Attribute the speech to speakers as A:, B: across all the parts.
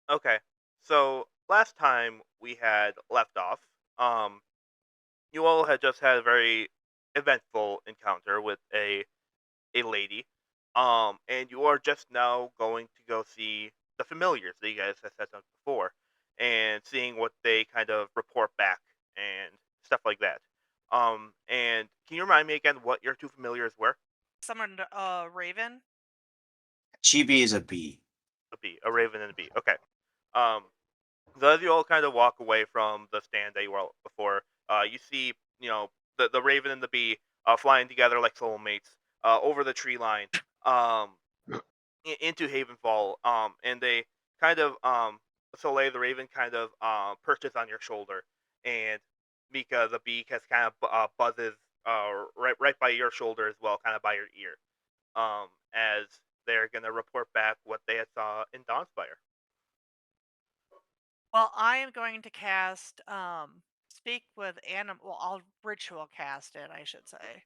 A: Okay. So last time we had left off, um, you all had just had a very eventful encounter with a lady, and you are just now going to go see the familiars that you guys have set up before, and seeing what they kind of report back and stuff like that. And can you remind me again what your two familiars were?
B: Summoned Raven.
C: Chibi is a bee.
A: A bee, a raven, and a bee. Okay. Um, So as you all kind of walk away from the stand that you were at before, you see, the raven and the bee flying together like soulmates over the tree line um, into Havenfall, and they kind of Soleil the raven kind of perches on your shoulder, and Mika the bee has kind of buzzes right by your shoulder as well, kind of by your ear, as they're gonna report back what they had saw in Dawnspire.
B: Well, I am going to cast speak with animal. Well, I'll ritual cast it, I should say.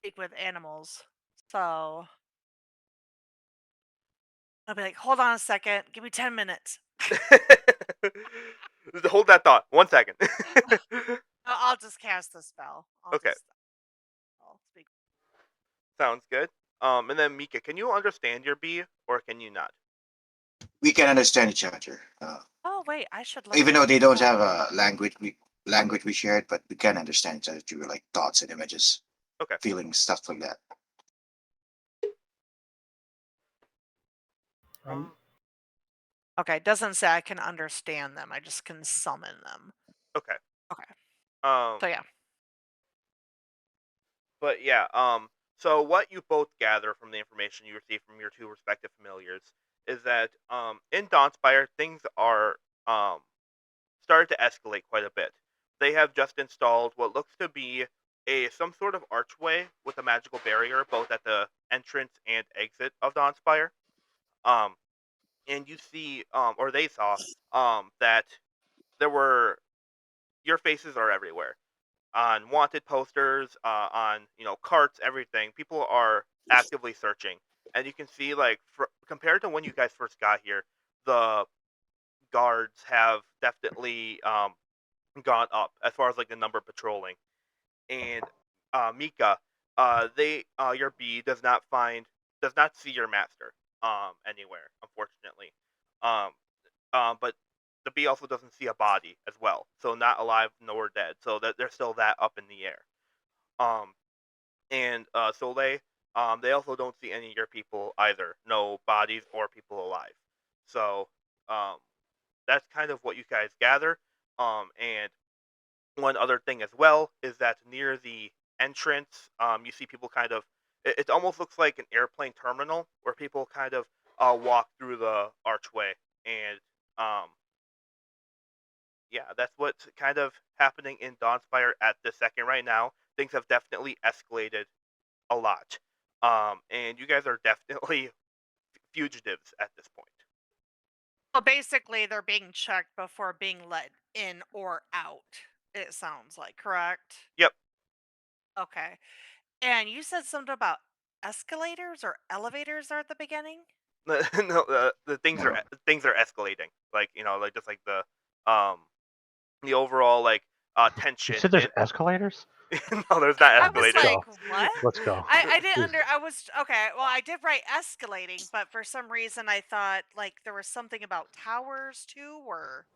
B: Speak with animals. So I'll be like, hold on a second, give me 10 minutes.
A: Hold that thought. 1 second.
B: I'll just cast the spell.
A: Okay,
B: I'll speak.
A: sounds good. And then Mika, can you understand your bee or can you not?
C: We can understand each other,
B: Oh wait, I should look
C: even
B: at
C: though they don't
B: that.
C: have a language. Language we shared, but we can understand each other through like thoughts and images,
A: Okay.
C: feelings, stuff like that.
D: Um,
A: Um.
B: Okay, it doesn't say I can understand them. I just can summon them.
A: Okay.
B: Okay.
A: Um.
B: So yeah.
A: But yeah. So what you both gather from the information you receive from your two respective familiars is that in Dawnspire things are um started to escalate quite a bit. They have just installed what looks to be a some sort of archway with a magical barrier both at the entrance and exit of Dawnspire. Um, and you see, or they saw, that there were your faces are everywhere on wanted posters, on carts, everything. People are actively searching, and you can see like compared to when you guys first got here, the guards have definitely gone up as far as like the number patrolling. And Mika, they your bee does not see your master anywhere, unfortunately. Um, but the bee also doesn't see a body as well, so not alive nor dead. So that there's still that up in the air. Um, and Soleil, they also don't see any of your people either, no bodies or people alive. So um, that's kind of what you guys gather. And one other thing as well is that near the entrance, you see people kind of. It almost looks like an airplane terminal where people kind of walk through the archway, and um, yeah, that's what's kind of happening in Dawnspire at this second right now. Things have definitely escalated a lot, and you guys are definitely fugitives at this point.
B: Well, basically, they're being checked before being let in or out. It sounds like correct.
A: Yep.
B: Okay. And you said something about escalators or elevators are at the beginning?
A: No, the things are escalating. Like like just like um the overall like
D: you
A: tension
D: said there's
A: and
D: escalators?
A: no, there's not
B: I was
D: Let's
A: escalators.
B: like,
D: go.
B: what?
D: Let's go.
B: I didn't
D: Jeez.
B: under I was okay. Well, I did write escalating, but for some reason I thought like there was something about towers too, or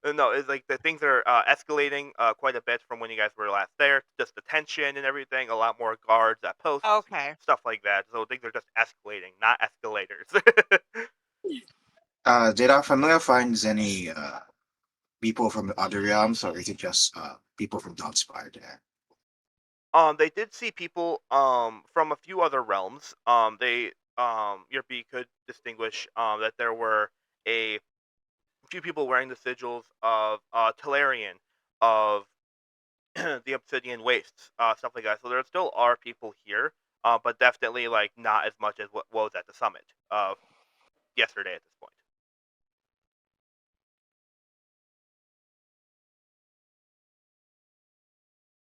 A: No, it's like the things are escalating quite a bit from when you guys were last there. Just the tension and everything. A lot more guards at posts,
B: okay.
A: stuff like that. So things are just escalating, not escalators.
C: Did our familiar finds any people from other realms, or is it just people from Downspire there?
A: They did see people from a few other realms. They your bee could distinguish that there were a few people wearing the sigils of Talarian, of the Obsidian Wastes, stuff like that. So there still are people here, but definitely like not as much as what was at the summit yesterday at this point.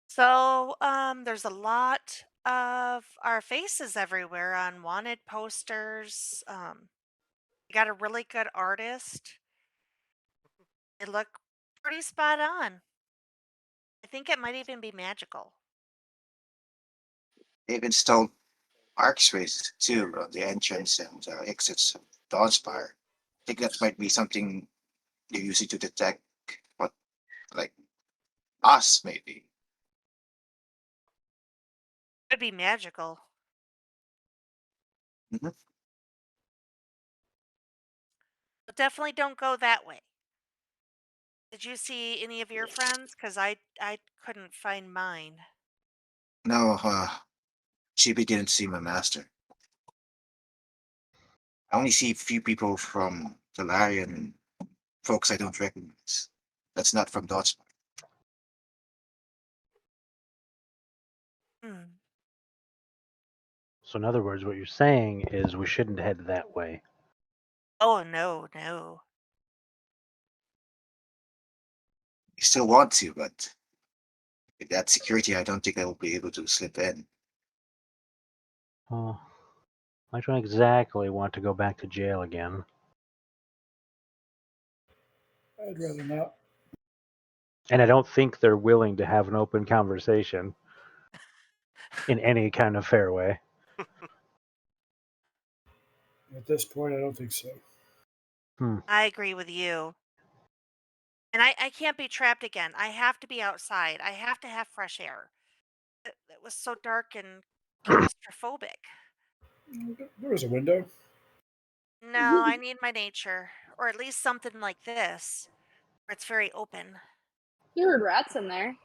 B: So, there's a lot of our faces everywhere on wanted posters. You got a really good artist. They look pretty spot on. I think it might even be magical.
C: They've installed archways too on the entrance and exits of Dawnspire. I think that might be something they're using to detect what, like, us, maybe.
B: Could be magical.
C: Mhm.
B: But definitely don't go that way. Did you see any of your friends? Because I couldn't find mine.
C: No, GB didn't see my master. I only see a few people from Galarian, folks I don't recognize. That's not from Dawnspire.
B: Hmm.
D: So in other words, what you're saying is we shouldn't head that way.
B: Oh, no, no.
C: I still want to, but with that security, I don't think I will be able to slip in.
D: Well, I don't exactly want to go back to jail again.
E: I'd rather not.
D: And I don't think they're willing to have an open conversation in any kind of fair way.
E: At this point, I don't think so.
B: I agree with you. And I can't be trapped again. I have to be outside. I have to have fresh air. It was so dark and claustrophobic.
E: There was a window.
B: No, I need my nature. Or at least something like this, where it's very open.
F: You heard rats in there.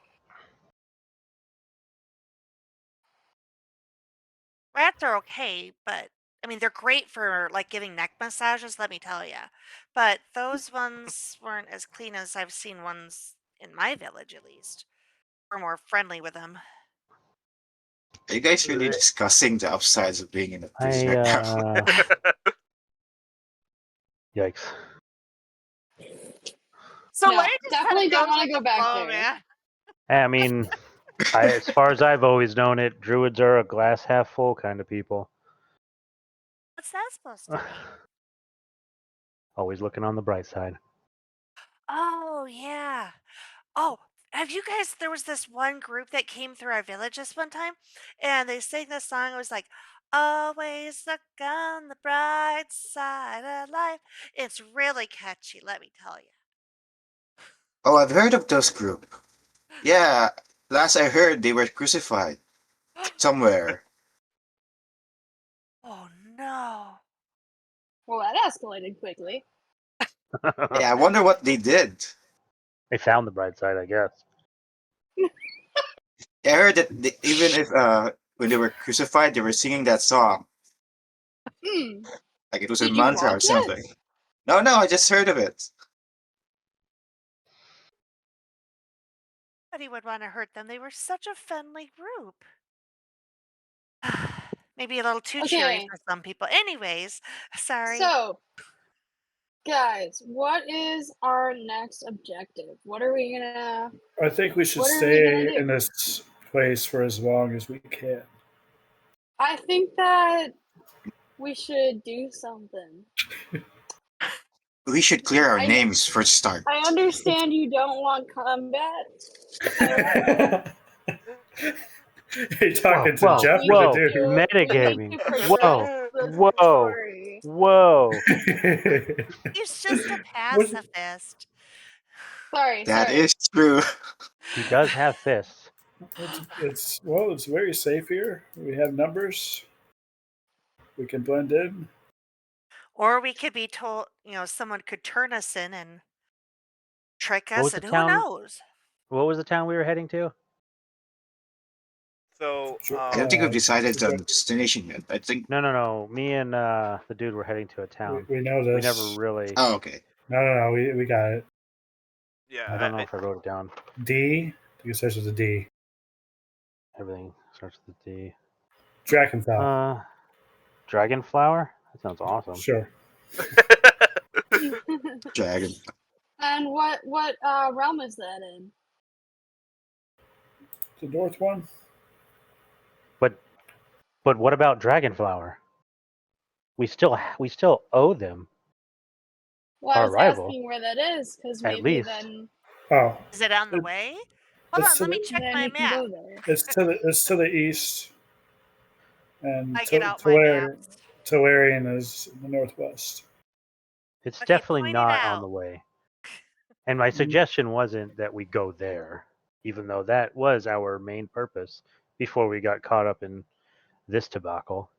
B: Rats are okay, but I mean, they're great for like giving neck massages, let me tell you. But those ones weren't as clean as I've seen ones in my village, at least. We're more friendly with them.
C: Are you guys really discussing the upsides of being in a prison right now?
D: Yikes.
B: So
F: No,
B: life just kind
F: definitely
B: of
F: don't
B: goes
F: wanna
B: with
F: go
B: the
F: back
B: flow,
F: there.
B: man.
D: I mean, as far as I've always known it, druids are a glass half full kind of people.
B: What's that supposed to mean?
D: Always looking on the bright side.
B: Oh, yeah. Oh, have you guys there was this one group that came through our village this one time, and they sang this song. It was like, "Always look on the bright side of life." It's really catchy, let me tell you.
C: Oh, I've heard of those group. Yeah, last I heard, they were crucified somewhere.
B: Oh no.
F: Well, that escalated quickly.
C: Yeah, I wonder what they did.
D: They found the bright side, I guess.
C: I heard that even if when they were crucified, they were singing that song.
F: Hmm.
C: Like it was a
F: Did you
C: mantra or
F: watch it?
C: something. No, no, I just heard of it.
B: Nobody would want to hurt them. They were such a friendly group. Maybe a little too cheery
F: Okay,
B: for some people. Anyways, sorry.
F: so guys, what is our next objective? What are we gonna
E: I think we should
F: What are we gonna
E: stay in
F: do?
E: this place for as long as we can.
F: I think that we should do something.
C: We should clear our
F: I know,
C: names for start.
F: I understand you don't want combat. So
E: You're talking to
D: Whoa,
E: Jeff or the
D: whoa,
E: dude?
F: we need
D: metagaming.
F: to progress
D: Whoa,
F: the
D: whoa,
F: story.
D: whoa.
B: He's just a
E: What-
B: pacifist.
F: Sorry,
C: That
F: sorry.
C: is true.
D: He does have fists.
E: it's very safe here. We have numbers. We can blend in.
B: Or we could be told, someone could turn us in and trick
D: What was
B: us,
D: the
B: and who
D: town?
B: knows?
D: What was the town we were heading to?
A: So,
E: Sure,
C: I don't think we've decided on
E: we
C: destination yet. I think.
D: No. Me and the dude were heading to a town.
E: we know
D: We
E: this.
D: never really.
C: Oh, okay.
E: No. We got it.
D: I don't know if I wrote it down.
E: D. I think it starts with a D.
D: Everything starts with a D.
E: Dragonfell.
D: Dragonflower? That sounds awesome.
E: Sure.
C: Dragon.
F: And what realm is that in?
E: The north one.
D: But what about Dragonflower? We still owe them.
F: Well, I
D: Our
F: was
D: arrival,
F: asking where that is because
D: at
F: maybe
D: least.
F: then
E: Oh,
B: Is it on the
E: it,
B: way? Hold
E: it's
B: on,
E: to
B: let me
E: the
B: check
F: then
B: my
F: we can
B: map.
F: go there.
E: it's to the east, and
B: I get out my maps.
E: Tolarian is in the northwest.
D: It's
B: Okay,
D: definitely
B: point it
D: not on the
B: out.
D: way. And my suggestion wasn't that we go there, even though that was our main purpose before we got caught up in this debacle.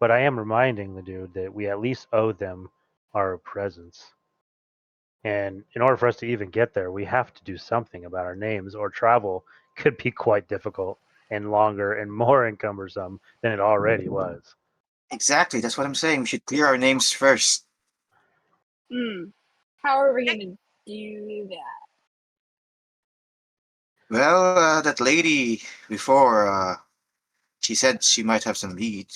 D: But I am reminding the dude that we at least owe them our presence. And in order for us to even get there, we have to do something about our names, or travel could be quite difficult and longer and more cumbersome than it already was.
C: Exactly. That's what I'm saying. We should clear our names first.
F: Hmm. How are we
B: Pick
F: gonna do that?
C: Well, that lady before, she said she might have some lead.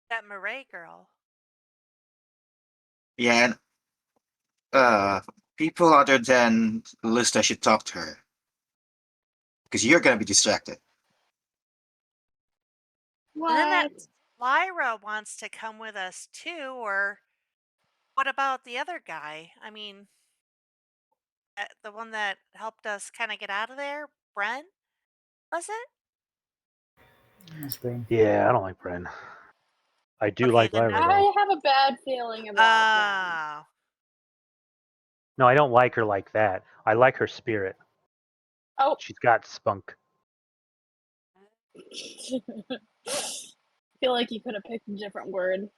B: that Murray girl.
C: Yeah, and people other than Lista should talk to her because you're gonna be distracted.
B: And then that
F: What?
B: Lyra wants to come with us too, or what about the other guy? I mean, the one that helped us kind of get out of there? Brent? Was it?
E: That's Brian.
D: Yeah, I don't like Bren. I do
B: Okay,
D: like
B: then
D: Lyra
B: not.
D: though.
F: I have a bad feeling about them.
B: Oh.
D: No, I don't like her like that. I like her spirit.
F: Oh.
D: She's got spunk.
F: Feel like you could have picked a different word.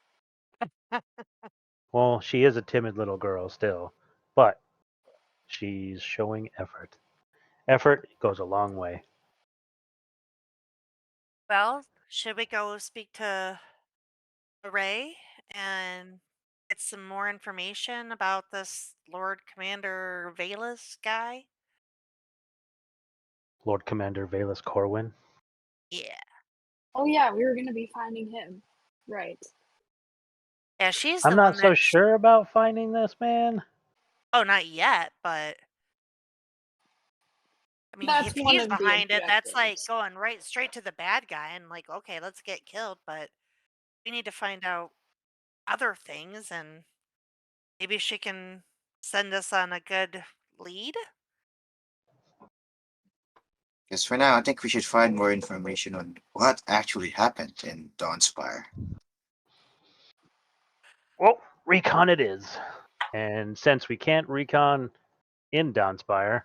D: Well, she is a timid little girl still, but she's showing effort. Effort goes a long way.
B: Well, should we go speak to Ray and get some more information about this Lord Commander Valus guy?
D: Lord Commander Valus Corwin.
B: Yeah.
F: Oh yeah, we were gonna be finding him. Right.
B: Yeah, she's
D: I'm
B: the
D: not
B: one
D: so
B: that's.
D: sure about finding this man.
B: Oh, not yet, but I mean,
F: That's
B: if
F: one
B: he's
F: of the
B: behind it, that's like
F: objectives.
B: going right straight to the bad guy and like, okay, let's get killed. But we need to find out other things, and maybe she can send us on a good lead.
C: Because for now, I think we should find more information on what actually happened in Dawnspire.
D: Well, recon it is. And since we can't recon in Downspire,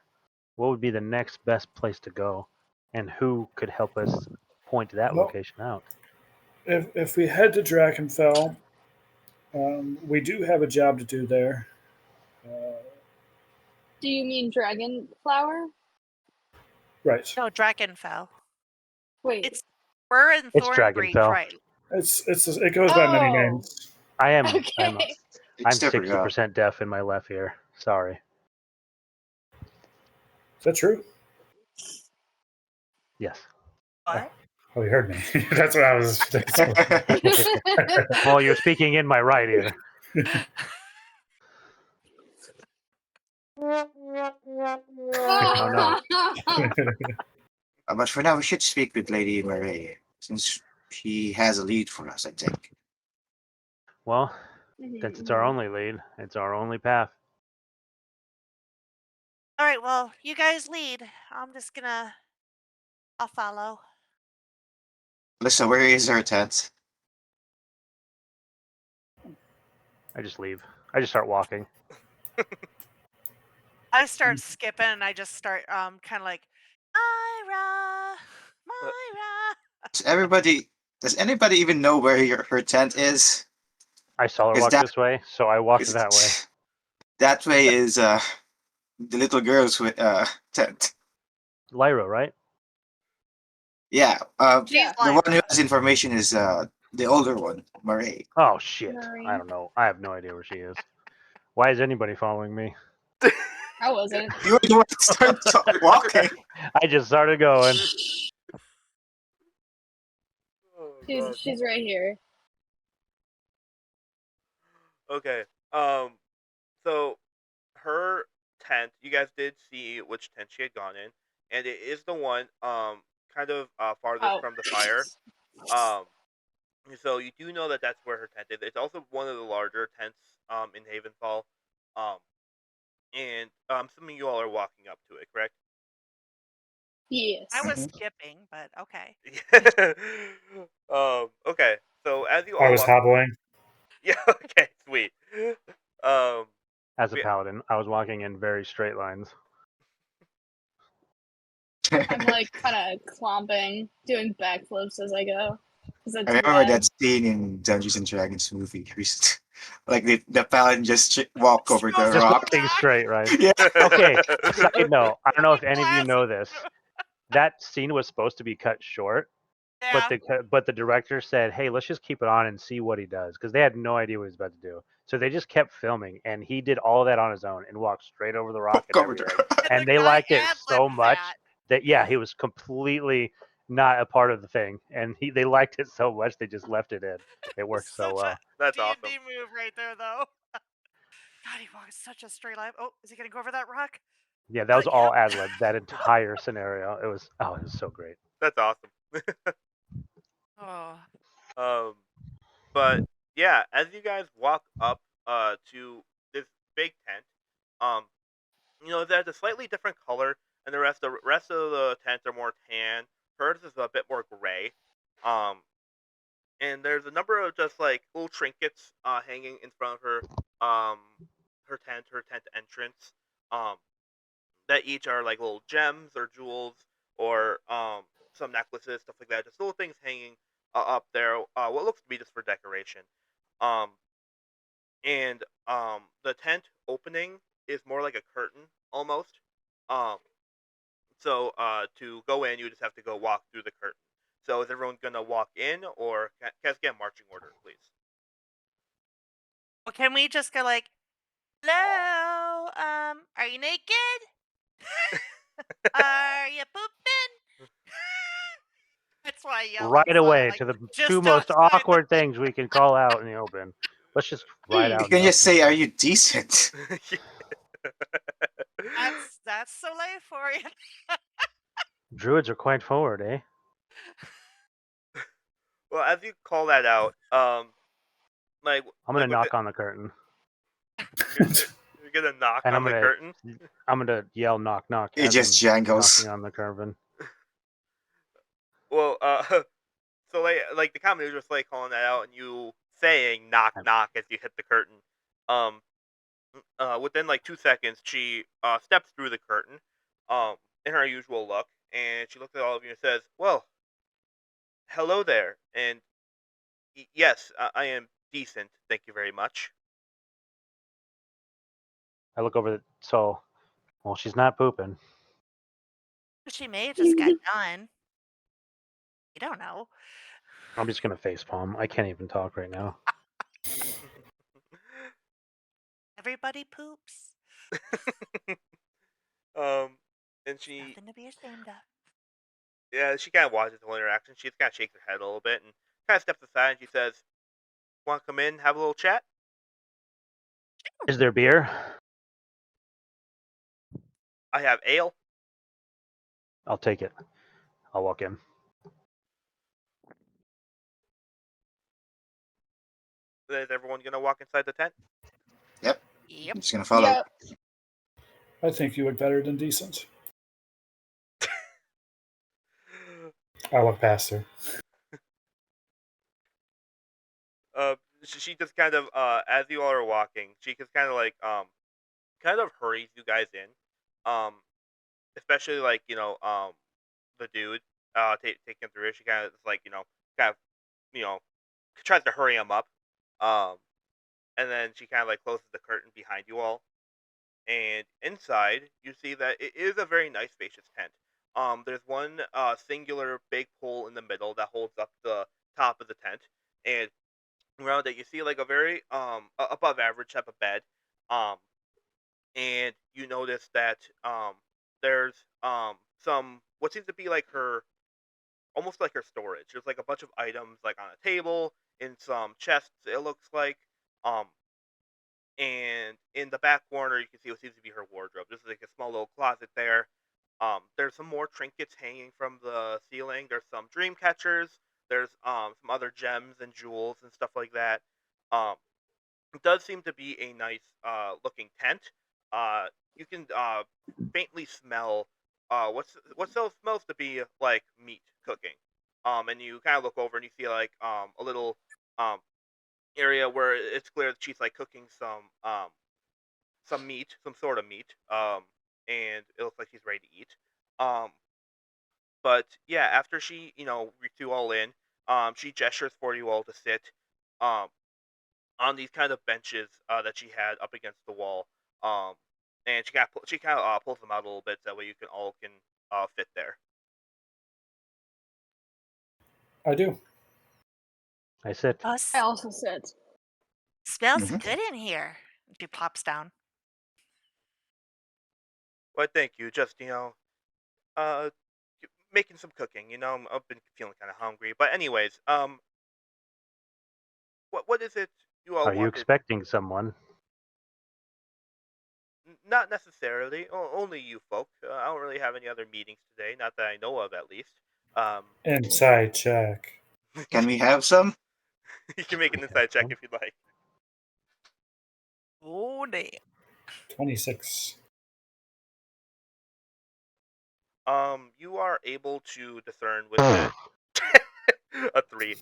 D: what would be the next best place to go? And who could help us point that
E: Well,
D: location out?
E: if we head to Drakenfell, we do have a job to do there. Uh,
F: Do you mean dragon flower?
E: right.
B: No, Drakenfell.
F: Wait.
B: It's we're in
D: It's
B: Thornbreach,
D: Dragonfell.
B: right?
E: It goes by many
F: Oh.
E: names.
D: I am I'm
F: Okay.
C: It's
D: I'm
C: different.
D: 60% deaf in my left ear. Sorry.
E: Is that true?
D: Yes.
E: Oh,
B: What?
E: oh, you heard me. That's what I was. That's what,
D: Well, you're speaking in my right ear. Oh no.
C: But for now, we should speak with Lady Murray, since she has a lead for us, I think.
D: Well,
F: Mhm,
D: since it's our
F: mhm.
D: only lead, it's our only path.
B: All right, well, you guys lead. I'll follow.
C: Listen, where is her tent?
D: I just leave. I just start walking.
B: I start skipping and I just start kind of like Myra,
A: Uh,
B: Myra.
C: Does everybody, does anybody even know where her tent is?
D: I saw her
C: Because
D: walk this way, so I walked that way.
C: that way is the little girl's tent.
D: Lyra, right?
C: Yeah,
B: She's
F: Yeah.
C: the one who
B: Lyra.
C: has information is the older one, Murray.
D: Oh shit. I
F: Marie.
D: don't know. I have no idea where she is. Why is anybody following me?
F: I wasn't.
C: You were the one that started walking.
D: I just started going.
A: oh
F: She's
A: god.
F: she's right here.
A: Okay. So her tent, you guys did see which tent she had gone in, and it is the one kind of farthest
F: Oh.
A: from the fire. Um So you do know that that's where her tent is. It's also one of the larger tents in Havenfall. Um, and I'm assuming you all are walking up to it, correct?
B: I
F: Yes.
B: was
C: Mhm.
B: skipping, but okay.
A: Okay. So as you
E: I
A: all
E: was
A: walk,
E: hobbling.
A: yeah. Okay. Sweet. Um,
D: As a
A: yeah,
D: paladin, I was walking in very straight lines.
F: I'm like kind of clomping, doing backflips as I go because
C: I
F: it's
C: remember
F: wet.
C: that scene in Dungeons and Dragons movie. Like the paladin just walk over
B: Goes
C: the
B: over
D: Just
C: rock.
B: the
D: walking
B: rock.
D: straight, right?
C: Yeah.
D: Okay, side note, I don't know if any of you
B: Blasting
D: know this.
B: through.
D: That scene was supposed to be cut short, but
B: Yeah.
D: the director said, "Hey, let's just keep it on and see what he does," because they had no idea what he was about to do. So they just kept filming, and he did all that on his own and walked straight over the rock
C: Walk
D: and
C: over the
D: everything.
C: rock.
B: And the
D: And they
B: guy
D: liked it
B: ad
D: so
B: libbed
D: much
B: that.
D: that yeah, he was completely not a part of the thing, and they liked it so much they just left it in. It worked so
B: Such a
D: well.
A: that's awesome.
B: D&D move right there, though. God, he walks such a straight line. Oh, is he going to go over that rock?
D: Yeah, that was all
B: Yep.
D: ad lib. That entire scenario. It was so great.
A: That's awesome.
B: Oh.
A: Um, but yeah, as you guys walk up to this big tent, um, that's a slightly different color, and the rest of the tents are more tan. Hers is a bit more gray. Um, and there's a number of just like little trinkets hanging in front of um her tent entrance. Um, that each are like little gems or jewels or some necklaces, stuff like that. Just little things hanging up there. What looks to be just for decoration. Um, and the tent opening is more like a curtain almost. Um, so to go in, you just have to go walk through the curtain. So is everyone gonna walk in, or can I get a marching order, please?
B: Well, can we just go like, hello, are you naked? Are you pooping? That's why I yell
D: Right
B: outside.
D: away
B: Like,
D: to the two
B: just
D: most
B: outside.
D: awkward things we can call out in the open. Let's just ride
F: Hmm.
C: You
D: out in
C: can
D: the
C: just
D: open.
C: say, "Are you decent?"
B: That's Soleil for you.
D: Druids are quite forward, eh?
A: Well, as you call that out, like
D: I'm gonna
A: like with it,
D: knock on the curtain,
A: you're gonna knock
D: and
A: on the curtain.
D: I'm gonna yell knock knock
C: It
D: as
C: just
D: I'm knocking
C: jangles.
D: on the curtain.
A: Well, so like the comedy was just like calling that out, and you saying knock
D: And
A: knock as you hit the curtain. Um, within like 2 seconds, she steps through the curtain, um, in her usual look, and she looks at all of you and says, "Well, hello there, and yes, I am decent, thank you very much."
D: I look over so well she's not pooping.
B: She may have just got done. You don't know.
D: I'm just gonna face palm. I can't even talk right now.
B: Everybody poops.
A: um, and
B: It's
A: she
B: nothing to be ashamed of.
A: yeah, she kind of watches the whole interaction. She just kind of shakes her head a little bit and kind of steps aside, and she says, "Want to come in, have a little chat?
D: Is there beer?
A: I have ale."
D: I'll take it. I'll walk in.
A: Is everyone gonna walk inside the tent?
C: Yep.
B: Yep.
C: I'm just gonna follow.
F: Yep.
E: I think you look better than decent. I walk past her.
A: She just kind of as you all are walking, she just kind of like kind of hurries you guys in, um, especially like the dude taking through it. She kind of like kind of you know tries to hurry him up, um, and then she kind of like closes the curtain behind you all, and inside you see that it is a very nice spacious tent. There's one singular big pole in the middle that holds up the top of the tent, and around it you see like a very above average type of bed, um, and you notice that there's some what seems to be like her almost like her storage. There's like a bunch of items like on a table in some chests. It looks like. Um, and in the back corner you can see what seems to be her wardrobe. There's like a small little closet there. There's some more trinkets hanging from the ceiling. There's some dream catchers. There's some other gems and jewels and stuff like that. Um, it does seem to be a nice looking tent. Uh, you can faintly smell what smells to be like meat cooking. And you kind of look over and you see like a little um area where it's clear that she's like cooking some meat, some sort of meat. And it looks like she's ready to eat. Um, but yeah, after she reach you all in, she gestures for you all to sit. Um, on these kind of benches that she had up against the wall. Um, and she kind of pulls them out a little bit so that way you can all fit there.
E: I do.
D: I sit.
B: Oh,
F: I also said.
B: smells
C: Hmm.
B: good in here. She plops down.
A: But thank you. Just uh, making some cooking. I've been feeling kind of hungry. But anyways, what is it you all
D: Are you
A: wanted?
D: expecting someone?
A: Not necessarily. Only you folk. I don't really have any other meetings today. Not that I know of, at least. Um,
E: Inside check.
C: Can we have some?
A: you can make
D: We
A: an
D: have
A: inside check
D: some.
A: if you'd like.
B: Oh, damn.
E: 26.
A: You are able to discern with it a 3.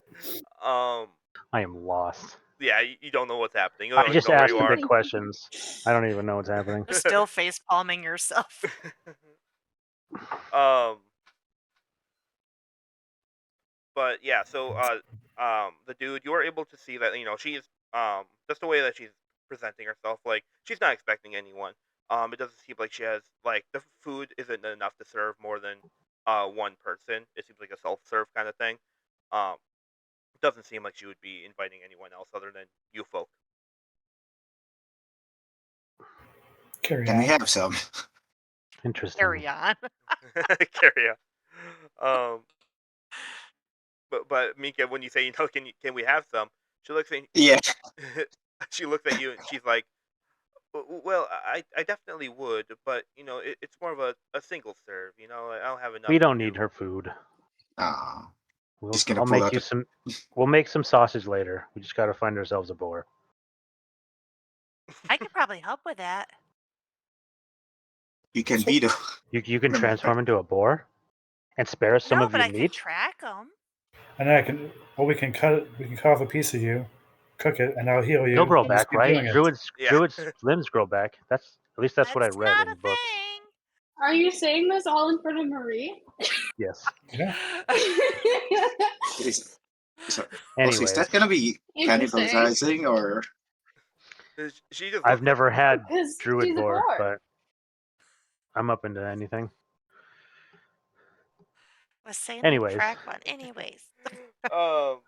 A: Um,
D: I am lost.
A: yeah, you don't know what's happening. You
D: I
A: don't even
D: just
A: know where you
D: asked the
A: are.
D: big questions. I don't even know what's happening.
B: You're still face palming yourself.
A: um, but yeah, so the dude, you are able to see that she's just the way that she's presenting herself. Like she's not expecting anyone. It doesn't seem like she has like the food isn't enough to serve more than one person. It seems like a self-serve kind of thing. Um, it doesn't seem like she would be inviting anyone else other than you folk.
E: Carry
C: Can we
E: on.
C: have some?
D: Interesting.
B: Carry on.
A: Carry on. But Mika, when you say can we have some? She looks at
C: Yeah.
A: she looks at you and she's like, Well, I definitely would, but it's more of a single serve. I don't have enough
D: We
A: to
D: don't need
A: do."
D: her food.
C: Ah,
D: We'll
C: he's gonna
D: I'll
C: pull
D: make
C: out.
D: you some. We'll make some sausage later. We just got to find ourselves a boar.
B: I could probably help with that.
C: You can
E: So,
C: be the.
D: You can transform into a boar and spare us some
B: No,
D: of
B: but
D: your
B: I could
D: meat.
B: track them.
E: and I can. Well, we can cut. We can cut off a piece of you, cook it, and I'll heal
D: They'll
E: you,
D: grow
E: and just
D: back,
E: keep
D: right?
E: doing it.
A: Yeah.
D: Druids limbs grow back. That's at least that's what I
B: That's
D: read
B: not
D: in
B: a
D: the books.
B: thing.
F: Are you saying this all in front of Marie?
D: Yes.
E: Yeah.
C: Is, so, also, is that
D: Anyways,
C: gonna be
F: Interesting.
C: cannibalizing or?
A: She just
D: I've
A: looks at
D: never
A: you.
D: had
F: Because
D: druid
F: she's a
D: boar,
F: boar.
D: but I'm up into anything.
B: Was saying I'd
D: Anyways,
B: track one. Anyways.
A: um,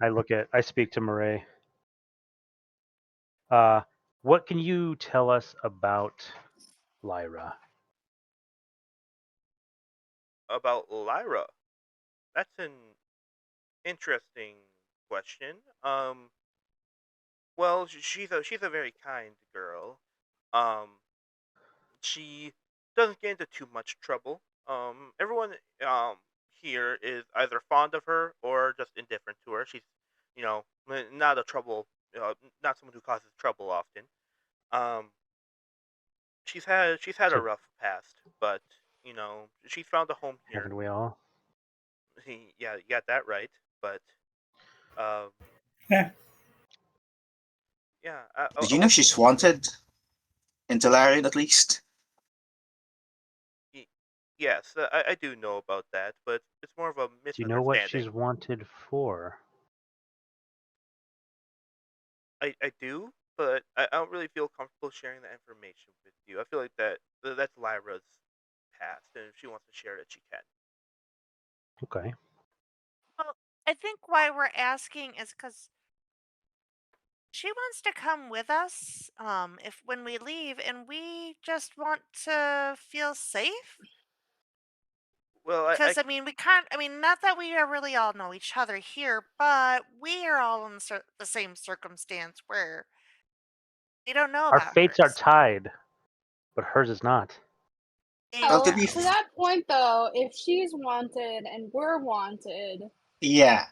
D: I speak to Murray. Uh, what can you tell us about Lyra?
A: about Lyra. That's an interesting question. Well, she's a very kind girl. Um, she doesn't get into too much trouble. Everyone here is either fond of her or just indifferent to her. She's, not a trouble, not someone who causes trouble often. Um, she's had a
D: So
A: rough past, but she's found a home here.
D: haven't we all?
A: Yeah, you got that right. But um,
E: Yeah.
A: yeah, I,
C: Did
A: I
C: you know
A: won't.
C: she's wanted in Talarian at least?
A: y- Yes, I do know about that, but it's more of a
D: Do you know what
A: misunderstanding.
D: she's wanted for?
A: I do, but I don't really feel comfortable sharing that information with you. I feel like that's Lyra's past, and if she wants to share it, she can.
D: Okay.
B: Well, I think why we're asking is because she wants to come with us if when we leave, and we just want to feel safe.
A: Well,
B: Because I mean, we can't. I mean, not that we really all know each other here, but we are all in the same circumstance where we don't know
D: Our
B: about
D: fates are
B: hers.
D: tied, but hers is not.
C: Well, to be
F: To that point, though, if she's wanted and we're wanted,
C: yeah,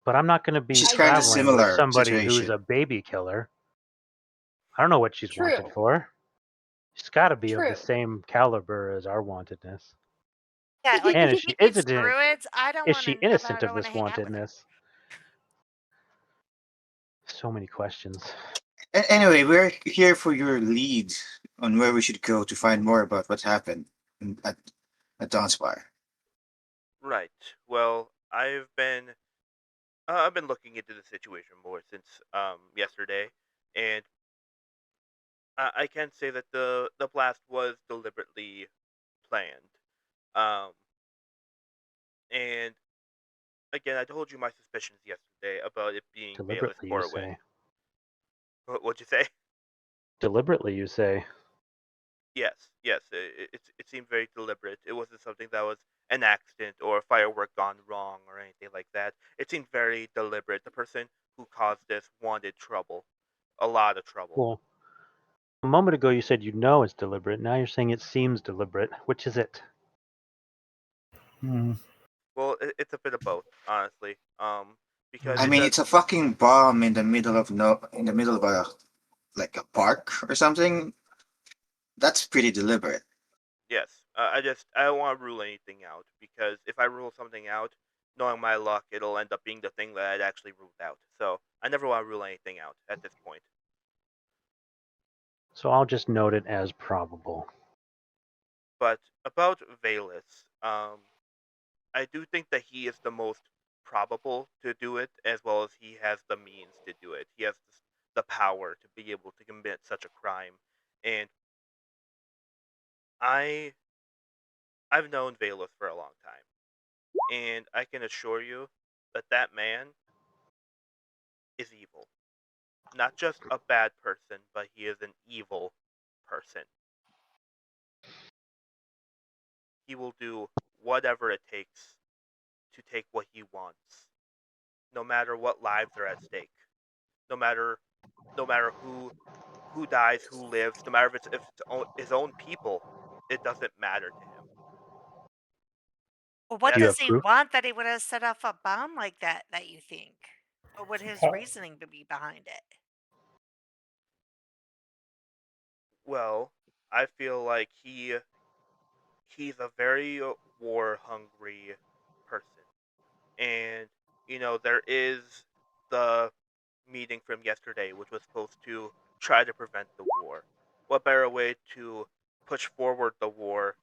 D: But I'm not going to be
C: She's
F: I
C: kind of
F: don't.
D: traveling with
C: similar
D: somebody who's
C: situation.
D: a baby killer. I don't know what she's wanted
F: True.
D: for. She's got to be of the
F: True.
D: same caliber as our wantedness.
B: Yeah, like,
D: And
B: if she eats druids, I don't
D: is she
B: wanna know
D: innocent
B: I
D: of
B: don't
D: this
B: wanna hang out with her.
D: wantedness? So many questions.
C: Anyway, we're here for your lead on where we should go to find more about what happened at Dawnspire.
A: Right. Well, I've been looking into the situation more since yesterday, and I can say that the blast was deliberately planned. Um, and again, I told you my suspicions yesterday about it being Bayless
D: Deliberately, you
A: Corwin.
D: say.
A: What'd you say?
D: Deliberately, you say.
A: Yes, yes. It seemed very deliberate. It wasn't something that was an accident or a firework gone wrong or anything like that. It seemed very deliberate. The person who caused this wanted trouble, a lot of trouble.
D: Well, a moment ago you said you know it's deliberate. Now you're saying it seems deliberate. Which is it?
E: Hmm.
A: Well, it's a bit of both, honestly. Because
C: I
A: it
E: Hmm.
C: mean,
A: does.
C: it's a fucking bomb in the middle of in the middle of a like a park or something. That's pretty deliberate.
A: Yes, I don't want to rule anything out because if I rule something out, knowing my luck, it'll end up being the thing that I'd actually ruled out. So I never want to rule anything out at this point.
D: So I'll just note it as probable.
A: But about Valus, I do think that he is the most probable to do it, as well as he has the means to do it. He has the power to be able to commit such a crime, and I I've known Valus for a long time, and I can assure you that that man is evil. Not just a bad person, but he is an evil person. He will do whatever it takes to take what he wants, no matter what lives are at stake. No matter no matter who dies, who lives, no matter if it's his own people, it doesn't matter to him.
B: Well,
A: And
B: what
D: Do you
A: that's
B: does
D: have
B: he
D: proof?
B: want that he would have set off a bomb like that you think? What would his
E: How,
B: reasoning be behind it?
A: well, I feel like he's a very war hungry person, and there is the meeting from yesterday, which was supposed to try to prevent the war. What better way to push forward the war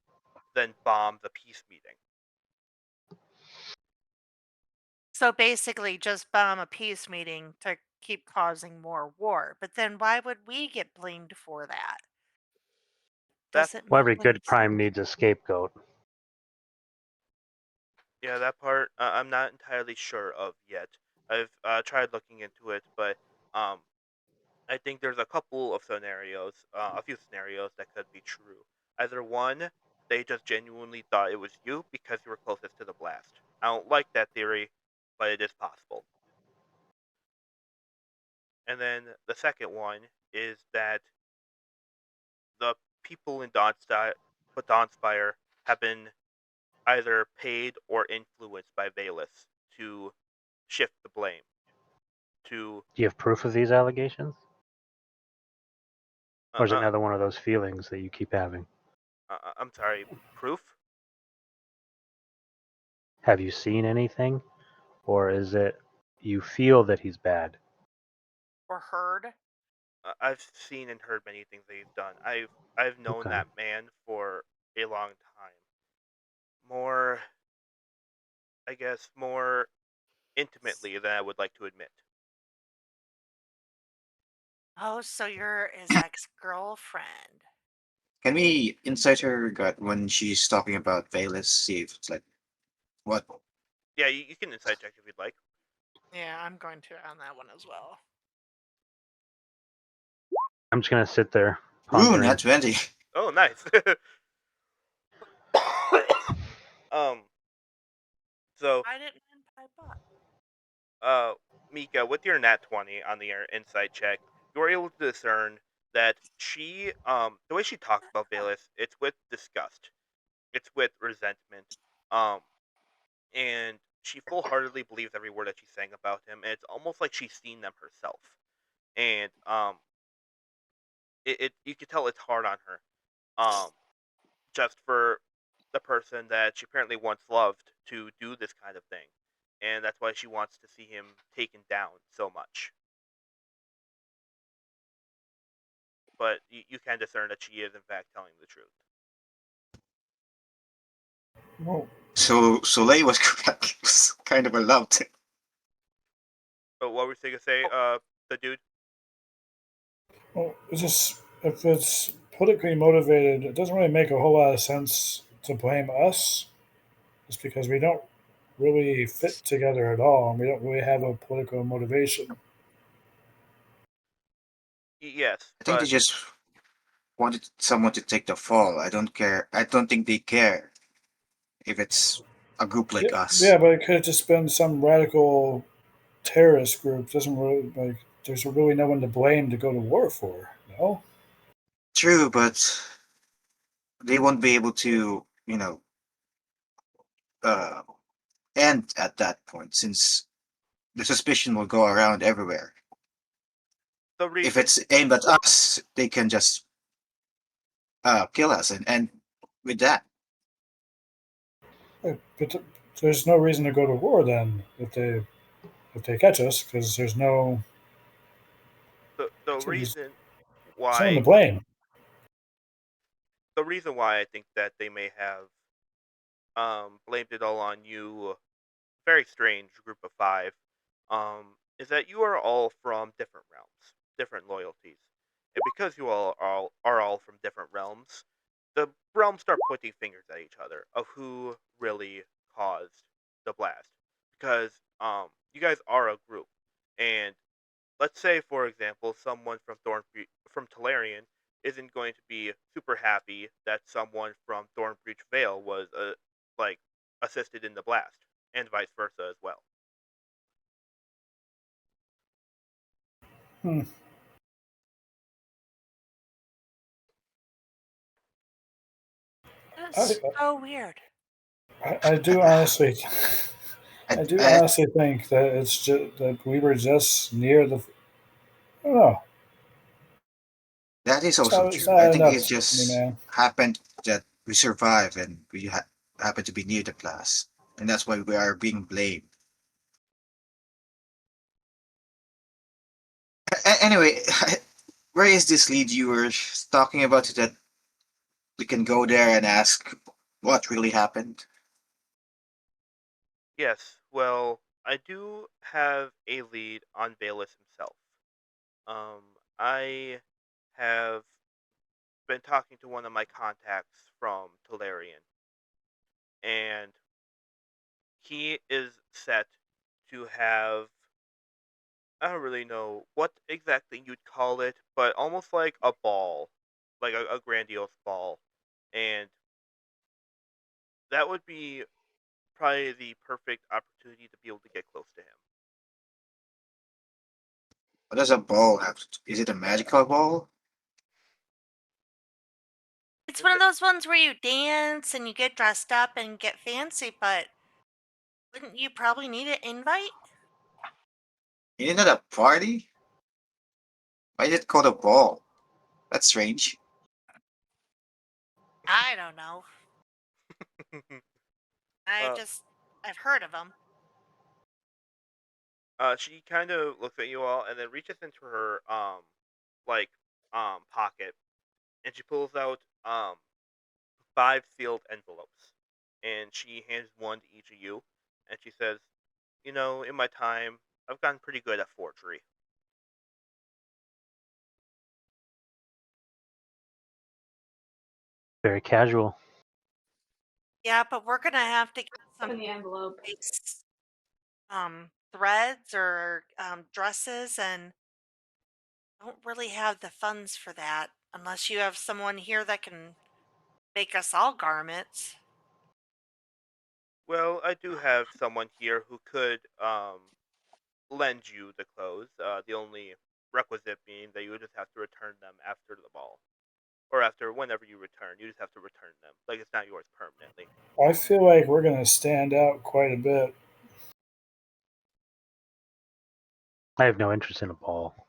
A: than bomb the peace meeting?
B: So basically, just bomb a peace meeting to keep causing more war. But then why would we get blamed for that?
A: That
B: Doesn't
D: Well,
B: make
D: every
B: any
D: good crime
B: sense.
D: needs a scapegoat.
A: Yeah, that part I'm not entirely sure of yet. I've tried looking into it, but um, I think there's a few scenarios that could be true. Either one, they just genuinely thought it was you because you were closest to the blast. I don't like that theory, but it is possible. And then the second one is that the people in Dawnspire have been either paid or influenced by Valus to shift the blame. To
D: Do you have proof of these allegations?
A: uh,
D: Or is it
A: uh,
D: another one of those feelings that you keep having?
A: I'm sorry, proof?
D: Have you seen anything? Or is it you feel that he's bad?
B: Or heard?
A: I've seen and heard many things that he's done. I've known
D: Okay.
A: that man for a long time. More, I guess, more intimately than I would like to admit.
B: Oh, so you're his ex-girlfriend.
C: Can we insight her gut when she's talking about Valus? See if it's like what?
A: Yeah, you can insight check if you'd like.
B: Yeah, I'm going to on that one as well.
D: I'm just going to sit there
C: Ooh,
D: pondering.
C: not 20.
A: Oh, nice. um, so
B: I didn't win pipe up.
A: uh, Mika, with your nat 20 on the insight check, you were able to discern that the way she talks about Valus, it's with disgust, it's with resentment, um, and she full heartedly believes every word that she's saying about him, and it's almost like she's seen them herself. And it you can tell it's hard on her. Um, just for the person that she apparently once loved to do this kind of thing, and that's why she wants to see him taken down so much. But you can discern that she is in fact telling the truth.
E: Well,
C: So Soleil was correct. It was kind of a love thing.
A: But what were you going to say, the dude?
E: well, it's just if it's politically motivated, it doesn't really make a whole lot of sense to blame us, just because we don't really fit together at all, and we don't really have a political motivation.
A: Yes,
C: I think they
A: but
C: just wanted someone to take the fall. I don't care. I don't think they care if it's a group
E: Yeah,
C: like us.
E: yeah, but it could have just been some radical terrorist group. Doesn't really like. There's really no one to blame to go to war for. No.
C: True, but they won't be able to, uh, end at that point since the suspicion will go around everywhere.
A: the
C: If
A: reason
C: it's aimed at us, they can just kill us and end with that.
E: But there's no reason to go to war then if they catch us because
A: the
E: there's
A: reason
E: someone to
A: why
E: blame.
A: the reason why I think that they may have blamed it all on you, very strange group of five, is that you are all from different realms, different loyalties, and because you all are all from different realms, the realms start pointing fingers at each other of who really caused the blast. Because you guys are a group, and let's say, for example, someone from Talarian isn't going to be super happy that someone from Thornbreach Vale was like assisted in the blast, and vice versa as well.
E: Hmm. I,
B: That's so weird.
E: I do honestly,
C: I,
E: I do
C: I,
E: honestly think that it's just that we were just near the. I don't know.
C: that is also
E: It's
C: true. I
E: not
C: think
E: enough
C: it
E: to me,
C: just
E: man.
C: happened that we survive and we happen to be near the blast, and that's why we are being blamed. Anyway, where is this lead you were talking about that we can go there and ask what really happened?
A: Yes, well, I do have a lead on Bayless himself. I have been talking to one of my contacts from Talarian, and he is set to have, I don't really know what exactly you'd call it, but almost like a ball, like a grandiose ball, and that would be probably the perfect opportunity to be able to get close to him.
C: What does a ball have to? Is it a magical ball?
B: It's one of those ones where you dance and you get dressed up and get fancy, but wouldn't you probably need an invite?
C: Isn't it a party? Why is it called a ball? That's strange.
B: I don't know.
A: uh,
B: I've heard of them.
A: she kind of looks at you all and then reaches into her like pocket, and she pulls out five sealed envelopes, and she hands one to each of you, and she says, in my time, I've gotten pretty good at forgery.
D: Very casual.
B: Yeah, but we're gonna have to get some
F: In the envelope.
B: nice threads or dresses, and don't really have the funds for that unless you have someone here that can make us all garments.
A: Well, I do have someone here who could lend you the clothes. The only requisite being that you would just have to return them after the ball, or after whenever you return. You just have to return them. Like it's not yours permanently.
E: I feel like we're gonna stand out quite a bit.
D: I have no interest in a ball.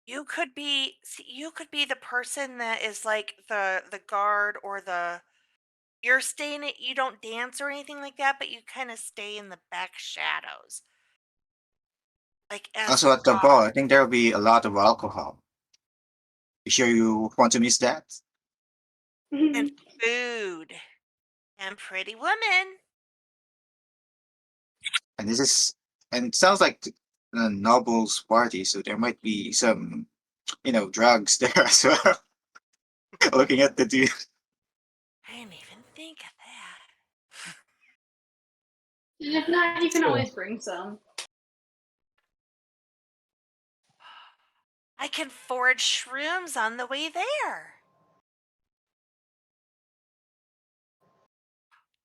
B: You could be you could be the person that is like the guard or the you're staying it you don't dance or anything like that, but you kind of stay in the back shadows, like as
C: Also
B: the
C: at the ball, I
B: guard
C: think there will be a lot of alcohol. You sure you want to miss that?
B: and food and pretty women.
C: And this is, and it sounds like a noble's party, so there might be some, drugs there as well. Looking at the dude.
B: I didn't even think of that.
F: And if not, you can
E: True.
F: always bring some.
B: I can forage shrooms on the way there.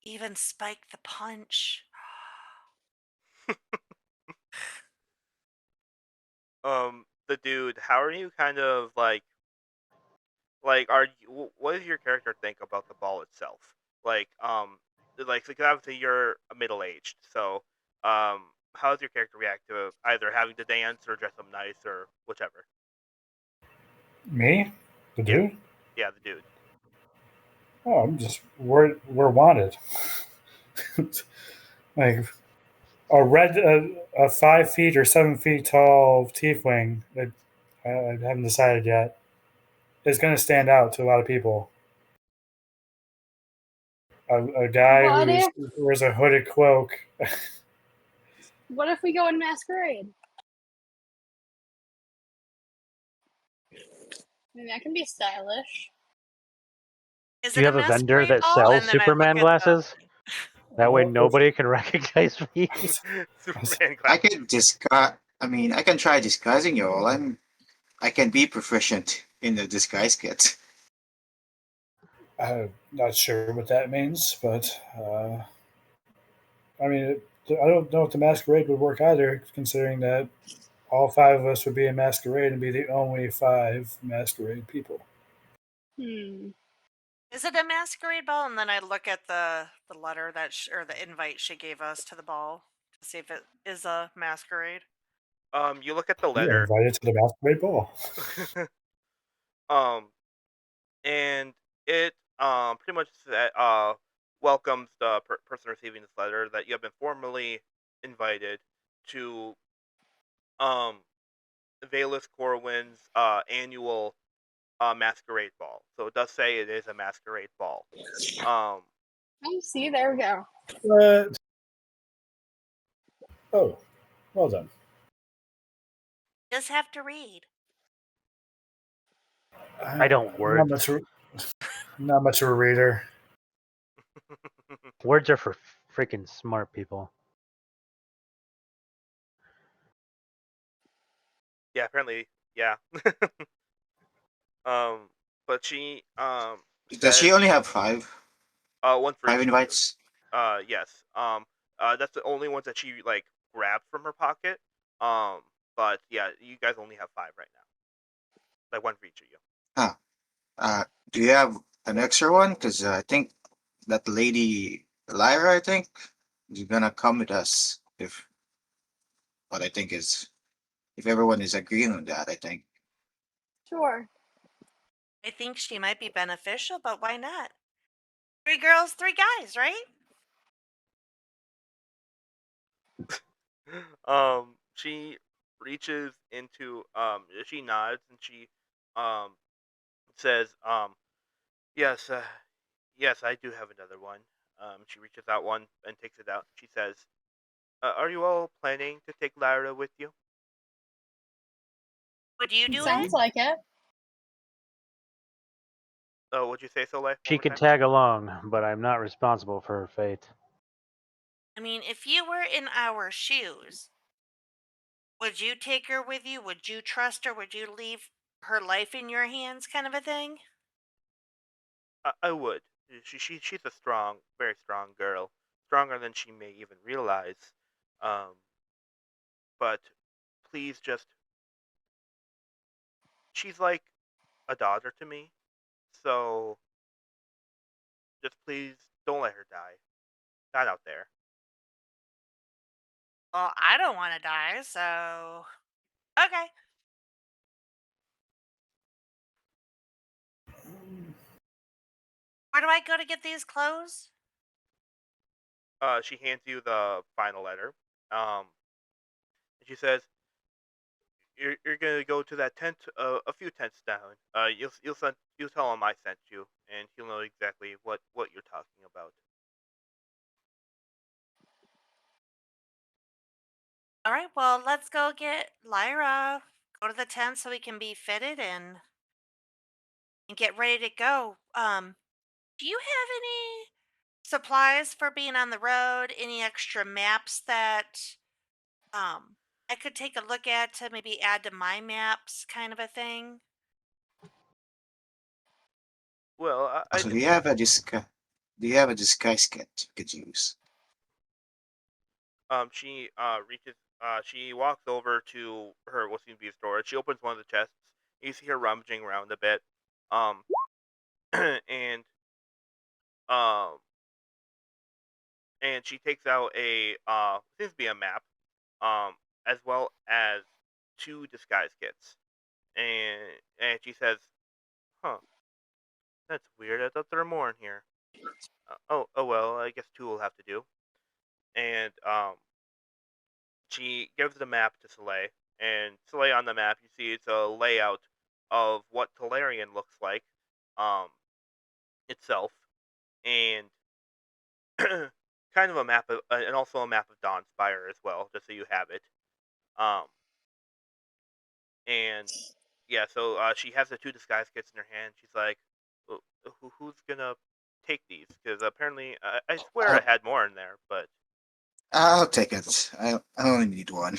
B: Even spike the punch.
A: The dude, how are you kind of like are you, what does your character think about the ball itself? Like like obviously you're middle aged, so how does your character react to either having to dance or dress up nice or whichever?
E: Me, the
A: Yeah,
E: dude.
A: yeah, the dude.
E: Oh, I'm just we're wanted. Like a red a 5 feet or 7 feet tall tiefling that I haven't decided yet is going to stand out to a lot of people. A guy
F: What
E: who
F: if
E: wears a hooded cloak.
F: what if we go in masquerade? I mean, that can be stylish.
B: Is
D: Do
B: it
D: you
B: a
D: have a vendor
B: masquerade
D: that
B: ball?
D: sells
B: And then I look
D: Superman
B: at the.
D: glasses? That way
E: If,
D: nobody can recognize me.
A: Superman
C: I
A: glasses.
C: could disguise. I mean, I can try disguising you all. I can be proficient in the disguise kit.
E: I'm not sure what that means, but I mean, I don't know if the masquerade would work either, considering that all five of us would be in masquerade and be the only five masquerade people.
F: Hmm.
B: Is it a masquerade ball? And then I look at the letter that or the invite she gave us to the ball to see if it is a masquerade.
A: You look at the
E: You are
A: letter,
E: invited to the masquerade ball.
A: um, and it pretty much welcomes the person receiving this letter that you have been formally invited to um Valus Corwin's annual masquerade ball. So it does say it is a masquerade ball. Um,
F: Oh, see, there we go.
E: But oh, well done.
B: Just have to read.
D: I don't
E: I'm not
D: words.
E: much. Not much of a reader.
D: Words are for freaking smart people.
A: yeah, apparently, yeah. um, but she
C: Does
A: says
C: she only have five?
A: one for
C: Five
A: each of you.
C: invites?
A: Yes. That's the only ones that she like grabbed from her pocket. Um, but yeah, you guys only have five right now. Like one for each of you.
C: Huh. Do you have an extra one? Because I think that lady Lyra, I think, is gonna come with us if what I think is if everyone is agreeing on that. I think.
F: Sure.
B: I think she might be beneficial, but why not? 3 girls, 3 guys, right?
A: She reaches into she nods and she um says yes, yes, I do have another one. She reaches out one and takes it out. She says, "Are you all planning to take Lyra with you?"
B: Would you
F: It
B: do it?
F: sounds like it.
A: Oh, would you say so, Life? One
D: She
A: more
D: could
A: time.
D: tag along, but I'm not responsible for her fate.
B: I mean, if you were in our shoes, would you take her with you? Would you trust her? Would you leave her life in your hands, kind of a thing?
A: I would. She's a strong, very strong girl, stronger than she may even realize. Um, but please just, she's like a daughter to me. So just please don't let her die. Not out there.
B: Well, I don't want to die, so okay. Where do I go to get these clothes?
A: She hands you the final letter. And she says, "You're gonna go to that tent, a few tents down. You'll tell him I sent you, and he'll know exactly what you're talking about."
B: All right, well, let's go get Lyra. Go to the tent so we can be fitted and get ready to go. Do you have any supplies for being on the road? Any extra maps that I could take a look at to maybe add to my maps, kind of a thing?
A: Well, I
C: Also,
A: d-
C: do you have a disguise kit you could use?
A: she reaches she walks over to her what seems to be a storage. She opens one of the chests. You see her rummaging around a bit. Um and um and she takes out a seems to be a map, um, as well as two disguise kits. And she says, "Huh, that's weird. I thought there were more in here. Oh well, I guess two will have to do." And she gives the map to Soleil, and Soleil on the map you see it's a layout of what Talarian looks like, um, itself, and kind of a map of, and also a map of Dawnspire as well, just so you have it. Um, and yeah, so she has the two disguise kits in her hand. She's like, who's gonna take these? Because apparently, I swear I
C: I'll,
A: had more in there, but
C: I'll take it. I only need one.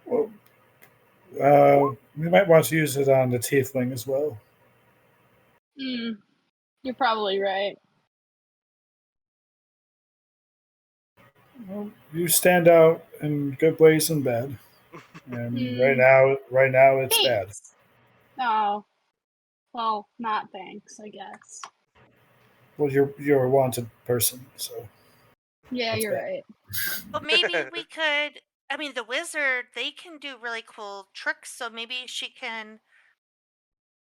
E: Well, we might want to use it on the tiefling as well.
F: Hmm, you're probably right.
E: Well, you stand out in good ways and bad, and
F: Hmm,
E: right now it's bad.
F: thanks. Oh, well, not thanks, I guess.
E: Well, you're a wanted person, so
F: Yeah,
E: that's
F: you're
E: bad.
F: right.
B: But maybe we could. I mean, the wizard, they can do really cool tricks, so maybe she can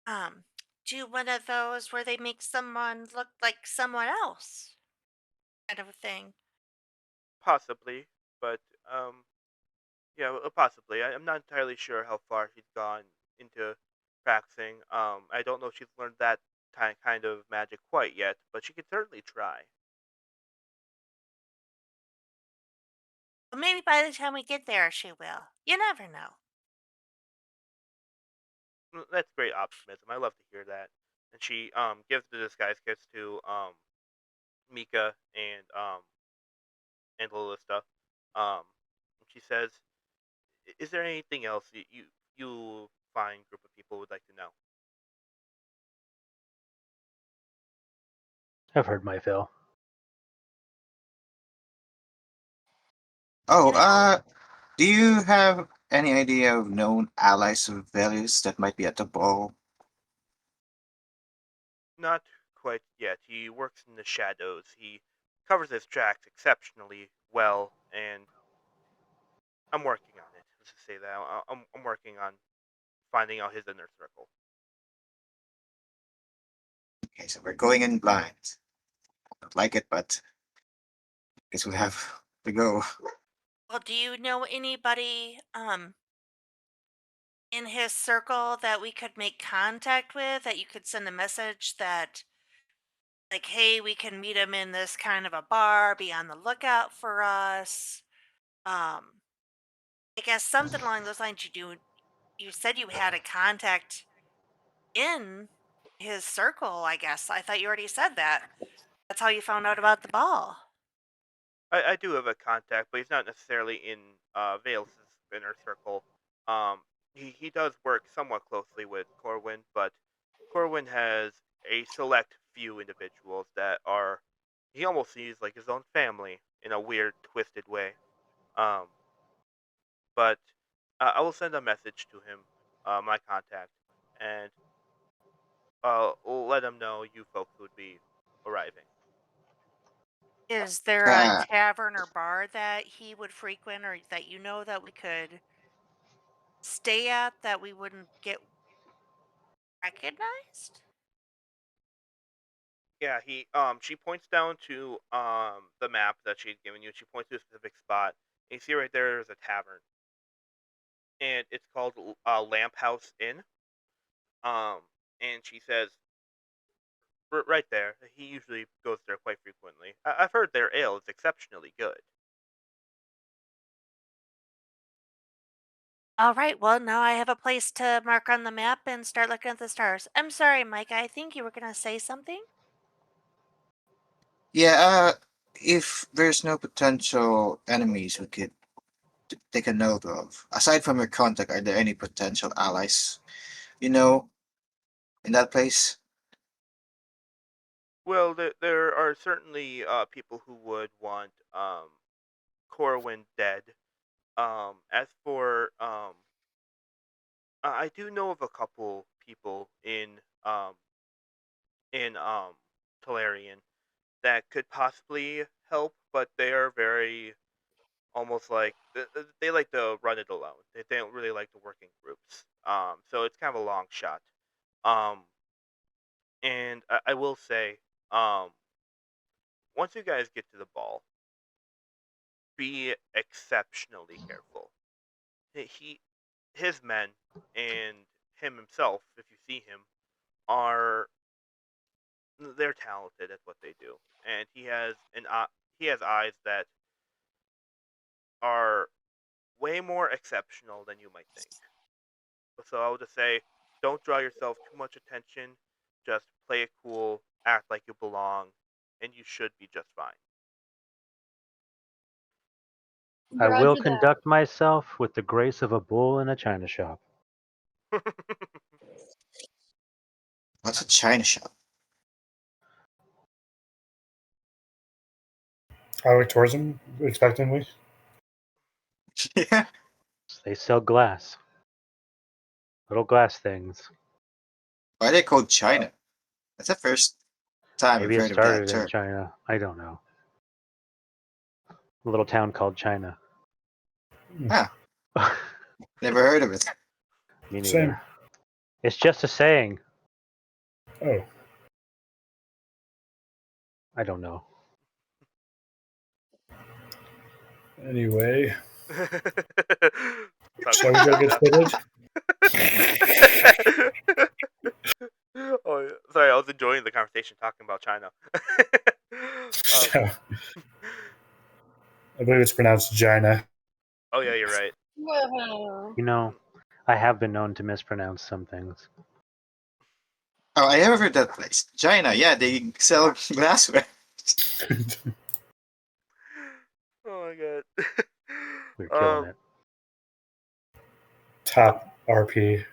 B: um do one of those where they make someone look like someone else, kind of a thing.
A: possibly. But yeah, possibly. I'm not entirely sure how far she's gone into practicing. I don't know if she's learned that kind of magic quite yet, but she could certainly try.
B: But maybe by the time we get there, she will. You never know.
A: That's great optimism. I love to hear that. And she gives the disguise kits to Mika and Lilista. And she says, "Is there anything else you fine group of people would like to know?"
D: I've heard my fill.
C: Oh,
B: Can I help?
C: do you have any idea of known allies of Velius that might be at the ball?
A: Not quite yet. He works in the shadows. He covers his tracks exceptionally well, and I'm working on it. Let's just say that I'm working on finding out his inner circle.
C: Okay, so we're going in blind. Don't like it, but guess we'll have to go.
B: Well, do you know anybody in his circle that we could make contact with, that you could send a message that, like, hey, we can meet him in this kind of a bar, be on the lookout for us. Um, I guess something along those lines. You said you had a contact in his circle, I guess. I thought you already said that. That's how you found out about the ball.
A: I do have a contact, but he's not necessarily in Vale's inner circle. He does work somewhat closely with Corwin, but Corwin has a select few individuals that are he almost sees like his own family in a weird, twisted way. Um, but I will send a message to him, my contact, and let him know you folks would be arriving.
B: Is there a
C: Ah,
B: tavern or bar that he would frequent or that you know that we could stay at that we wouldn't get recognized?
A: Yeah, she points down to the map that she'd given you. She points to a specific spot. And you see right there is a tavern, and it's called Lamp House Inn. Um, and she says right there, he usually goes there quite frequently. I've heard their ale is exceptionally good.
B: All right, well, now I have a place to mark on the map and start looking at the stars. I'm sorry, Mike. I think you were going to say something.
C: yeah. If there's no potential enemies we could take a note of, aside from your contact, are there any potential allies? You know, in that place.
A: Well, there are certainly people who would want Corwin dead. As for I do know of a couple people in Talarian that could possibly help, but they are very almost like they like to run it alone. They don't really like to work in groups. So it's kind of a long shot. Um, and I will say, um, once you guys get to the ball, be exceptionally careful. He, his men, and him himself, if you see him, are they're talented at what they do, and he has eyes that are way more exceptional than you might think. So I would just say, don't draw yourself too much attention. Just play it cool, act like you belong, and you should be just fine.
D: I will
F: Roger that.
D: conduct myself with the grace of a bull in a china shop.
C: What's a China shop?
E: I look towards him expectantly.
C: Yeah.
D: They sell glass, little glass things.
C: Why are they called China? That's the first time I've
D: Maybe it
C: heard of that
D: started in
C: term.
D: China. I don't know. A little town called China.
C: Ah,
D: Me
C: never heard of it.
E: Same.
D: neither. It's just a saying.
E: Oh,
D: I don't know.
E: anyway,
A: Sorry.
E: shall we go get fitted?
A: Oh, yeah. Sorry, I was enjoying the conversation talking about China. um,
E: So, I believe it's pronounced Gina.
A: oh yeah, you're right.
F: Whoa.
D: You know,
A: Mm.
D: I have been known to mispronounce some things.
C: Oh, I have heard that place. China, yeah, they sell glassware.
A: Oh my god.
D: We're killing
A: um,
D: it.
E: Top RP.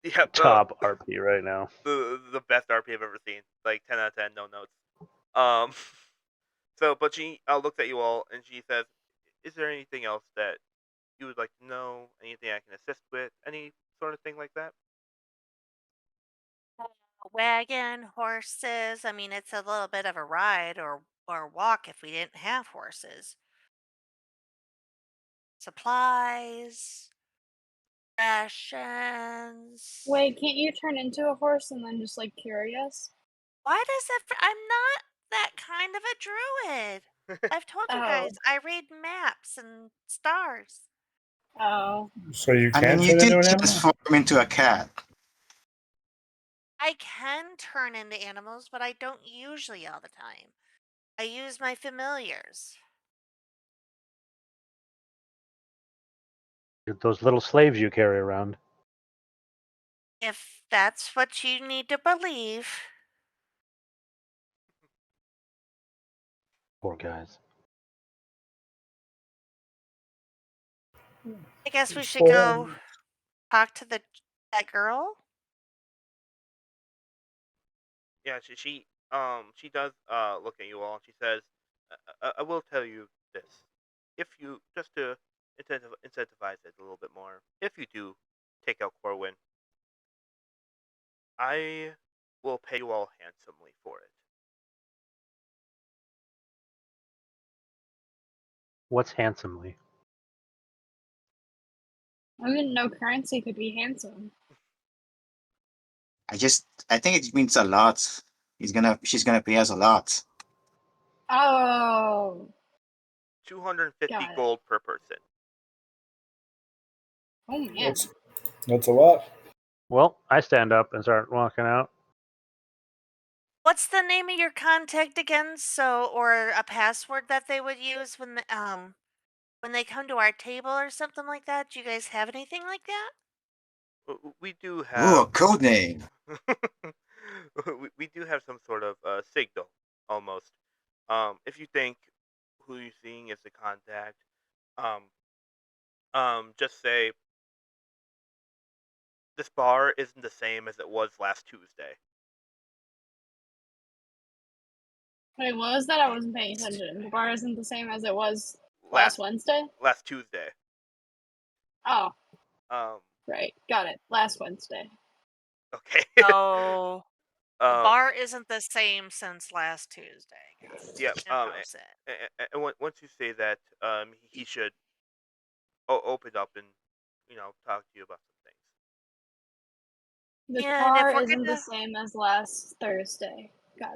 A: yeah,
D: Top RP right now.
A: the best RP I've ever seen. Like 10 out of 10, no notes. Um, so but she looks at you all and she says, "Is there anything else that you would like to know? Anything I can assist with? Any sort of thing like that?"
B: Wagon, horses. I mean, it's a little bit of a ride or walk if we didn't have horses. Supplies, rations.
F: Wait, can't you turn into a horse and then just like carry us?
B: Why does I'm not that kind of a druid. I've told you
F: Oh,
B: guys I read maps and stars.
F: oh.
E: So you
C: I
E: can
C: mean, you
E: turn into
C: did
E: an animal?
C: transform into a cat.
B: I can turn into animals, but I don't usually all the time. I use my familiars.
D: Those little slaves you carry around.
B: If that's what you need to believe.
D: Poor guys.
B: I guess we
E: It's
B: should
E: for
B: go talk to that girl.
A: Yeah, she does look at you all and she says, I will tell you this. If you just to incentivize it a little bit more, if you do take out Corwin, I will pay you all handsomely for it."
D: What's handsomely?
F: I didn't know currency could be handsome.
C: I think it means a lot. She's gonna pay us a lot.
F: Oh,
A: 250
F: got it.
A: gold per person.
F: Oh man.
E: That's a lot.
D: Well, I stand up and start walking out.
B: What's the name of your contact again? So, or a password that they would use when they come to our table or something like that? Do you guys have anything like that?
A: We do
C: Ooh, a
A: have
C: code name.
A: we do have some sort of signal almost. If you think who you're seeing is the contact, um, just say this bar isn't the same as it was last Tuesday.
F: Wait, what was that? I wasn't paying attention. The bar isn't the same as it was last
A: Last
F: Wednesday?
A: last Tuesday.
F: Oh,
A: Um,
F: right. Got it. Last Wednesday.
A: okay.
B: Oh, the
A: um,
B: bar isn't the same since last Tuesday. Got
A: yeah.
B: it. And post it.
A: And once you say that, he should open up and talk to you about some things.
F: The
B: And if
F: car
B: we're
F: isn't the
B: gonna,
F: same as last Thursday. Got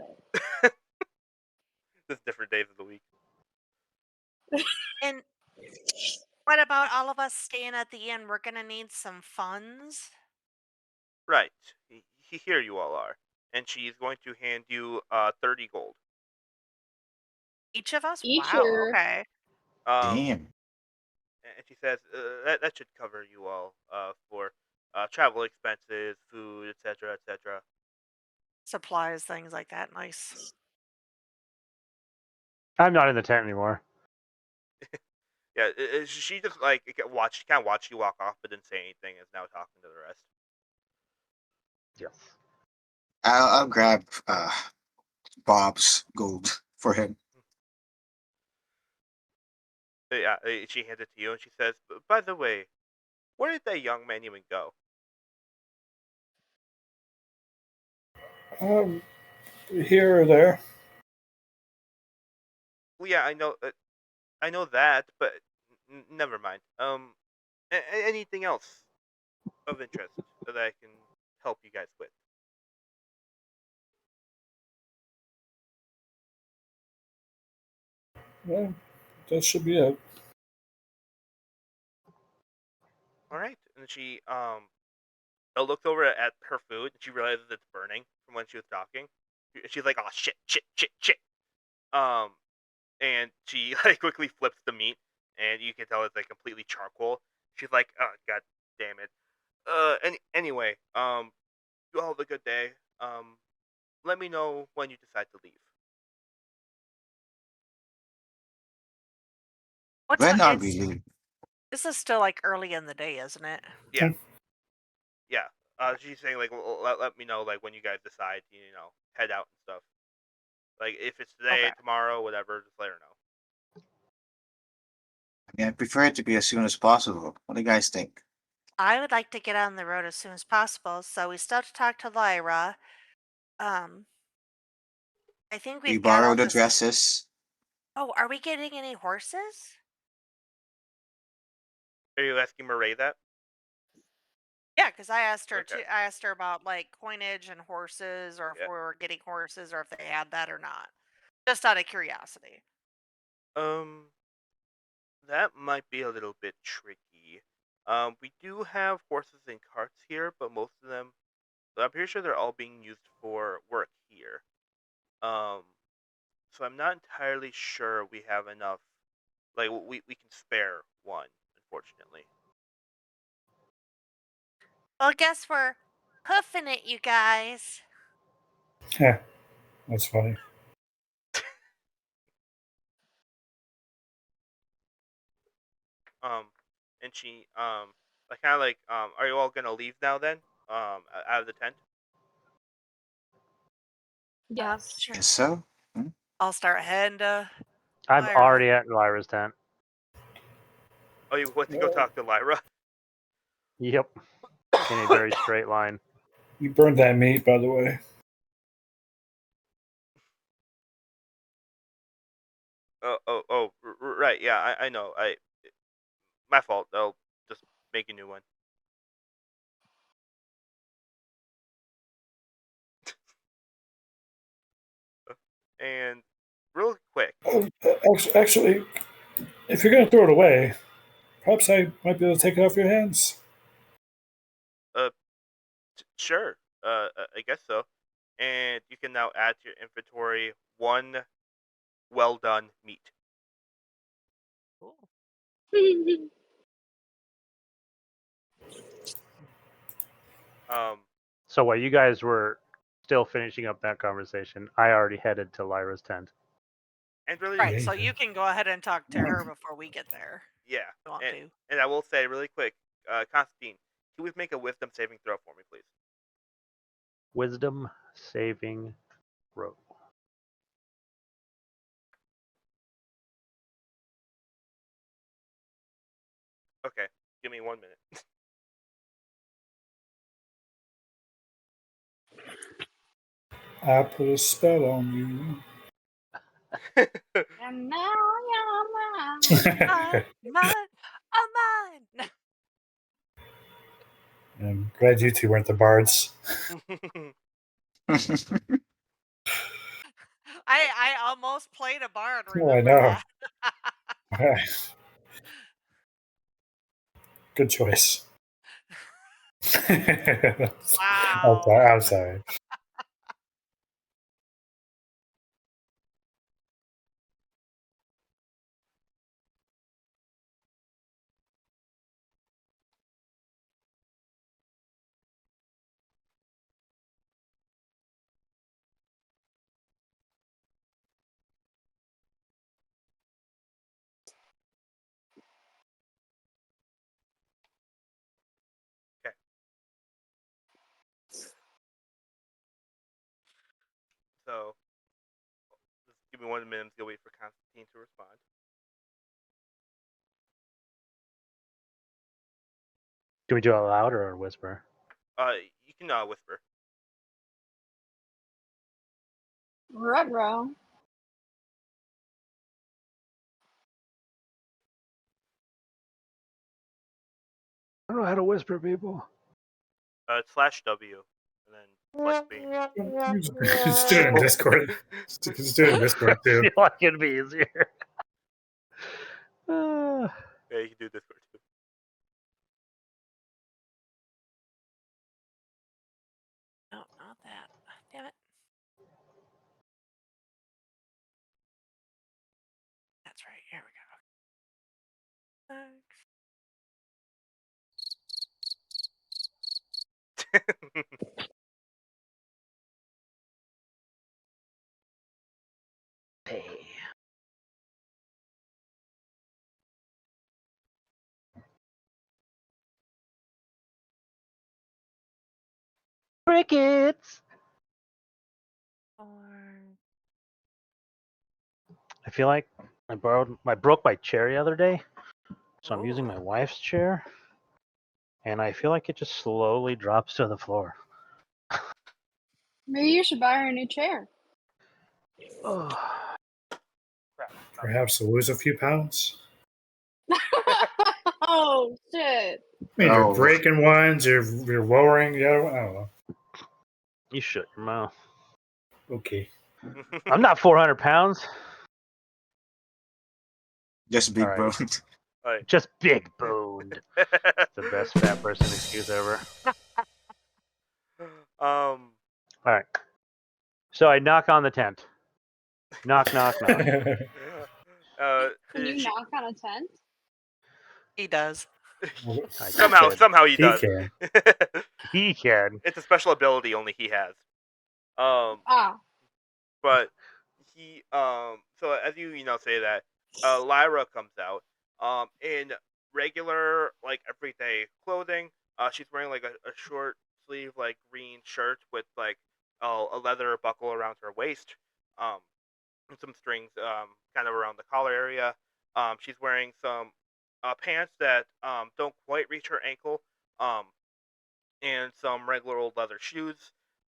F: it.
A: There's different days of the week.
B: and what about all of us staying at the inn? We're gonna need some funds.
A: Right. Here you all are. And she's going to hand you 30 gold.
B: Each of us?
F: Each
B: Wow.
F: year.
B: Okay.
A: Um,
C: Damn.
A: and she says that should cover you all for travel expenses, food, etc., etc.
B: Supplies, things like that. Nice.
D: I'm not in the tent anymore.
A: Yeah, she just kind of watched you walk off, but didn't say anything. Is now talking to the rest.
D: Yes.
C: I'll grab Bob's gold for him.
A: Yeah, she hands it to you, and she says, "By the way, where did that young man even go?"
E: Here or there.
A: Well, yeah, I know that, but never mind. Anything else of interest that I can help you guys with?
E: Well, that should be it.
A: All right, and she looks over at her food, and she realizes it's burning from when she was talking. She's like, "Oh shit, shit, shit, shit." Um, and she like quickly flips the meat, and you can tell it's like completely charcoal. She's like, "Oh god damn it." Anyway, you all have a good day. Let me know when you decide to leave.
B: What time?
C: When are we leaving?
B: This is still like early in the day, isn't it?
A: Yeah, yeah. She's saying like, let me know like when you guys decide to head out and stuff. Like if it's today,
B: Okay.
A: tomorrow, whatever, just let her know.
C: I mean, I prefer it to be as soon as possible. What do you guys think?
B: I would like to get on the road as soon as possible, so we still have to talk to Lyra. Um, I think
C: We
B: we've got
C: borrow
B: all
C: the
B: this.
C: dresses.
B: Oh, are we getting any horses?
A: Are you asking Murray that?
B: Yeah, because I asked her
A: Okay.
B: too. I asked her about like coinage and horses, or if
A: Yeah.
B: we were getting horses, or if they had that or not. Just out of curiosity.
A: Um, that might be a little bit tricky. We do have horses and carts here, but most of them, I'm pretty sure they're all being used for work here. Um, so I'm not entirely sure we have enough. Like we can spare one, unfortunately.
B: Well, guess we're hoofing it, you guys.
E: Yeah, that's funny.
A: Um, and she like kind of like are you all gonna leave now then? Out of the tent.
F: Yes.
B: Sure.
C: Guess so. Hmm?
B: I'll start heading to
D: I'm
B: Lyra.
D: already at Lyra's tent.
A: Oh, you went to go
E: Well,
A: talk to Lyra?
D: Yep. In a very straight line.
E: you burned that meat, by the way.
A: Oh, Right, yeah, I know. My fault. I'll just make a new one. And real quick,
E: Oh, actually, if you're going to throw it away, perhaps I might be able to take it off your hands.
A: uh, sure, I guess so. And you can now add to your inventory one well done meat.
B: Cool.
A: Um,
D: So while you guys were still finishing up that conversation, I already headed to Lyra's tent.
A: and really,
B: Right,
E: Yeah,
B: so you can go ahead and talk to
E: yeah.
B: her before we get there.
A: yeah,
B: If you want
A: and
B: to.
A: and I will say really quick, Constantine, can we make a wisdom saving throw for me, please?
D: Wisdom saving throw.
A: Okay, give me 1 minute.
E: I put a spell on you.
F: And now you're mine.
B: Mine, mine.
E: I'm glad you two weren't the bards.
B: I almost played a bard.
E: Oh, I
B: Remember
E: know.
B: that?
E: Good choice.
B: Wow.
E: I'm sorry.
A: Okay, so just give me 1 minute. I'm gonna wait for Constantine to respond.
D: Do we do it loud or a whisper?
A: You can whisper.
F: Ruh-roh.
D: I don't know how to whisper, people.
A: Slash W, and then select B.
E: Just do it in Discord. Just do it in Discord
D: I
E: too.
D: feel like it'd be easier.
A: Yeah, you can do Discord too.
B: No, not that. Damn it. That's right. Here we go.
D: Hey. Crickets.
B: Or
D: I feel like I broke my chair the other day, so I'm using
B: Ooh.
D: my wife's chair, and I feel like it just slowly drops to the floor.
F: Maybe you should buy her a new chair.
D: Oh,
E: Perhaps lose a few pounds.
F: Oh shit.
E: I mean, you're
C: Oh,
E: breaking ones, you're lowering the other one. I don't know.
D: you shut your mouth.
E: Okay.
D: I'm not 400 pounds.
C: just
D: All
C: big
D: right,
C: bone.
A: Alright.
D: just big boned. It's the best fat person excuse ever. All right. So I knock on the tent. Knock, knock, knock.
F: Can you
A: She
F: knock on a tent?
B: He does.
D: I just
A: somehow
D: said
A: he
E: He
A: does.
E: can.
D: he can.
A: It's a special ability only he has. Um,
F: Ah.
A: but he so as say that Lyra comes out in regular like everyday clothing. She's wearing like a short sleeve like green shirt with like a leather buckle around her waist. Um, and some strings kind of around the collar area. She's wearing some pants that don't quite reach her ankle. Um, and some regular old leather shoes.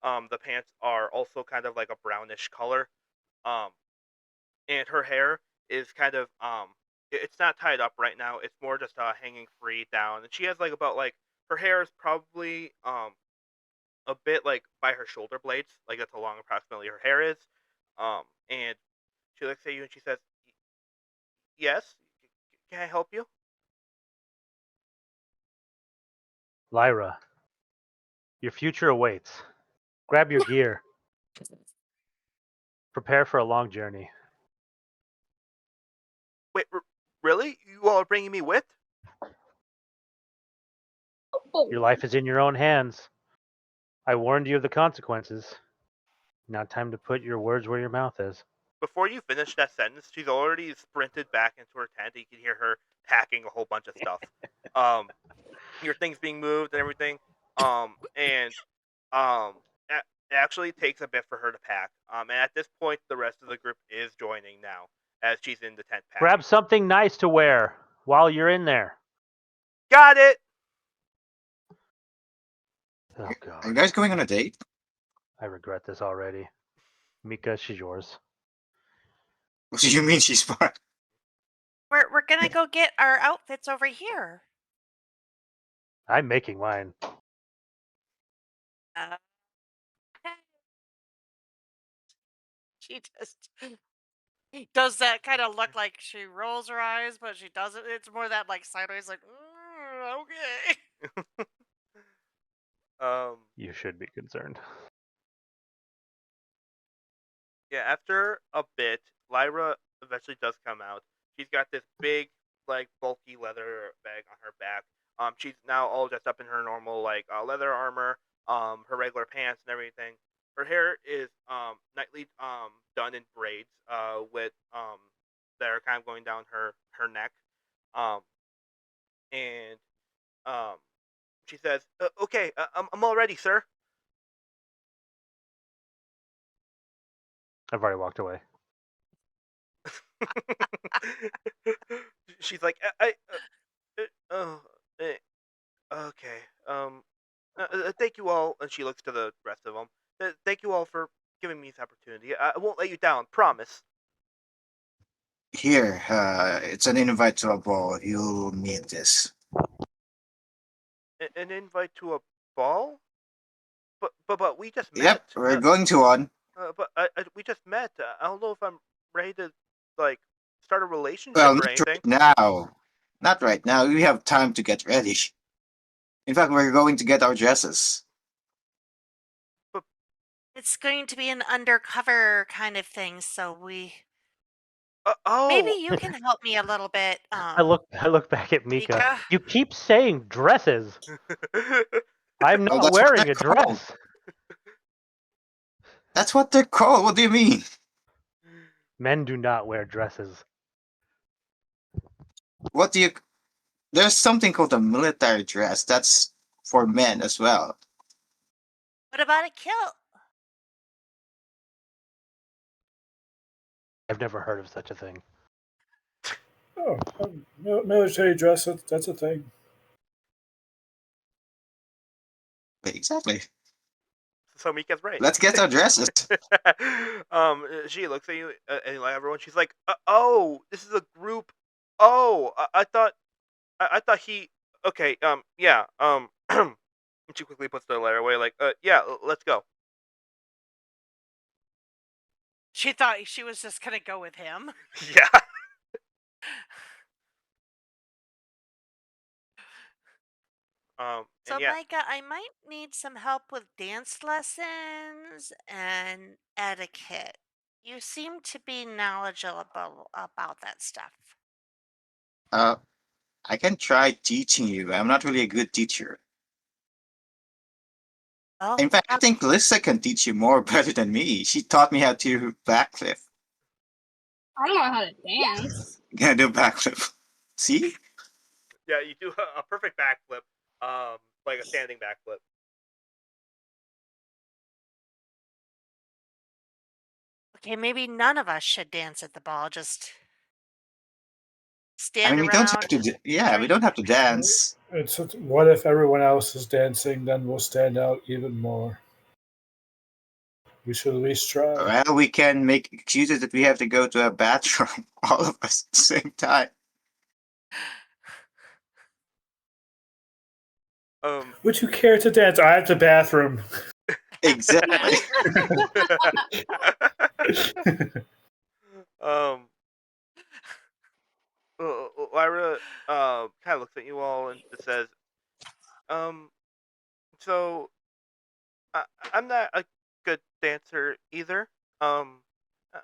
A: The pants are also kind of like a brownish color. Um, and her hair is kind of it's not tied up right now. It's more just hanging free down, and she has like about like her hair is probably a bit like by her shoulder blades, like that's how long approximately her hair is. And she looks at you and she says, "Yes, can I help you?"
D: Lyra, your future awaits. Grab your gear. Prepare for a long journey.
A: Wait, really? You all are bringing me with?
F: Oh,
D: Your life is in your own hands. I warned you of the consequences. Now time to put your words where your mouth is.
A: Before you finish that sentence, she's already sprinted back into her tent. And you can hear her packing a whole bunch of stuff. Um, your things being moved and everything. And it actually takes a bit for her to pack. And at this point, the rest of the group is joining now as she's in the tent packing.
D: Grab something nice to wear while you're in there.
A: Got it.
D: Oh
C: Are you
D: god.
C: guys going on a date?
D: I regret this already. Mika, she's yours.
C: What do you mean she's smart?
B: We're gonna go get our outfits over here.
D: I'm making mine.
B: Uh, she just does that kind of look like she rolls her eyes, but she doesn't. It's more that like sideways, like okay.
A: Um,
D: You should be concerned.
A: yeah, after a bit, Lyra eventually does come out. She's got this big, like, bulky leather bag on her back. She's now all dressed up in her normal, like, leather armor, her regular pants and everything. Her hair is nightly done in braids, with that are kind of going down her neck. Um, and um, she says, "Okay, I'm all ready, sir."
D: I've already walked away.
A: She's like, I oh, eh, okay. Thank you all. And she looks to the rest of them. Thank you all for giving me this opportunity. I won't let you down. Promise.
C: Here, it's an invite to a ball. You'll need this.
A: An invite to a ball? But we just
C: Yep,
A: met.
C: we're going to one.
A: But we just met. I don't know if I'm ready to like start a relationship
C: Well,
A: or
C: not
A: anything.
C: right now. Not right now. We have time to get ready. In fact, we're going to get our dresses.
A: But
B: It's going to be an undercover kind of thing, so maybe
A: oh,
B: you can help me a little bit,
D: I look back at Mika.
B: Mika.
D: You keep saying dresses. I'm
C: Well,
D: not
C: that's what they're
D: wearing a
C: called.
D: dress.
C: That's what they're called. What do you mean?
D: Men do not wear dresses.
C: What do you? There's something called a military dress. That's for men as well.
B: What about a kilt?
D: I've never heard of such a thing.
E: Oh, military dress, that's a thing.
C: Exactly.
A: so Mika's right.
C: Let's get our dresses.
A: She looks at you and like everyone. She's like, "Oh, this is a group. Oh, I thought he. Okay, yeah, and she quickly puts the letter away. Like, yeah, let's go."
B: She thought she was just gonna go with him.
A: Yeah. And
B: So,
A: yeah,
B: Micah, I might need some help with dance lessons and etiquette. You seem to be knowledgeable about that stuff.
C: Uh, I can try teaching you. I'm not really a good teacher. In
B: Oh,
C: fact, I think Lissa can teach you more better than me. She taught me how to backflip.
F: I don't know how to dance.
C: Gonna do backflip. See?
A: yeah, you do a perfect backflip, like a standing backflip.
B: okay, maybe none of us should dance at the ball. Just
C: I
B: stand
C: mean, we don't have
B: around
C: to. Yeah, we
B: drink.
C: don't have to dance.
E: What if everyone else is dancing? Then we'll stand out even more. We should at least try.
C: Well, we can make excuses that we have to go to a bathroom, all of us at the same time.
A: Um,
E: Would you care to dance? I have the bathroom.
C: Exactly.
A: um, Lyra kind of looks at you all and just says, um, so I, I'm not a good dancer either. Um,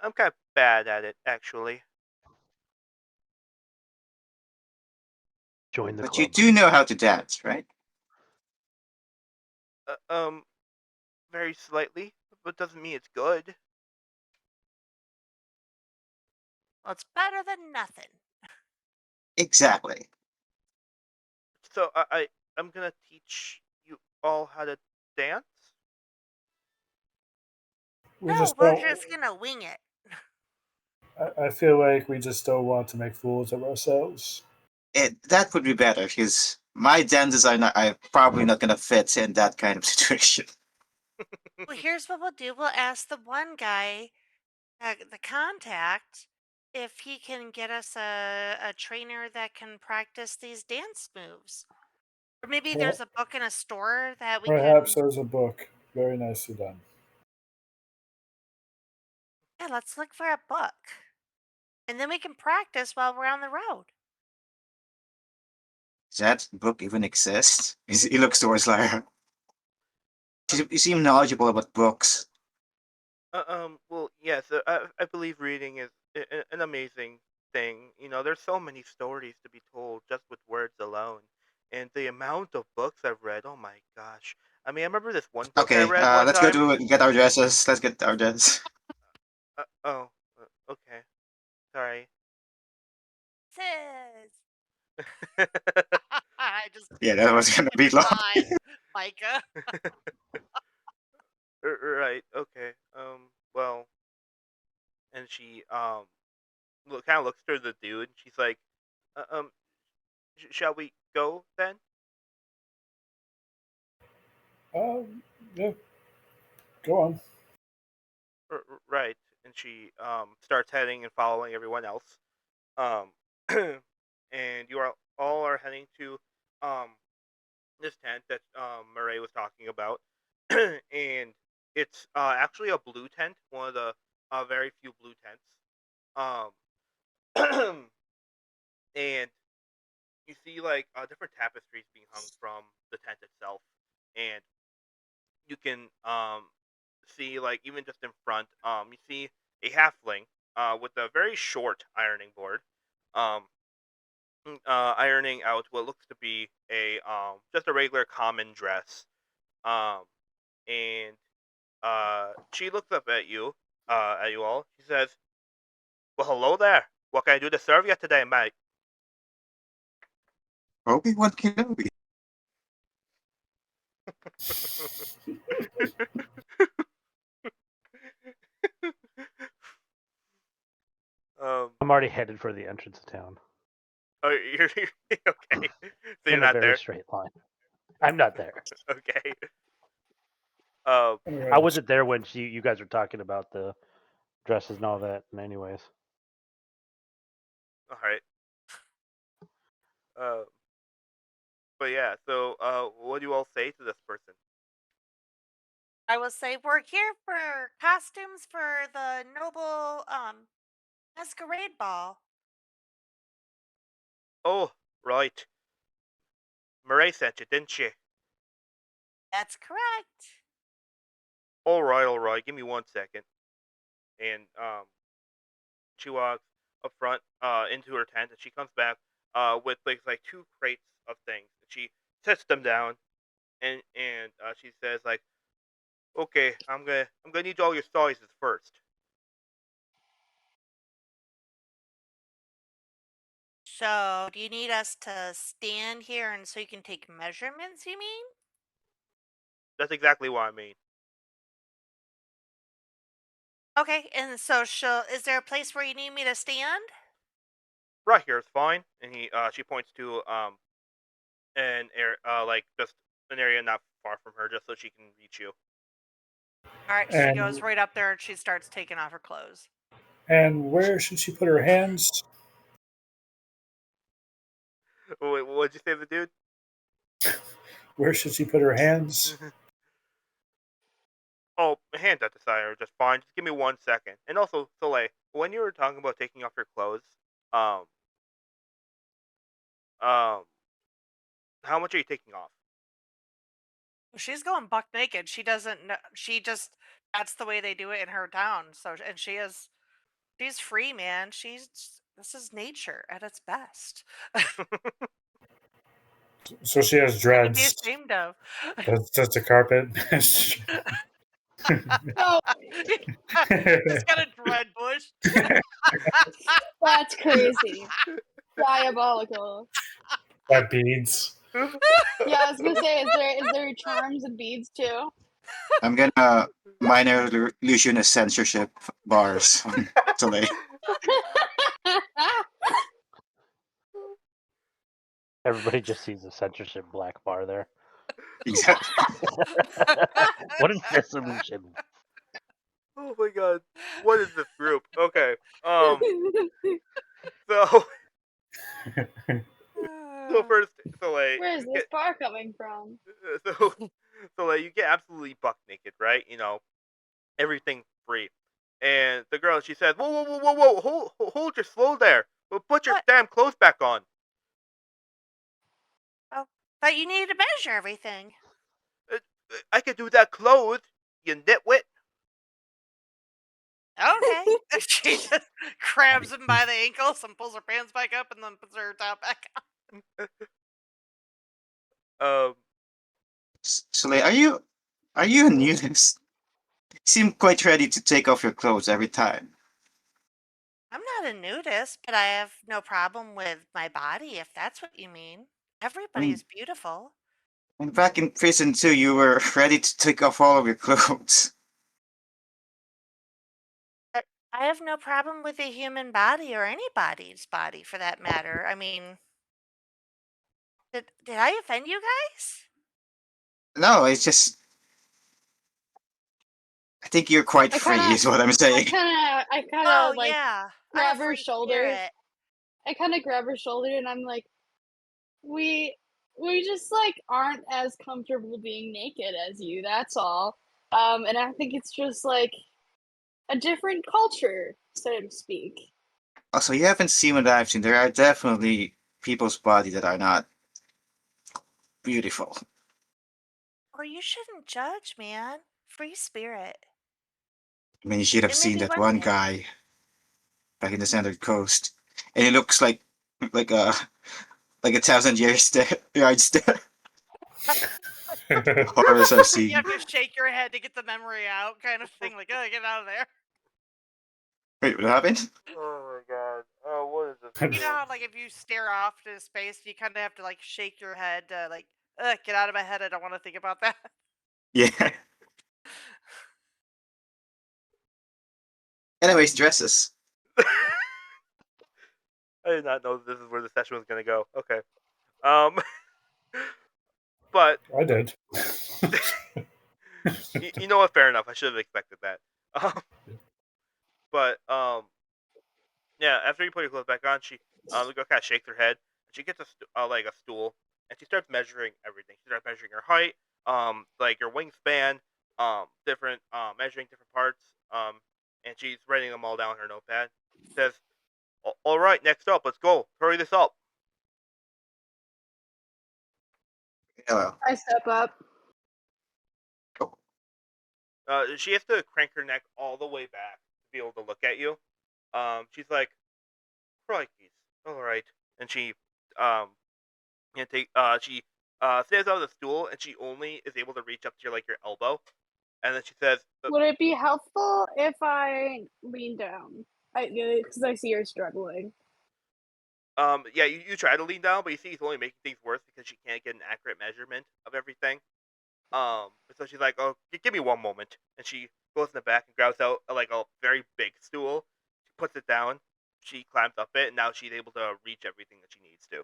A: I'm kind of bad at it actually.
D: Join the
C: But you
D: club.
C: do know how to dance, right?
A: Uh, um, very slightly, but doesn't mean it's good.
B: Well, it's better than nothing.
C: Exactly.
A: So I'm gonna teach you all how to dance.
E: We
B: No,
E: just
B: we're
E: don't.
B: just gonna wing it.
E: I feel like we just don't want to make fools of ourselves.
C: That would be better because my dances are probably not gonna fit in that kind of situation.
B: Well, here's what we'll do. We'll ask the one guy, the contact, if he can get us a trainer that can practice these dance moves. Or maybe there's
E: Well,
B: a book in a store that we
E: perhaps
B: can.
E: there's a book. Very nicely done.
B: Yeah, let's look for a book. And then we can practice while we're on the road.
C: Does that book even exist? He looks towards Lyra.
A: Uh,
C: You seem knowledgeable about books.
A: well, yes, I believe reading is an amazing thing. You know, there's so many stories to be told just with words alone, and the amount of books I've read. Oh my gosh! I mean, I remember this one book I
C: Okay,
A: read one
C: let's go
A: time.
C: to get our dresses. Let's get our dresses.
A: Oh, okay, sorry.
B: Says. I just
C: Yeah, that was gonna be
B: it's
C: long.
B: fine, Micah.
A: Right. Okay. Well, and she kind of looks to the dude. And she's like, uh, um, shall we go then?
E: Yeah, go on.
A: Right. And she starts heading and following everyone else. Um, and you are all are heading to um this tent that Murray was talking about, and it's actually a blue tent, one of the very few blue tents. Um, and you see like different tapestries being hung from the tent itself, and you can see like even just in front, you see a halfling with a very short ironing board, um, ironing out what looks to be a just a regular common dress, um, and she looks up at you all. She says, "Well, hello there. What can I do to serve you today, mate?"
C: Obi-Wan Kenobi.
A: um,
D: I'm already headed for the entrance of town
A: oh, you're okay. So you're
D: in a
A: not
D: very
A: there.
D: straight line. I'm not there.
A: Okay. Um,
D: I
E: Anyways,
D: wasn't there when you guys were talking about the dresses and all that. And anyways,
A: all right. Uh, but yeah. So, what do you all say to this person?
B: I will say we're here for costumes for the noble masquerade ball.
A: Oh, right. Murray sent you, didn't she?
B: That's correct.
A: All right, all right. Give me 1 second. And she walks up front into her tent, and she comes back with like two crates of things. And she sets them down, and she says like, "Okay, I'm gonna need all your sizes first."
B: So, do you need us to stand here and so you can take measurements, you mean?
A: That's exactly what I mean.
B: Okay, and so is there a place where you need me to stand?
A: Right here is fine. And she points to like just an area not far from her, just so she can reach you.
B: All right, she goes
E: and
B: right up there and she starts taking off her clothes.
E: and where should she put her hands?
A: What'd you say, the dude?
E: Where should she put her hands?
A: Oh, hands at desire, just fine. Just give me 1 second. And also, Soleil, when you were talking about taking off your clothes, um, um, how much are you taking off?
B: She's going buck naked. She doesn't know. She just that's the way they do it in her town. So and she's free, man. This is nature at its best.
E: So she has
B: Nothing to be
E: dreads.
B: ashamed of.
E: That's the carpet.
F: Oh,
B: Just got a dread bush.
F: that's crazy. Diabolical.
E: Got beads.
F: Yeah, I was gonna say, is there charms and beads too?
C: I'm gonna minor illusionist censorship bars on Soleil.
D: Everybody just sees a censorship black bar there.
C: Exactly.
D: What is this illusion?
A: Oh my god, what is this group? Okay, so so first, Soleil,
F: Where is
A: you
F: this
A: get
F: bar coming from?
A: so Soleil, you get absolutely buck naked, right? Everything free. And the girl, she says, "Whoa, whoa, whoa, whoa, whoa! Hold your slow there. Well, put your
B: What?
A: damn clothes back on."
B: Oh, but you need to measure everything.
A: I could do that clothes, you nitwit.
B: Okay. She just grabs him by the ankles and pulls her pants back up and then puts her top back on.
A: Um,
C: Soleil, are you a nudist? You seem quite ready to take off your clothes every time.
B: I'm not a nudist, but I have no problem with my body, if that's what you mean.
C: I
B: Everybody
C: mean,
B: is beautiful.
C: and back in prison too, you were ready to take off all of your clothes.
B: But I have no problem with the human body or anybody's body for that matter. I mean, did I offend you guys?
C: No, it's just I think you're quite
F: I
C: free,
F: kind of,
C: is what I'm
F: I
C: saying.
F: kind of, I kind
B: Oh,
F: of like
B: yeah. I'm a
F: grab her
B: free
F: shoulder.
B: spirit.
F: I kind of grab her shoulder, and I'm like, we, we just like aren't as comfortable being naked as you. That's all. And I think it's just like a different culture, so to speak.
C: Also, you haven't seen what I've seen. There are definitely people's body that are not beautiful.
B: Well, you shouldn't judge, man. Free spirit.
C: I mean, you should have
B: And
C: seen
B: maybe
C: that
B: one
C: one
B: day.
C: guy back in the Standard Coast, and he looks like a like 1,000 years yards there. Horrors I've
B: You
C: seen.
B: have to shake your head to get the memory out, kind of thing. Like, oh, get out of there.
C: Wait, what happened?
A: oh my god. Oh, what is this
B: You know
A: group?
B: how, like, if you stare off into space, you kind of have to, like, shake your head to, like, ugh, get out of my head. I don't want to think about that.
C: Yeah. Anyways, dresses.
A: I did not know this is where the session was gonna go. Okay. Um, but
E: I did.
A: you know what? Fair enough. I should have expected that. Um, but yeah. After you put your clothes back on, she the girl kind of shakes her head. And she gets like a stool, and she starts measuring everything. She starts measuring your height, like your wingspan, different measuring different parts, and she's writing them all down on her notepad. She says, All right, next up, let's go. Hurry this up."
C: Hello.
F: I step up.
C: Oh,
A: She has to crank her neck all the way back to be able to look at you. She's like, "Crikey's, all right," and um, she stands out of the stool, and she only is able to reach up to your elbow, and then she says,
F: Would it be helpful if I lean down? Because I see her struggling.
A: yeah, you try to lean down, but you see he's only making things worse because she can't get an accurate measurement of everything. So she's like, "Oh, give me one moment," and she goes in the back and grabs out like a very big stool. She puts it down. She climbs up it, and now she's able to reach everything that she needs to.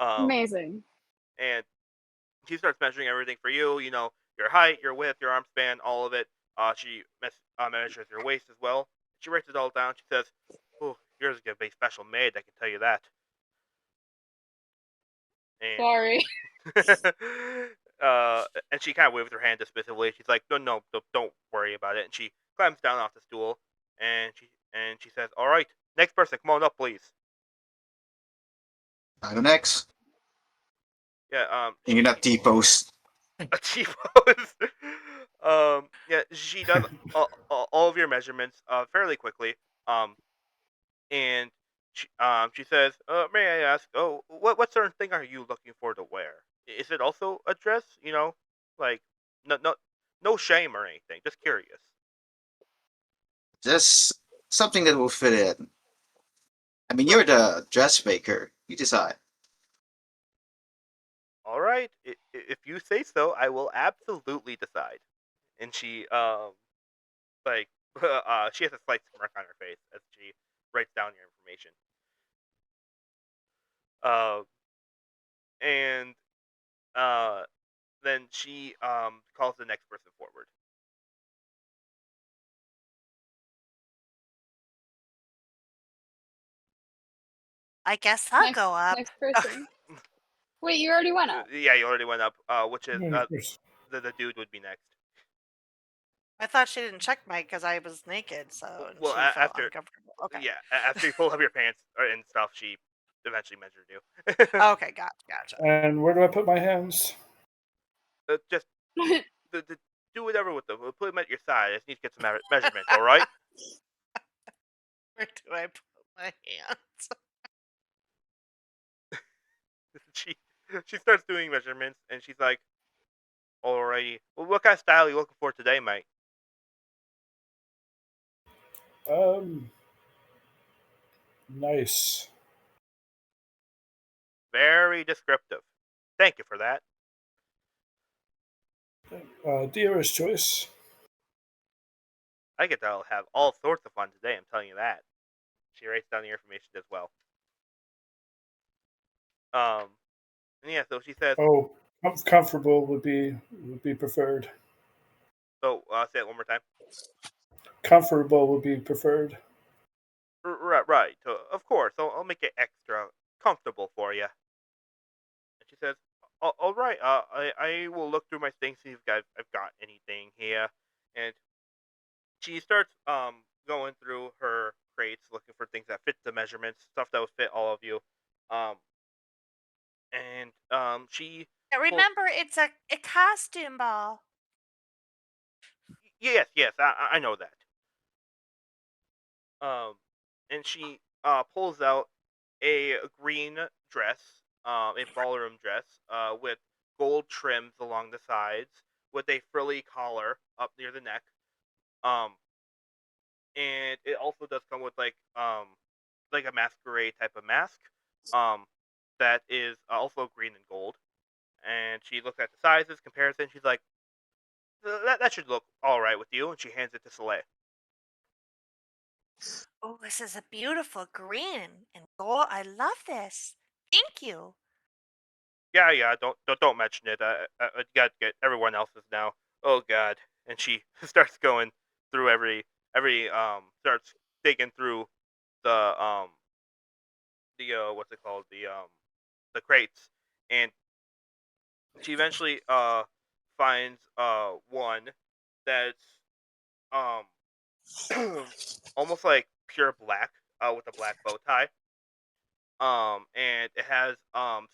A: Um,
F: Amazing.
A: and she starts measuring everything for you. Your height, your width, your arm span, all of it. Measures your waist as well. She writes it all down. She says, "Oh, yours is gonna be special made. I can tell you that." and
F: Sorry.
A: uh, and she kind of waves her hand dismissively. She's like, "No, no, don't worry about it." And she climbs down off the stool, and she says, "All right, next person, come on up, please."
C: I go next.
A: Yeah,
C: And you're not T-post.
A: a T-pose. Yeah, she does all of your measurements fairly quickly. Um, and she says, "May I ask, oh, what certain thing are you looking for to wear? Is it also a dress? You know, like no shame or anything. Just curious."
C: Just something that will fit in. I mean, you're
A: Right.
C: the dressmaker. You decide.
A: All right. If you say so, I will absolutely decide. And she like she has a slight smirk on her face as she writes down your information. Uh, and uh, then she calls the next person forward.
B: I guess I'll
F: Next
B: go up.
F: next person. Wait, you already went up.
A: Yeah, you already went up. Which is
E: Yeah, of course.
A: the dude would be next.
B: I thought she didn't check my because I was naked, so and
A: Well,
B: she felt
A: after
B: uncomfortable. Okay.
A: yeah, after you pull up your pants and stuff, she eventually measured you.
B: Okay, gotcha.
E: And where do I put my hands?
A: Just the do whatever with them. We'll put them at your side. I just need to get some measurements. All right.
B: Where do I put my hands?
A: she she starts doing measurements, and she's like, "Alrighty. Well, what kind of style are you looking for today, mate?"
E: Um, nice.
A: Very descriptive. Thank you for that.
E: Dealer's choice.
A: I get to have all sorts of fun today. I'm telling you that. She writes down the information as well. Um, and yeah, so she says,
E: Oh, comfortable would be preferred.
A: so say it one more time.
E: Comfortable would be preferred.
A: Right, right. So, of course, I'll make it extra comfortable for you. And she says, all right, I will look through my things, see if I've got anything here. And she starts going through her crates, looking for things that fit the measurements, stuff that would fit all of you. Um, and she
B: Yeah,
A: pulls,
B: remember, it's a costume ball.
A: yes, yes, I know that. Um, and she pulls out a green dress, a ballroom dress, with gold trims along the sides, with a frilly collar up near the neck. Um, and it also does come with like a masquerade type of mask, um, that is also green and gold. And she looks at the sizes, comparison. She's like, that should look all right with you." And she hands it to Soleil.
B: Oh, this is a beautiful green and gold. I love this. Thank you.
A: Yeah, yeah, don't mention it. I got to get everyone else's now. Oh God! And she starts going through every starts digging through the what's it called, the crates, and she eventually finds one that's um almost like pure black, with a black bow tie, and it has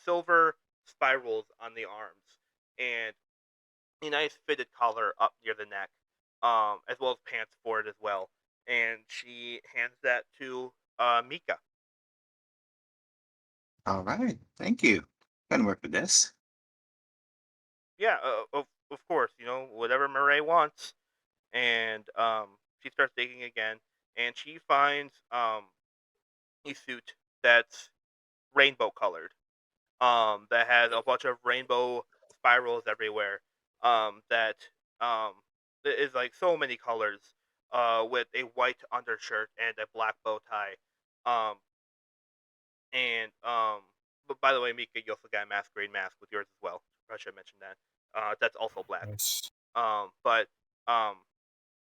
A: silver spirals on the arms, and a nice fitted collar up near the neck, as well as pants for it as well. And she hands that to Mika.
C: All right. Thank you. Can work with this.
A: Yeah, of course, whatever Murray wants. And she starts digging again, and she finds a suit that's rainbow colored, that has a bunch of rainbow spirals everywhere, that um, is like so many colors, with a white undershirt and a black bow tie. Um, and but by the way, Mika, you also got a masquerade mask with yours as well. I should mention that. That's also black.
E: Nice.
A: But um,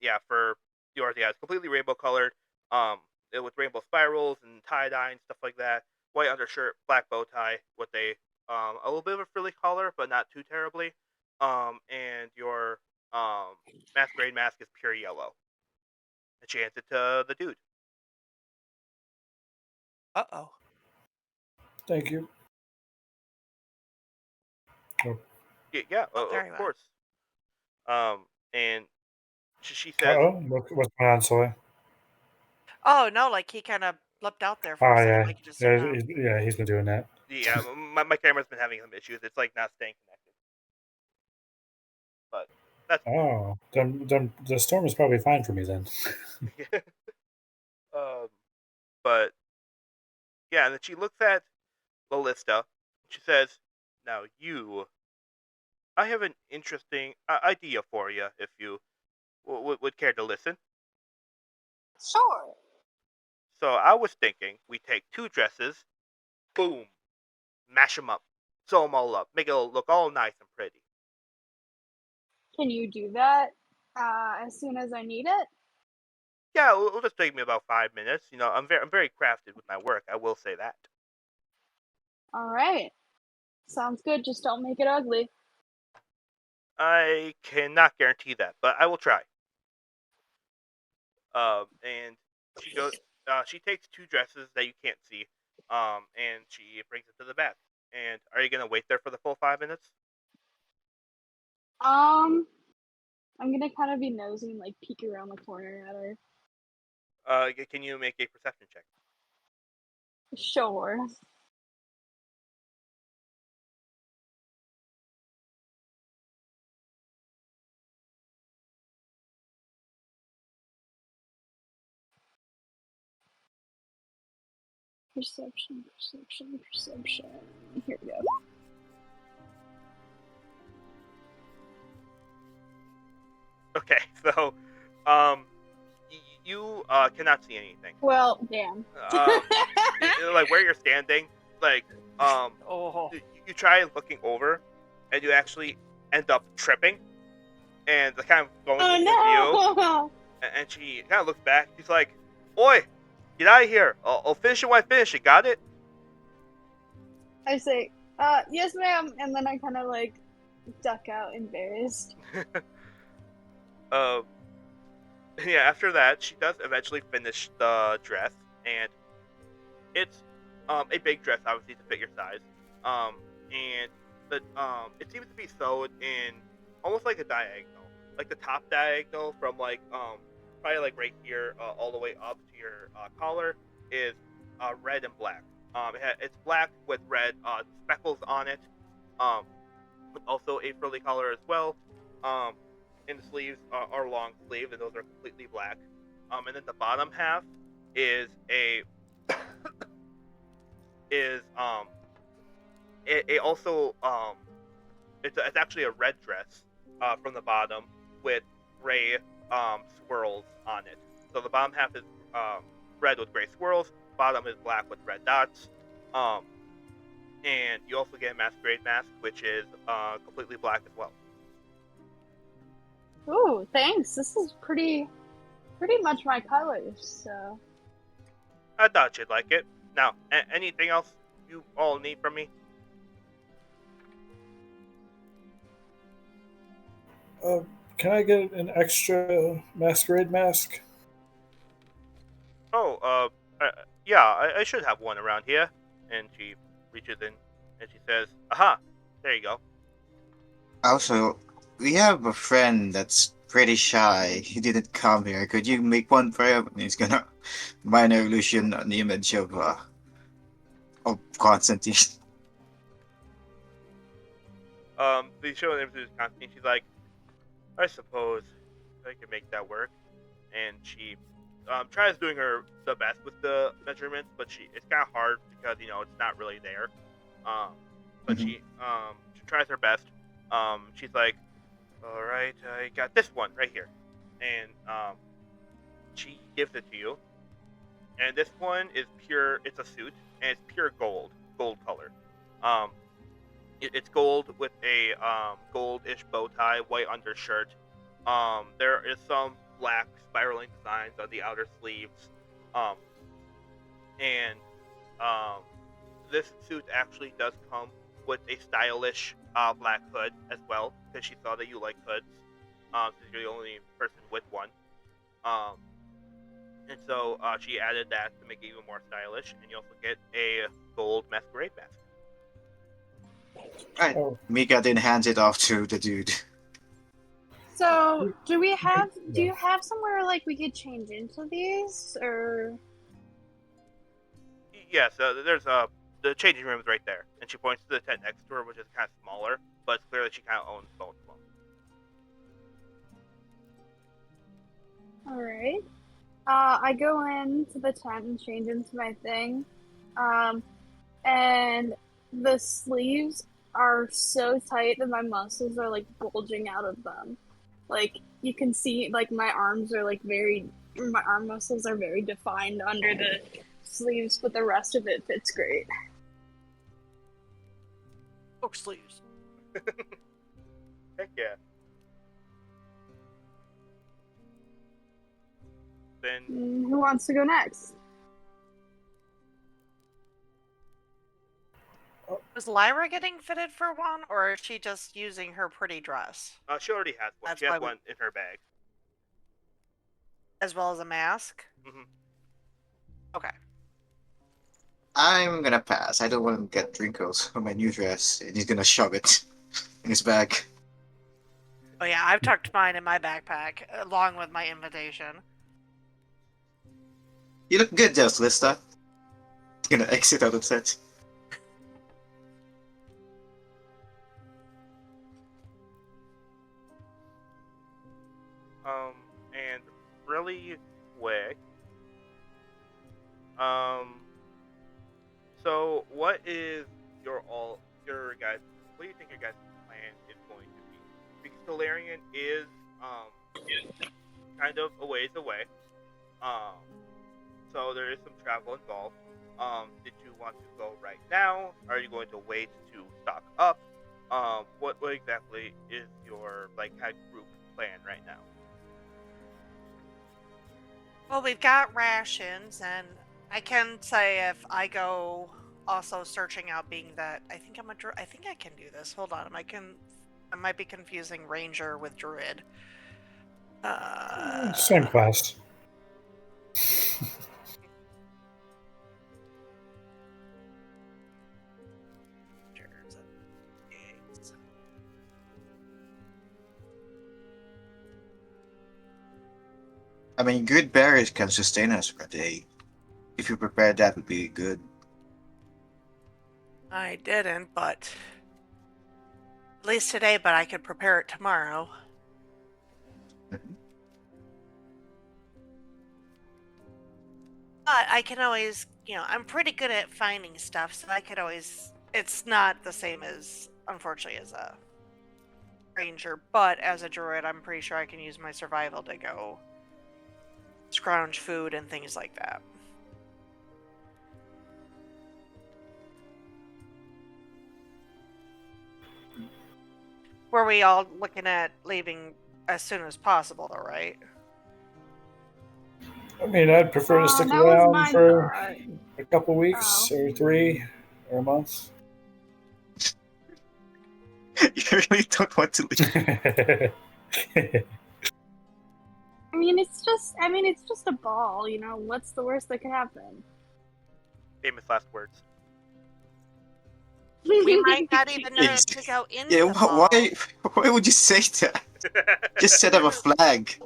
A: yeah, for yours, yeah, it's completely rainbow colored. Um, with rainbow spirals and tie dye and stuff like that. White undershirt, black bow tie with a a little bit of a frilly collar, but not too terribly. And your masquerade mask is pure yellow. And she hands it to the dude.
B: Uh-oh.
E: Thank you. Oh,
A: Yeah, yeah,
B: Oh,
A: of
B: very well.
A: course. And she says,
E: uh-oh. What's going on, Soy?
B: Oh, no, like, he kinda blipped out there for a
E: Oh,
B: second,
E: yeah.
B: like he just zoned out.
E: Yeah, he's been doing that.
A: "Yeah, my camera's been having some issues. It's like not staying connected." But that's
E: Oh, then the storm is probably fine for me then.
A: um, but yeah, and then she looks at Ballista. She says, "Now I have an interesting idea for you. If you would care to listen."
F: Sure.
A: So I was thinking we take two dresses, boom, mash them up, sew them all up, make it look all nice and pretty.
F: Can you do that as soon as I need it?
A: Yeah, it'll just take me about 5 minutes. I'm very crafted with my work. I will say that.
F: All right. Sounds good. Just don't make it ugly.
A: I cannot guarantee that, but I will try. And she goes. She takes two dresses that you can't see. And she brings them to the back. And are you gonna wait there for the full 5 minutes?
F: Um, I'm gonna kind of be nosy and like peek around the corner at her.
A: Can you make a perception check?
F: Sure. Perception, perception, perception. Here we go.
A: Okay, so, you cannot see anything.
F: Well, damn.
A: Um, like where you're standing, like
B: Oh.
A: you try looking over, and you actually end up tripping, and kind of going
F: Oh
A: into view.
F: no!
A: And she kind of looks back. She's like, "Oi, get out of here! I'll finish it when I finish it. Got it?"
F: I say, yes, ma'am, and then I kind of like duck out, embarrassed.
A: Um, yeah. After that, she does eventually finish the dress, and it's a big dress, obviously to fit your size. And it seems to be sewed in almost like a diagonal, like the top diagonal from like probably like right here all the way up to your collar is red and black. It's black with red speckles on it. Um, with also a frilly collar as well. Um, and the sleeves are long sleeved, and those are completely black. And then the bottom half is a is it also it's actually a red dress from the bottom with gray swirls on it. So the bottom half is red with gray swirls. Bottom is black with red dots. Um, and you also get a masquerade mask, which is completely black as well.
F: Ooh, thanks. This is pretty much my colors. So,
A: I thought you'd like it. Now, anything else you all need from me?
E: Uh, can I get an extra masquerade mask?
A: Oh, yeah, I should have one around here. And she reaches in and she says, "Aha, there you go."
C: Also, we have a friend that's pretty shy. He didn't come here. Could you make one for him? He's gonna minor illusion an image of Constantine.
A: They show an image of Constantine. She's like, "I suppose I can make that work." And she tries doing the best with the measurements, but it's kind of hard because it's not really there. Um, but
C: Mhm.
A: she tries her best. She's like, "All right, I got this one right here," and she gives it to you. And this one is pure. It's a suit, and it's pure gold color. Um, it's gold with a goldish bow tie, white undershirt. There is some black spiraling designs on the outer sleeves. Um, and um, this suit actually does come with a stylish black hood as well, because she saw that you like hoods. Since you're the only person with one. Um, and so she added that to make it even more stylish, and you also get a gold masquerade mask.
C: Right.
E: Oh,
C: Mika then hands it off to the dude.
F: So, do we have? Do
E: yeah.
F: you have somewhere like we could change into these, or?
A: Yes, there's the changing room is right there, and she points to the tent next to her, which is kind of smaller, but it's clear that she kind of owns both of them.
F: All right. I go into the tent and change into my thing, and the sleeves are so tight that my muscles are like bulging out of them. Like you can see, like my arms are like my arm muscles are very defined under the sleeves, but the rest of it fits great.
B: Oh, sleeves.
A: Heck yeah. Then
F: Who wants to go next?
B: Was Lyra getting fitted for one, or is she just using her pretty dress
A: she already has one.
B: That's
A: She has
B: why we-
A: one in her bag.
B: as well as a mask?
A: Hmm.
B: Okay.
C: I'm gonna pass. I don't want to get wrinkles on my new dress, and he's gonna shove it in his bag.
B: Oh yeah, I've tucked mine in my backpack along with my invitation.
C: You look good, though, Lista. He's gonna exit out of set.
A: And really quick. Um, so what is your guys? What do you think your guys' plan is going to be? Because Solarian is kind of a ways away. Um, so there is some travel involved. Did you want to go right now? Are you going to wait to stock up? What exactly is your kind of group plan right now?
B: Well, we've got rations, and I can say if I go also searching out, being that I think I think I can do this. Hold on, I might be confusing ranger with druid.
E: Same class.
C: I mean, good berries can sustain us for a day. If you prepare that, would be good.
B: I didn't, but at least today. But I could prepare it tomorrow. But I can always, I'm pretty good at finding stuff, so I could always. It's not the same as, unfortunately, as a ranger, but as a druid, I'm pretty sure I can use my survival to go scrounge food and things like that. Were we all looking at leaving as soon as possible, though, right?
E: I mean, I'd prefer to stick
F: That was
E: around
F: my
E: for
F: thought.
E: a couple
F: Oh.
E: weeks or 3 or a month.
C: You really don't want to leave.
F: I mean, it's just a ball, you know. What's the worst that could happen?
A: Famous last words.
B: We might not even know
C: Yes.
B: to go into
C: Yeah,
B: the ball.
C: why would you say that? Just set up a flag.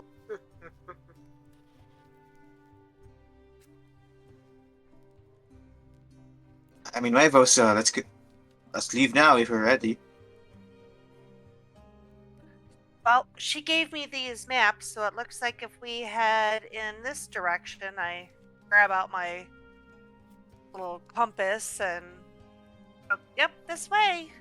C: I mean, my vote's let's leave now if we're ready.
B: Well, she gave me these maps, so it looks like if we head in this direction, I grab out my little compass and yep, this way.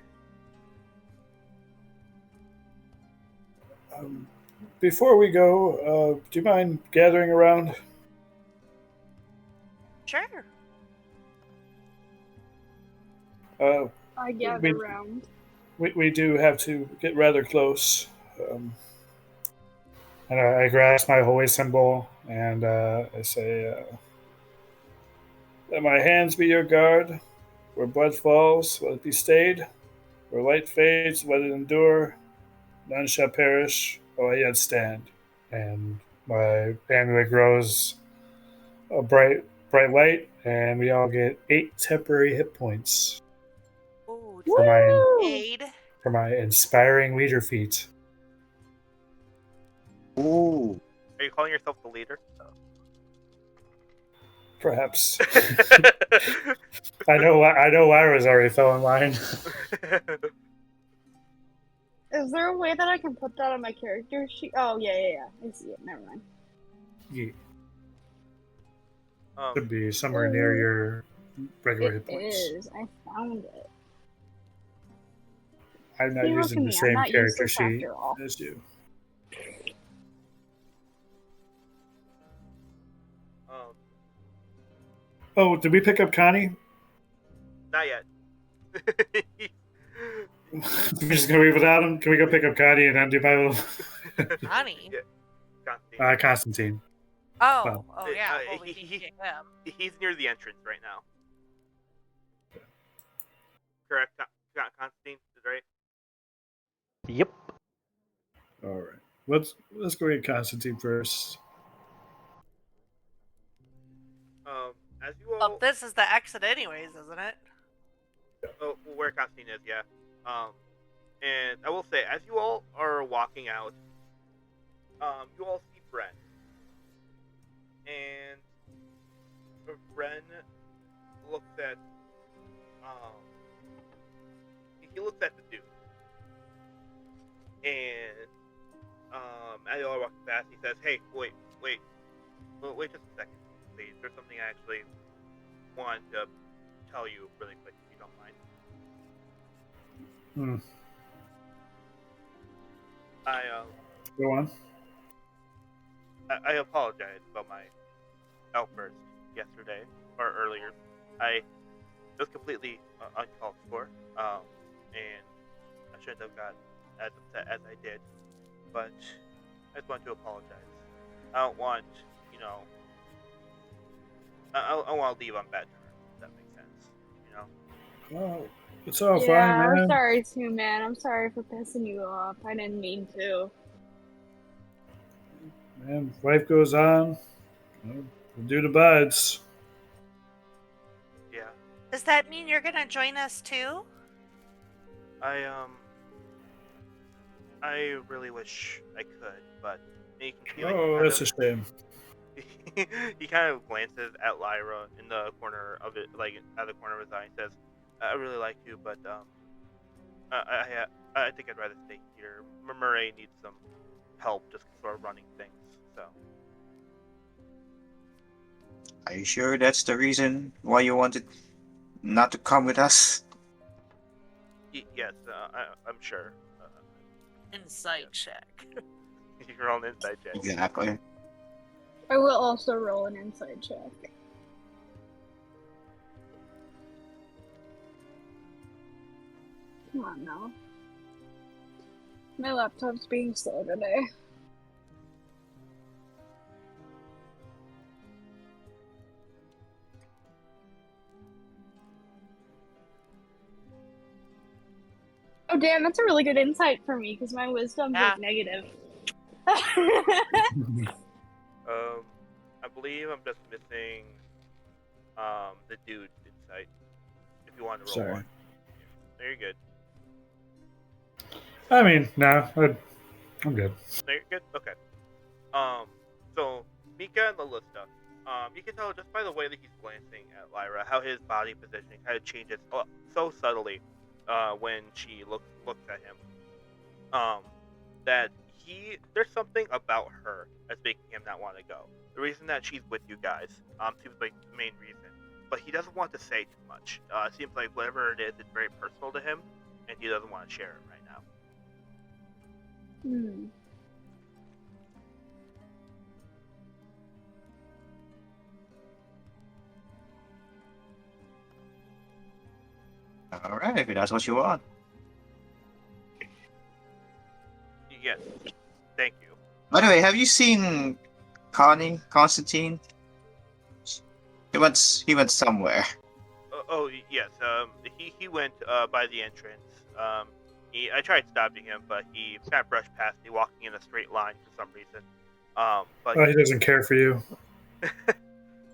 E: Before we go, do you mind gathering around?
B: Sure.
F: I gather
E: we,
F: around.
E: we do have to get rather close. And I grasp my holy symbol and I say, "Let my hands be your guard. Where blood falls, will it be stayed?" Where light fades, let it endure. None shall perish, while I yet stand. And my amulet grows a bright light, and we all get 8 temporary hit points
B: Ooh, does
E: for
B: that
E: my
F: Woo!
B: aid?
E: inspiring leader feat.
C: Ooh.
A: Are you calling yourself the leader?
E: Perhaps. I know Lyra's already fell in line.
F: Is there a way that I can put that on my character sheet? Oh, yeah. I see it. Never mind.
E: Yeah,
A: um,
E: should be somewhere near your regular
F: It
E: hit points.
F: is. I found it.
E: I'm not
F: See, look at
E: using the
F: me. I'm
E: same
F: not
E: character
F: useless
E: sheet
F: after all.
E: as you.
A: um,
E: Oh, did we pick up Connie?
A: not yet.
E: We're just gonna leave without him. Can we go pick up Connie and then do my little
B: Honey.
A: Yeah, Constantine.
E: Constantine?
B: Oh,
E: Well,
B: yeah. Well, we need to get him.
A: He's near the entrance right now. Correct, Constantine, is right?
D: Yep.
E: all right. Let's go get Constantine first.
A: As you
B: Well,
A: all,
B: this is the exit, anyways, isn't it?
A: where Constantine is, yeah. And I will say, as you all are walking out, you all see Bren, and Bren looks at, he looks at the dude, and as you all are walking past, he says, "Hey, wait just a second, please. There's something I actually want to tell you really quick, if you don't mind."
E: Hmm. Go on.
A: I apologize about my outburst yesterday or earlier. It was completely uncalled for, and I shouldn't have got as upset as I did. But I just want to apologize. I don't want, you know, I want to leave on bad terms. If that makes sense, you know.
E: Oh, it's all fine,
F: Yeah, I'm
E: man.
F: sorry too, man. I'm sorry for pissing you off. I didn't mean to.
E: Man, life goes on. The dude abides.
A: Yeah,
B: Does that mean you're going to join us too?
A: I I really wish I could, but you can see like
E: Oh, that's a shame.
A: he kind of glances at Lyra in the corner of it, like at the corner of his eye, and says, "I really like you, but I think I'd rather stay here. Murray needs some help, just sort of running things." So
C: Are you sure that's the reason why you wanted not to come with us?
A: yes, I'm sure.
B: Insight check.
A: You're on inside check.
C: Exactly.
F: I will also roll an inside check. Come on now. My laptop's being slow today. Oh damn, that's a really good insight for me because my wisdom's
B: Yeah.
F: like negative.
A: I believe I'm just missing the dude insight. If you want to roll
E: Sorry.
A: one, there you're good.
E: I mean, no, I'm good.
A: There you're good. Okay. So Mika and Lalista, you can tell just by the way that he's glancing at Lyra how his body positioning kind of changes so subtly when she looks at him. That there's something about her that's making him not want to go. The reason that she's with you guys seems like the main reason, but he doesn't want to say too much. It seems like whatever it is, it's very personal to him, and he doesn't want to share it right now.
F: Hmm.
C: All right, if that's what you want.
A: Yes, thank you.
C: By the way, have you seen Constantine? He went somewhere.
A: Oh yes, he went by the entrance. I tried stopping him, but he kind of brushed past me, walking in a straight line for some reason. But
E: Oh, he doesn't care for you.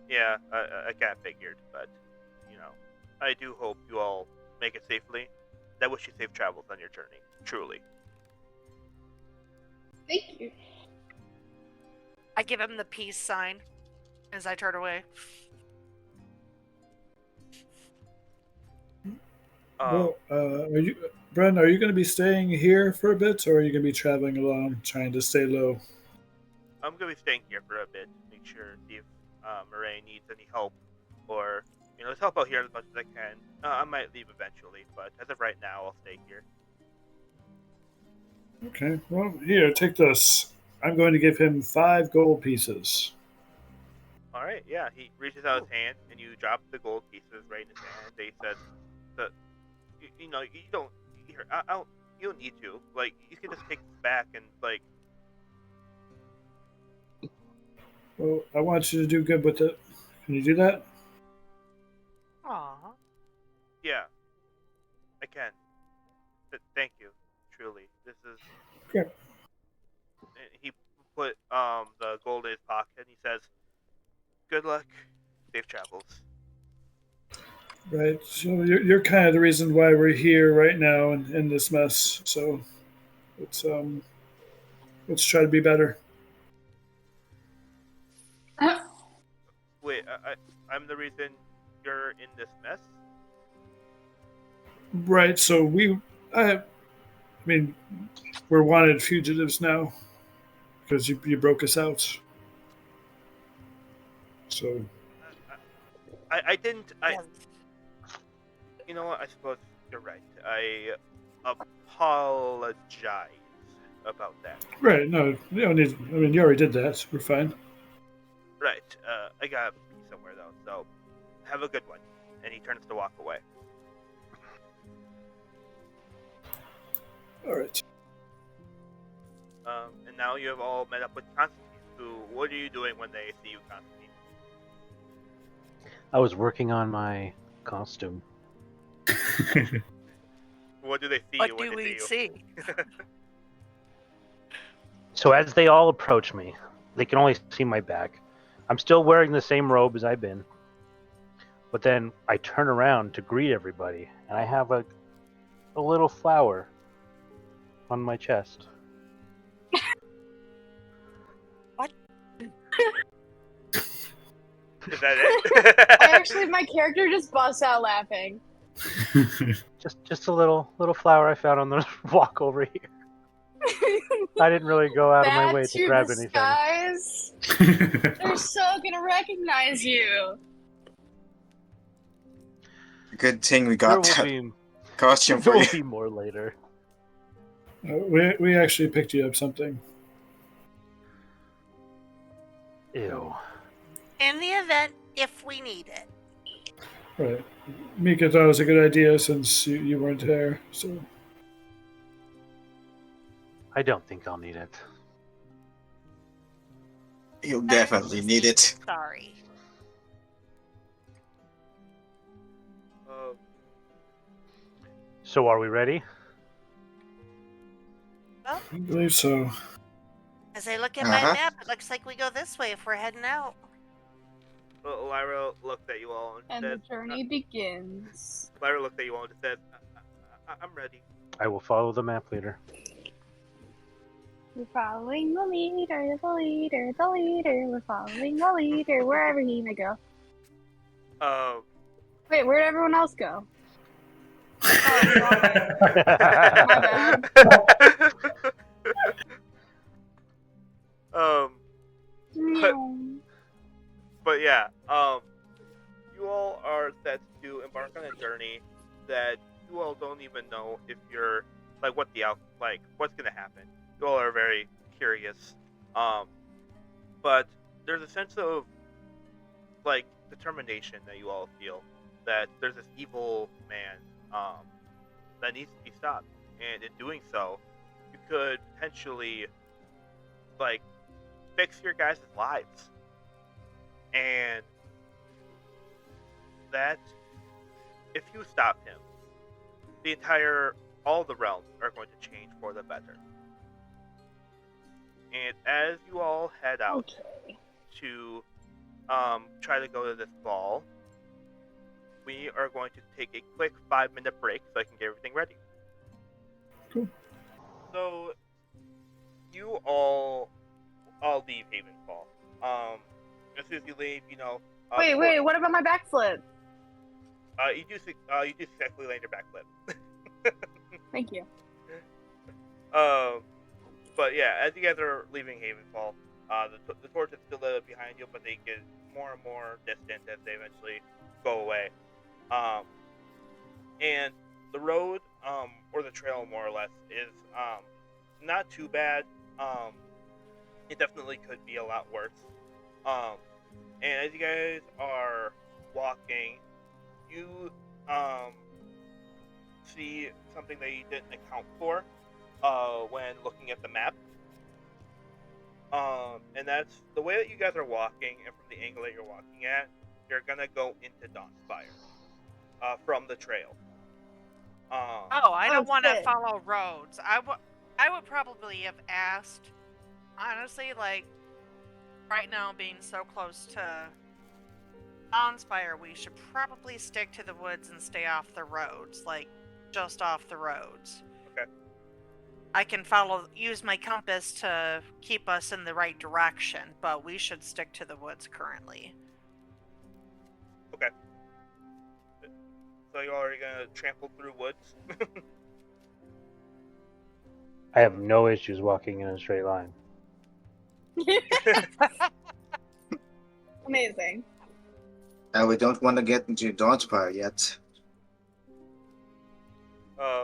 A: yeah, I kind of figured. But I do hope you all make it safely. I wish you safe travels on your journey. Truly.
F: Thank you.
B: I give him the peace sign as I turn away.
A: Um,
E: Well, Bren, are you going to be staying here for a bit, or are you going to be traveling along, trying to stay low?
A: I'm gonna be staying here for a bit. Make sure see if Marae needs any help, or just help out here as much as I can. I might leave eventually, but as of right now, I'll stay here.
E: Okay. Well, here, take this. I'm going to give him 5 gold pieces.
A: All right, yeah. He reaches out
B: Ooh.
A: his hand, and you drop the gold pieces right in his hand. And he says, "That you don't here. I don't. You don't need to. Like, you can just take this back and like,
E: Well, I want you to do good with it. Can you do that?
B: Aw.
A: yeah, I can. Thank you. Truly, this is."
E: Okay.
A: He put the gold in his pocket. And he says, "Good luck, safe travels."
E: Right. So you're kind of the reason why we're here right now in this mess. So let's let's try to be better.
A: Wait, I'm the reason you're in this mess.
E: Right. So I mean, we're wanted fugitives now because you broke us out. So
A: I didn't.
B: Yes.
A: You know what? I suppose you're right. I apologize about that.
E: right. No, you don't need. I mean, you already did that. We're fine.
A: Right. I gotta be somewhere though. So have a good one. And he turns to walk away.
E: All right.
A: And now you have all met up with Constantine. Who? What are you doing when they see you, Constantine?
D: I was working on my costume.
A: What do they see you
B: What
A: when
B: do
A: they see
B: we
A: you?
B: see?
D: So as they all approach me, they can only see my back. I'm still wearing the same robe as I've been. But then I turn around to greet everybody, and I have a little flower on my chest.
B: What?
A: Is that it?
F: Actually, my character just busts out laughing.
D: Just a little flower I found on the walk over here. I didn't really go out of my way
F: That's
D: to
F: your
D: grab anything.
F: disguise? They're so gonna recognize you.
C: Good thing we
D: There
C: got
D: will
C: that
D: be
C: costume
D: there
C: for you.
D: will be more later.
E: We actually picked you up something.
D: Ew.
B: In the event, if we need it.
E: Right. Mika thought it was a good idea since you weren't there. So
D: I don't think I'll need it.
C: You'll
B: I'm
C: definitely
B: just
C: need it.
B: sorry.
A: uh,
D: So are we ready?
B: Well,
E: I believe so.
B: as I look at
C: Uh
B: my
C: huh.
B: map, it looks like we go this way if we're heading out.
A: Lyra looked at you all and
F: And the
A: said,
F: journey begins.
A: Lyra looked at you all and said, I'm ready.
D: I will follow the map leader.
F: We're following the leader, the leader, the leader. We're following the leader, wherever he may go.
A: Um,
F: Wait, where'd everyone else go? Oh, wrong way. My bad.
A: um, but
F: Meow.
A: but yeah, you all are set to embark on a journey that you all don't even know if you're like what's gonna happen. You all are very curious, um, but there's a sense of like determination that you all feel that there's this evil man that needs to be stopped, and in doing so, you could potentially like fix your guys' lives, and that if you stop him, the entire all the realms are going to change for the better. And as you all head out
F: Okay.
A: to try to go to this ball, we are going to take a quick 5-minute break so I can get everything ready.
E: Cool.
A: So you all leave Havenfall. As soon as you leave,
F: Wait,
A: before,
F: wait. What about my backflip?
A: you do successfully land your backflip.
F: Thank you.
A: But yeah, as you guys are leaving Havenfall, the torch is still lit behind you, but they get more and more distant as they eventually go away. Um, and the road, or the trail more or less, is not too bad. It definitely could be a lot worse. Um, and as you guys are walking, you see something that you didn't account for when looking at the map. And that's the way that you guys are walking, and from the angle that you're walking at, you're gonna go into Dawnspire from the trail.
B: Oh, I don't
F: Oh,
B: want to
F: shit.
B: follow roads. I would probably have asked, honestly, like, right now being so close to Onspire, we should probably stick to the woods and stay off the roads, like, just off the roads.
A: Okay.
B: I can use my compass to keep us in the right direction, but we should stick to the woods currently.
A: Okay. So you're already gonna trample through woods.
D: I have no issues walking in a straight line.
F: Amazing.
C: We don't want to get into Dawnspire yet.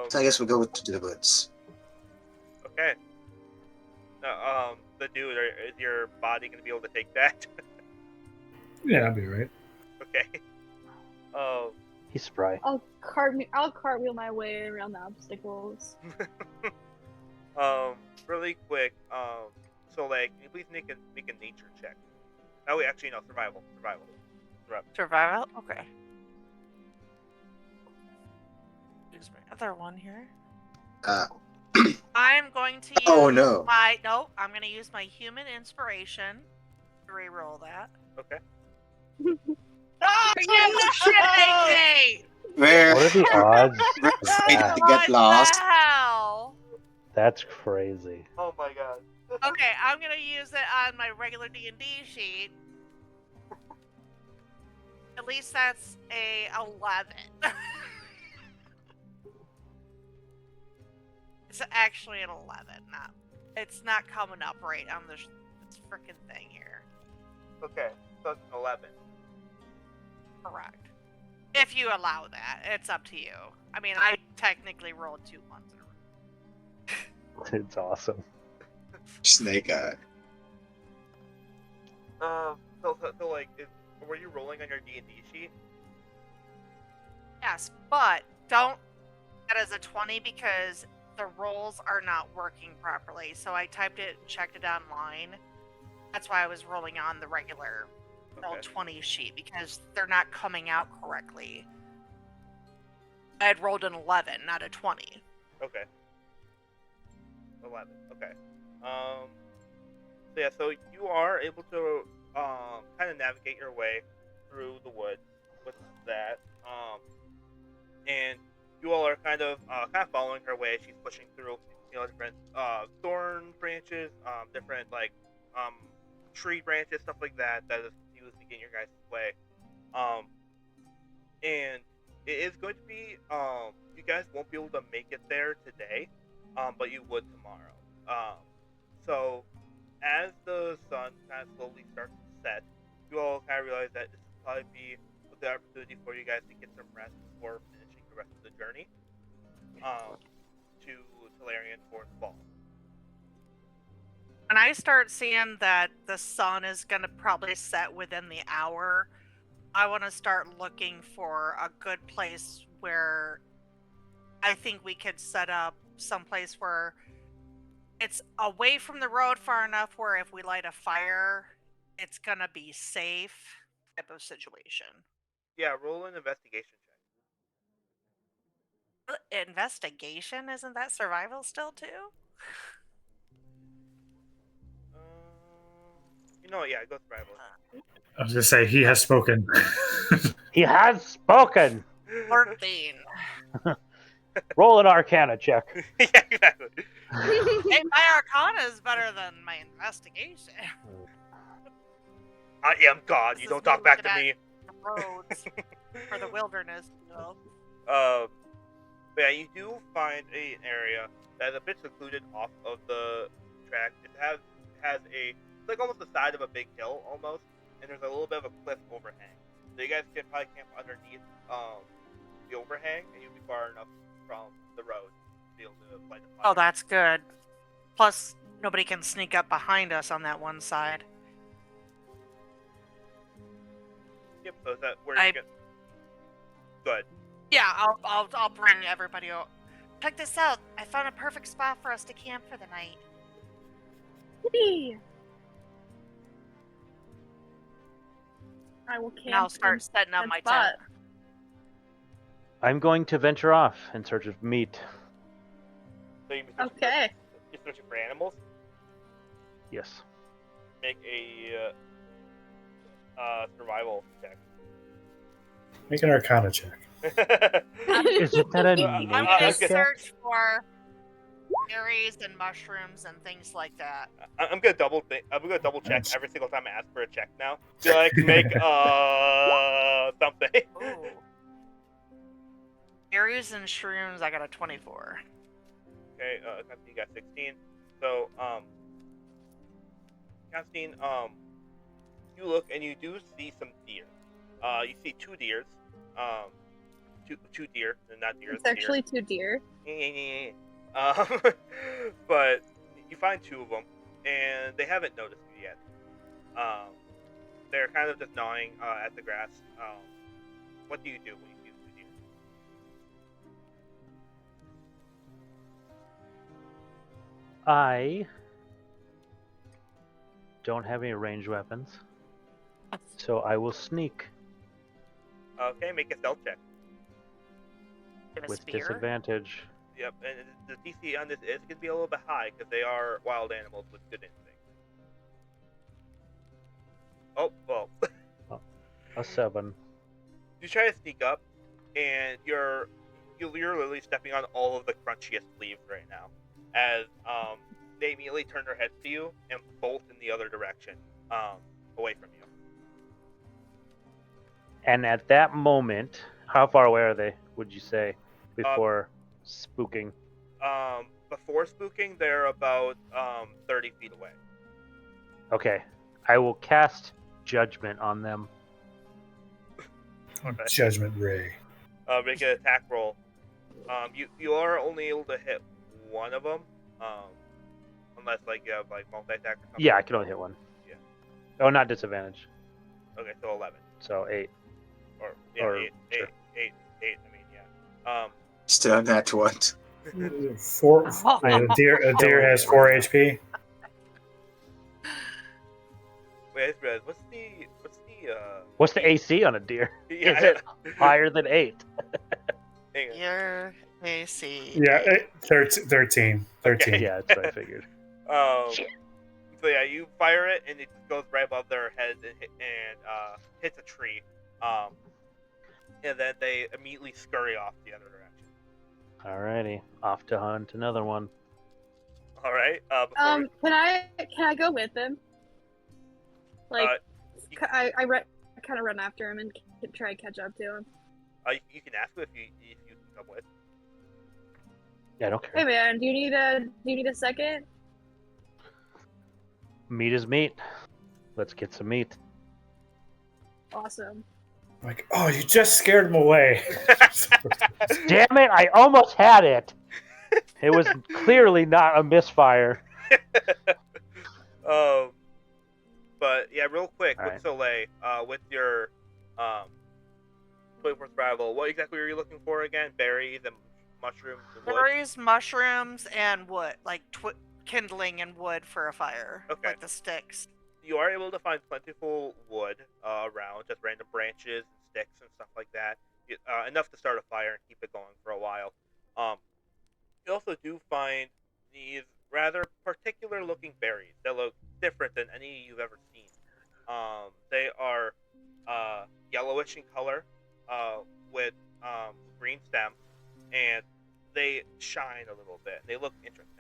C: So I guess we'll go to the woods.
A: Okay. The dude, is your body gonna be able to take that?
E: Yeah, I'll be right.
A: Okay.
D: He's spry.
F: I'll cartwheel my way around the obstacles.
A: Really quick. So like, can you please make a nature check? Oh, wait, actually, no, survival.
B: Survival? Okay. Use my other one here. I'm going to use
C: Oh, no.
B: I'm going to use my human inspiration to reroll that.
A: Okay.
B: Oh, you shitting me!
C: Where
D: What are the odds?
C: where
D: of
C: did
D: that?
C: you get lost?
B: What the hell?
D: That's crazy.
A: Oh my god.
B: Okay, I'm going to use it on my regular D&D sheet. At least that's a 11. It's actually an 11. It's not coming up right on this freaking thing here.
A: Okay, so it's an 11.
B: Correct. If you allow that, it's up to you. I mean, I technically rolled 2 ones in a row.
D: It's awesome.
C: Snake Eye.
A: So like, were you rolling on your D&D sheet?
B: Yes, but don't that as a 20 because the rolls are not working properly. So I typed it and checked it online. That's why I was rolling on the regular roll 20 sheet because they're not coming out correctly. I had rolled an 11, not a 20.
A: Okay. 11. Okay. So yeah, so you are able to kind of navigate your way through the woods with that. And you all are kind of following her way. She's pushing through, different thorn branches, different like tree branches, stuff like that. That is used to get in your guys' way. And it is going to be you guys won't be able to make it there today, but you would tomorrow. So as the sun kind of slowly starts to set, you all kind of realize that this will probably be a good opportunity for you guys to get some rest before finishing the rest of the journey to Talarian for the ball.
B: When I start seeing that the sun is going to probably set within the hour, I want to start looking for a good place where I think we could set up someplace where it's away from the road far enough where if we light a fire, it's going to be safe type of situation.
A: Yeah, roll an investigation check.
B: Investigation? Isn't that survival still too?
A: Uh, you know what? Yeah, go survival.
E: I was gonna say he has spoken.
D: He has spoken.
B: 14.
D: Roll an Arcana check.
A: Yeah, exactly.
B: Hey, my Arcana is better than my investigation.
A: I am God.
B: This
A: You
B: is
A: don't
B: me
A: talk back
B: looking
A: to
B: at
A: me.
B: the roads or the wilderness. So.
A: But yeah, you do find an area that is a bit secluded off of the track. It has a it's like almost the side of a big hill almost, and there's a little bit of a cliff overhang. So you guys can probably camp underneath the overhang, and you'll be far enough from the road to be able to light a fire.
B: Oh, that's good. Plus, nobody can sneak up behind us on that one side.
A: Yep. So is that where
B: I-
A: you get? Good.
B: Yeah, I'll bring everybody out. Check this out. I found a perfect spot for us to camp for the night.
F: Yippee! I will camp.
B: And I'll start
F: in
B: setting up
F: that
B: my
F: spot.
B: tent.
D: I'm going to venture off in search of meat.
A: So you
F: Okay.
A: You're searching for animals.
D: Yes.
A: Make a survival check.
E: Make an Arcana check.
D: Isn't that a
A: I'm
B: I'm
D: nature
B: gonna
D: check?
B: search for berries and mushrooms and things like that.
A: I'm gonna double check
E: Nice.
A: every single time I ask for a check now. Be like, make something.
B: Ooh. Berries and shrooms, I got a 24.
A: Okay, Constantine, you got 16. So, Constantine, you look and you do see some deer. You see two deers. Two deer, and not deer.
F: It's actually two deer.
A: Deer. But you find two of them, and they haven't noticed you yet. They're kind of just gnawing at the grass. What do you do when you see the two deer?
D: I don't have any ranged weapons, so I will sneak
A: Okay, make a stealth check.
B: Get a
D: with
B: spear.
D: disadvantage.
A: Yep, and the DC on this is going to be a little bit high because they are wild animals with good instincts. Oh, well.
D: A 7.
A: You try to sneak up, and you're literally stepping on all of the crunchiest leaves right now, as they immediately turn their heads to you and bolt in the other direction, away from you.
D: And at that moment, how far away are they, would you say, before spooking?
A: Before spooking, they're about 30 feet away.
D: Okay. I will cast Judgment on them.
A: Okay.
E: Judgment Ray.
A: Make an attack roll. You are only able to hit one of them, unless like you have like multi-attack or something.
D: Yeah, I can only hit one.
A: Yeah.
D: Oh, not disadvantage.
A: Okay, so 11.
D: So 8.
A: Or yeah,
D: Or-
A: eight.
D: sure.
A: I mean, yeah.
C: Still not one.
E: Four.
B: Oh.
E: A deer has 4 HP.
A: Wait, what's the
D: What's the AC on a deer?
A: Yeah,
D: Is it higher than 8?
A: hang on.
B: Your AC.
E: Yeah, 13.
A: Okay.
D: Yeah, that's what I figured.
A: So yeah, you fire it and it just goes right above their heads and hits a tree. And then they immediately scurry off the other direction.
D: Alrighty, off to hunt another one.
A: All right.
F: Can I go with him? Like,
A: you,
F: I kind of run after him and try to catch up to him.
A: you can ask him if you can come with.
D: Yeah, I don't
F: Hey
D: care.
F: man, do you need a second?
D: Meat is meat. Let's get some meat.
F: Awesome.
E: Like, oh, you just scared him away.
D: Damn it! I almost had it. It was clearly not a misfire.
A: But yeah, real quick
D: All
A: with
D: right.
A: Soleil, with your 24th survival, what exactly are you looking for again? Berries and mushrooms and wood.
B: Berries, mushrooms, and wood. Like kindling and wood for a fire.
A: Okay.
B: Like the sticks.
A: You are able to find plentiful wood around, just random branches and sticks and stuff like that. Enough to start a fire and keep it going for a while. Um, you also do find these rather particular looking berries that look different than any you've ever seen. They are yellowish in color, uh, with green stems, and they shine a little bit. They look interesting.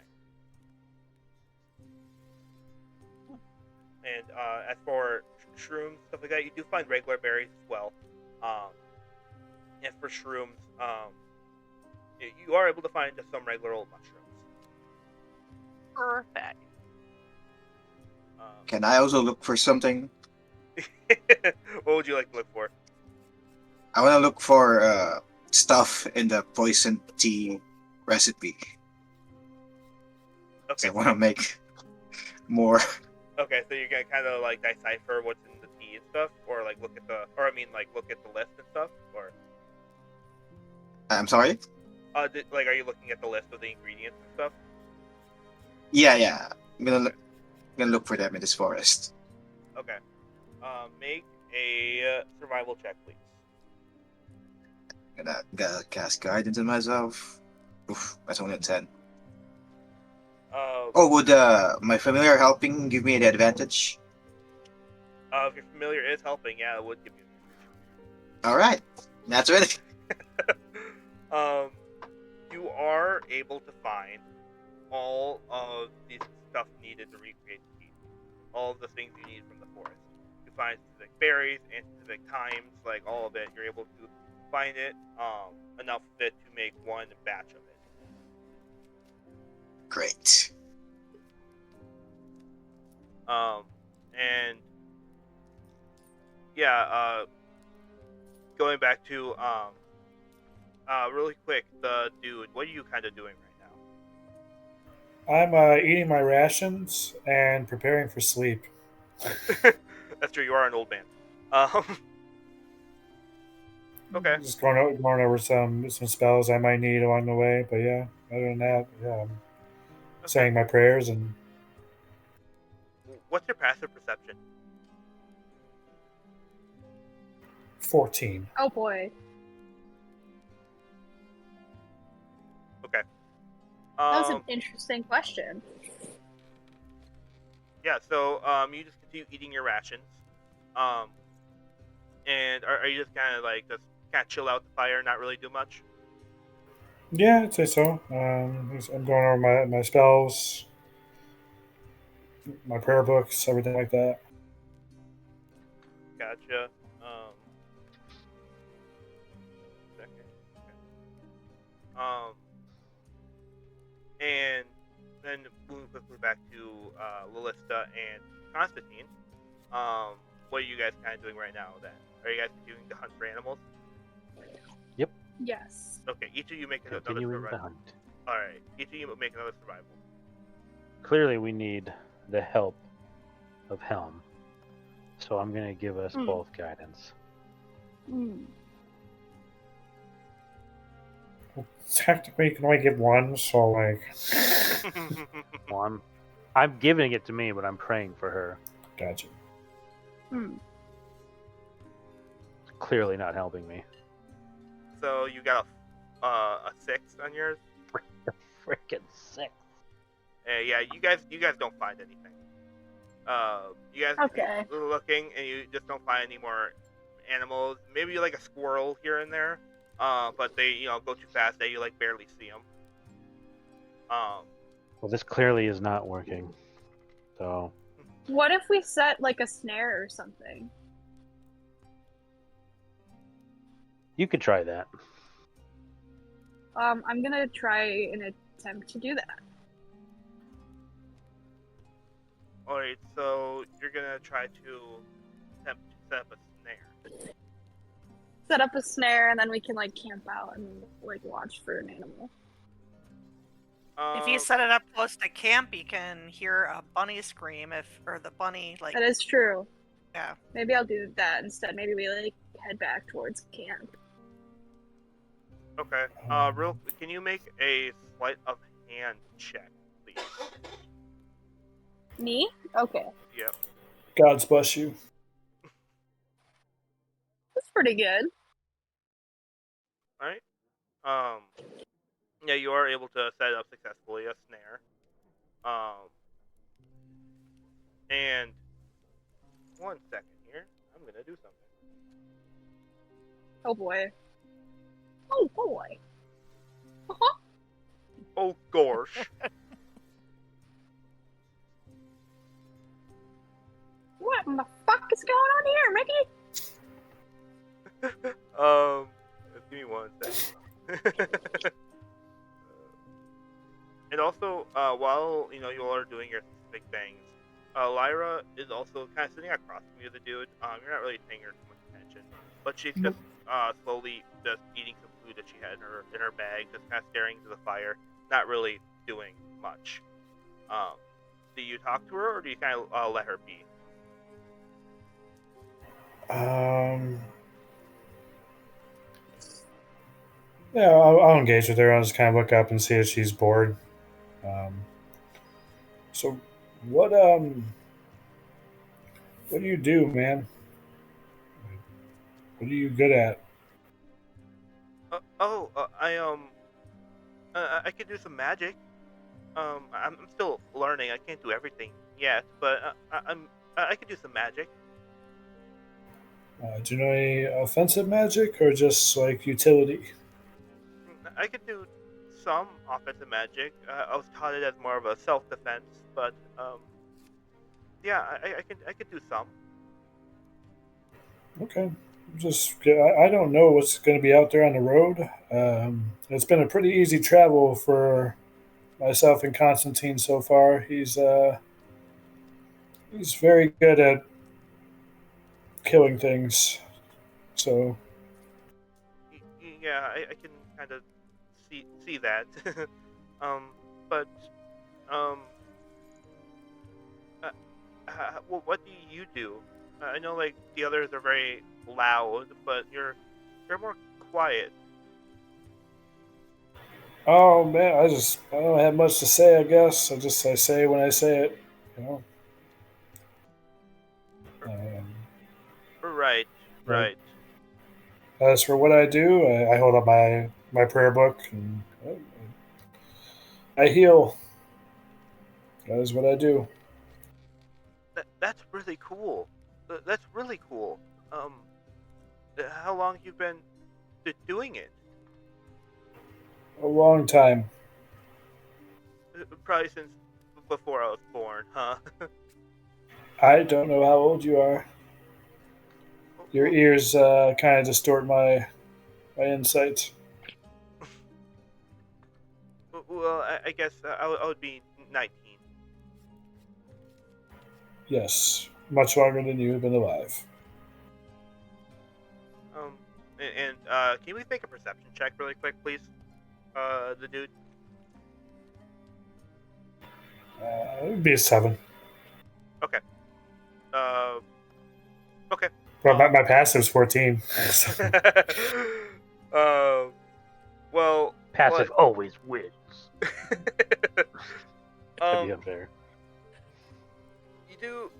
A: And as for shrooms, stuff like that, you do find regular berries as well. Um, and for shrooms, you are able to find just some regular old mushrooms.
B: Perfect.
C: Can I also look for something?
A: What would you like to look for?
C: I want to look for stuff in the poison tea recipe. So
A: Okay,
C: I want to make more.
A: okay, so you're gonna kind of like decipher what's in the tea and stuff, or like look at the, or I mean, like look at the list and stuff, or
C: I'm sorry.
A: like, are you looking at the list of the ingredients and stuff?
C: Yeah. I'm gonna look for them in this forest.
A: Okay, make a survival check, please.
C: Gonna cast guidance on myself. Oof, that's only a 10.
A: Uh,
C: Oh, would my familiar helping give me the advantage?
A: if your familiar is helping, yeah, it would give you
C: All right, that's it.
A: advantage. You are able to find all of the stuff needed to recreate the tea. All of the things you need from the forest. You find specific berries and specific times, like all of it. You're able to find it, enough of it to make one batch of it.
C: Great.
A: And yeah, going back to really quick, the dude. What are you kind of doing
E: I'm eating my rations and preparing for sleep.
A: right now? That's true. You are an old man. Um, okay.
E: Just going over some spells I might need along the way. But yeah, other than that, yeah, I'm
A: Okay.
E: saying my prayers and
A: What's your passive perception?
E: 14.
F: Oh boy.
A: Okay.
F: That was an
A: Um,
F: interesting question.
A: yeah. So you just continue eating your rations. Um, and are you just kind of like just kind of chill out the fire, and not really do much?
E: Yeah, I'd say so. I'm going over my spells, my prayer books, everything like that.
A: Gotcha. Second. Okay. And then moving quickly back to Lalista and Constantine. What are you guys kind of doing right now? Then are you guys continuing to hunt for animals?
D: Yep.
F: Yes.
A: Okay, each of you make another
D: Continuing the
A: survival.
D: hunt.
A: All right, each of you make another survival.
D: Clearly, we need the help of Helm. So I'm going to give us
F: Hmm.
D: both guidance.
F: Mm.
E: Well, technically, you can only give one, so like,
D: Well, I'm giving it to me, but I'm praying for her.
E: gotcha.
F: Hmm.
D: It's clearly not helping me.
A: So you got a 6 on yours.
D: Freaking sick.
A: Yeah, you guys don't find anything. You guys
F: Okay.
A: keep looking, and you just don't find any more animals. Maybe like a squirrel here and there. But they go too fast that you like barely see them.
D: Well, this clearly is not working. So
F: What if we set like a snare or something?
D: you could try that.
F: I'm gonna try an attempt to do that.
A: All right, so you're gonna try to attempt to set up a snare.
F: Set up a snare and then we can like camp out and like watch for an animal.
B: If you set it up close to camp, you can hear a bunny scream or the bunny like
F: That is true.
B: yeah.
F: Maybe I'll do that instead. Maybe we like head back towards camp.
A: Okay. Can you make a sleight of hand check, please?
F: Me? Okay.
A: Yep.
E: God's bless you.
F: That's pretty good.
A: All right. Yeah, you are able to set up successfully a snare. Um, and one second here, I'm gonna do something.
F: Oh boy. Oh boy. Uh-huh.
A: Oh gosh.
F: What in the fuck is going on here, Mickey?
A: Give me one second. And also, while you all are doing your specific things, Lyra is also kind of sitting across from you, the dude. You're not really paying her too much attention, but she's just
E: Nope.
A: slowly just eating some food that she had in her bag, just kind of staring into the fire, not really doing much. Um, do you talk to her or do you kind of let her be?
E: Um, yeah, I'll engage with her. I'll just kind of look up and see if she's bored. Um, so, what what do you do, man? What are you good at?
A: I could do some magic. I'm still learning. I can't do everything yet, but I could do some magic.
E: Do you know any offensive magic or just like utility?
A: I could do some offensive magic. I was taught it as more of a self defense, but yeah, I could do some.
E: Okay. Just I don't know what's going to be out there on the road. It's been a pretty easy travel for myself and Constantine so far. He's very good at killing things. So
A: Yeah, I can kind of see that. um, but um, uh, what do you do? I know like the others are very loud, but you're more quiet.
E: oh man, I don't have much to say. I guess I say when I say it. You know.
A: R-
E: Um,
A: Right,
E: but
A: right.
E: as for what I do, I hold up my prayer book and I heal. That is what I do.
A: That's really cool. That's really cool. Um, how long you been doing it?
E: A long time.
A: Probably since before I was born, huh?
E: I don't know how old you are. Your
A: Well,
E: ears kind of distort my insight.
A: I guess I would be 19.
E: Yes, much longer than you have been alive.
A: Um, and can you please make a perception check really quick, please? The dude.
E: It would be a 7.
A: Okay. Uh, okay.
E: Well,
A: Um.
E: my passive's 14. So,
A: um. Well,
D: Passive
A: what?
D: always wins. That'd be
A: um.
D: unfair.
A: You do.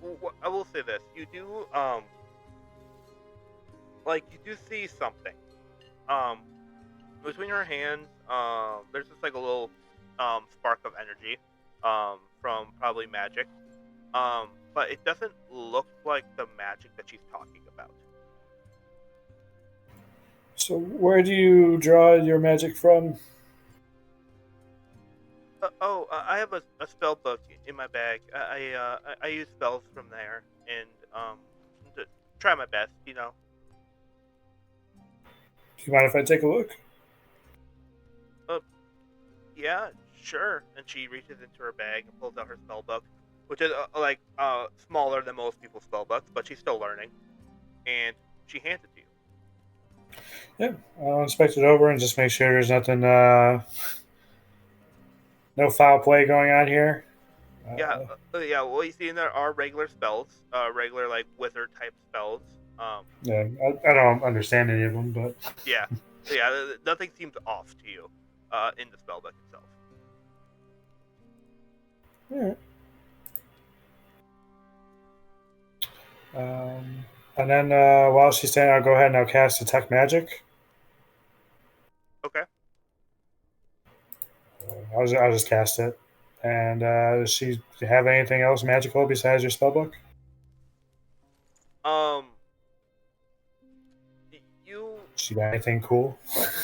A: I will say this. You do. Like you do see something. Um. Between your hands. There's just like a little. Spark of energy. From probably magic. But it doesn't look like the magic that she's talking about.
E: so where do you draw your magic from?
A: I have a spell book in my bag. I use spells from there and to try my best.
E: Do you mind if I take a look?
A: Uh, yeah, sure. And she reaches into her bag and pulls out her spell book, which is smaller than most people's spell books, but she's still learning. And she hands it to you.
E: Yeah, I'll inspect it over and just make sure there's nothing, no foul play going on here.
A: Yeah,
E: Uh,
A: yeah. What you see in there are regular spells, regular like wizard type spells. Um,
E: yeah, I don't understand any of them, but
A: yeah, yeah. Nothing seems off to you, in the spell book itself.
E: yeah. And then while she's standing, I'll go ahead and I'll cast Detect Magic.
A: Okay.
E: I'll just cast it. And does she have anything else magical besides your spellbook?
A: Um, you
E: She got anything cool?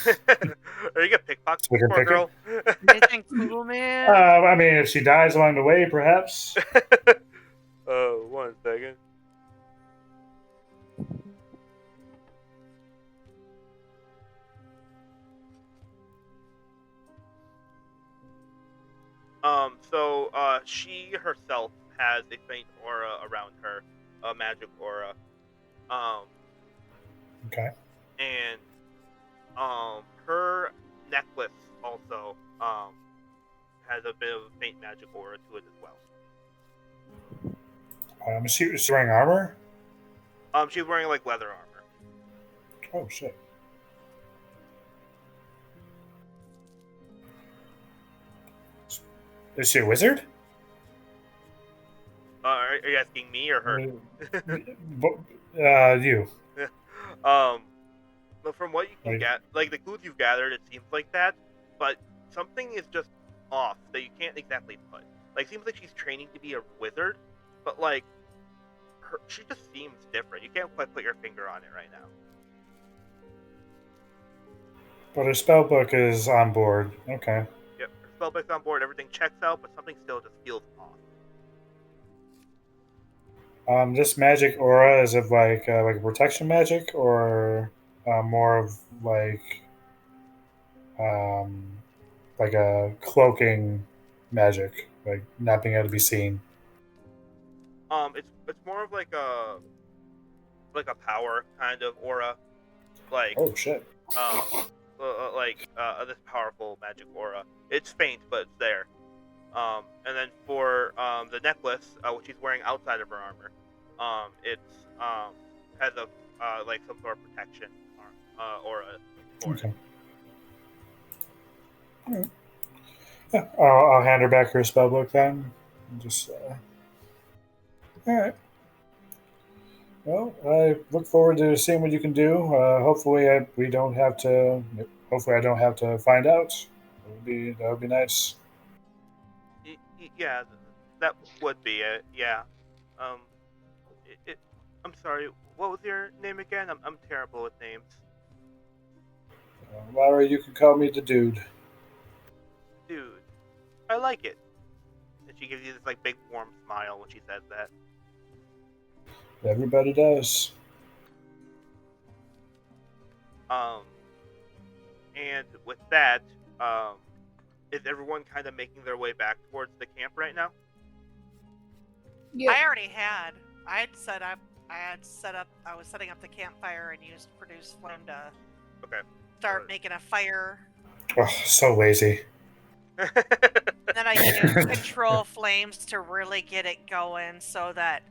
A: are you gonna pickpocket
E: So we
A: this
E: can
A: poor
E: pick it.
A: girl?
B: Anything cool, man?
E: I mean, if she dies along the way, perhaps.
A: Oh, 1 second. So she herself has a faint aura around her, a magic aura. Um,
E: Okay.
A: and her necklace also has a bit of a faint magic aura to it as well.
E: She's wearing armor.
A: She's wearing like leather armor.
E: Oh shit. Is she a wizard?
A: Are you asking me or her?
E: You.
A: um, but from what you can
E: Like,
A: get, like the clues you've gathered, it seems like that. But something is just off that you can't exactly put. Like, seems like she's training to be a wizard, but like, she just seems different. You can't quite put your finger on it right now.
E: but her spell book is on board. Okay.
A: Yep, her spellbook's on board, everything checks out, but something still just feels off.
E: This magic aura, is it like a protection magic, or more of um, like a cloaking magic, like not being able to be seen?
A: It's more of like a power kind of aura, like
E: Oh shit.
A: this powerful magic aura. It's faint, but it's there. And then for the necklace, which she's wearing outside of her armor, it's has a like some sort of protection aura for it.
E: Okay. Alright. Yeah, I'll hand her back her spell book then. Just all right. Well, I look forward to seeing what you can do. Hopefully, we don't have to. Hopefully, I don't have to find out. That would be nice.
A: Yeah, that would be it. Yeah. Um, I'm sorry. What was your name again? I'm terrible with names.
E: Larry, you can call me the dude.
A: Dude, I like it. And she gives you this like big warm smile when she says that.
E: Everybody does.
A: Um, and with that, um, is everyone kind of making their way back towards the camp right now?
F: Yeah.
B: I already had. I had set up. I was setting up the campfire and used produce flame to
A: Okay.
B: start making a fire.
E: Oh, so lazy.
B: Then I used control flames to really get it going, so that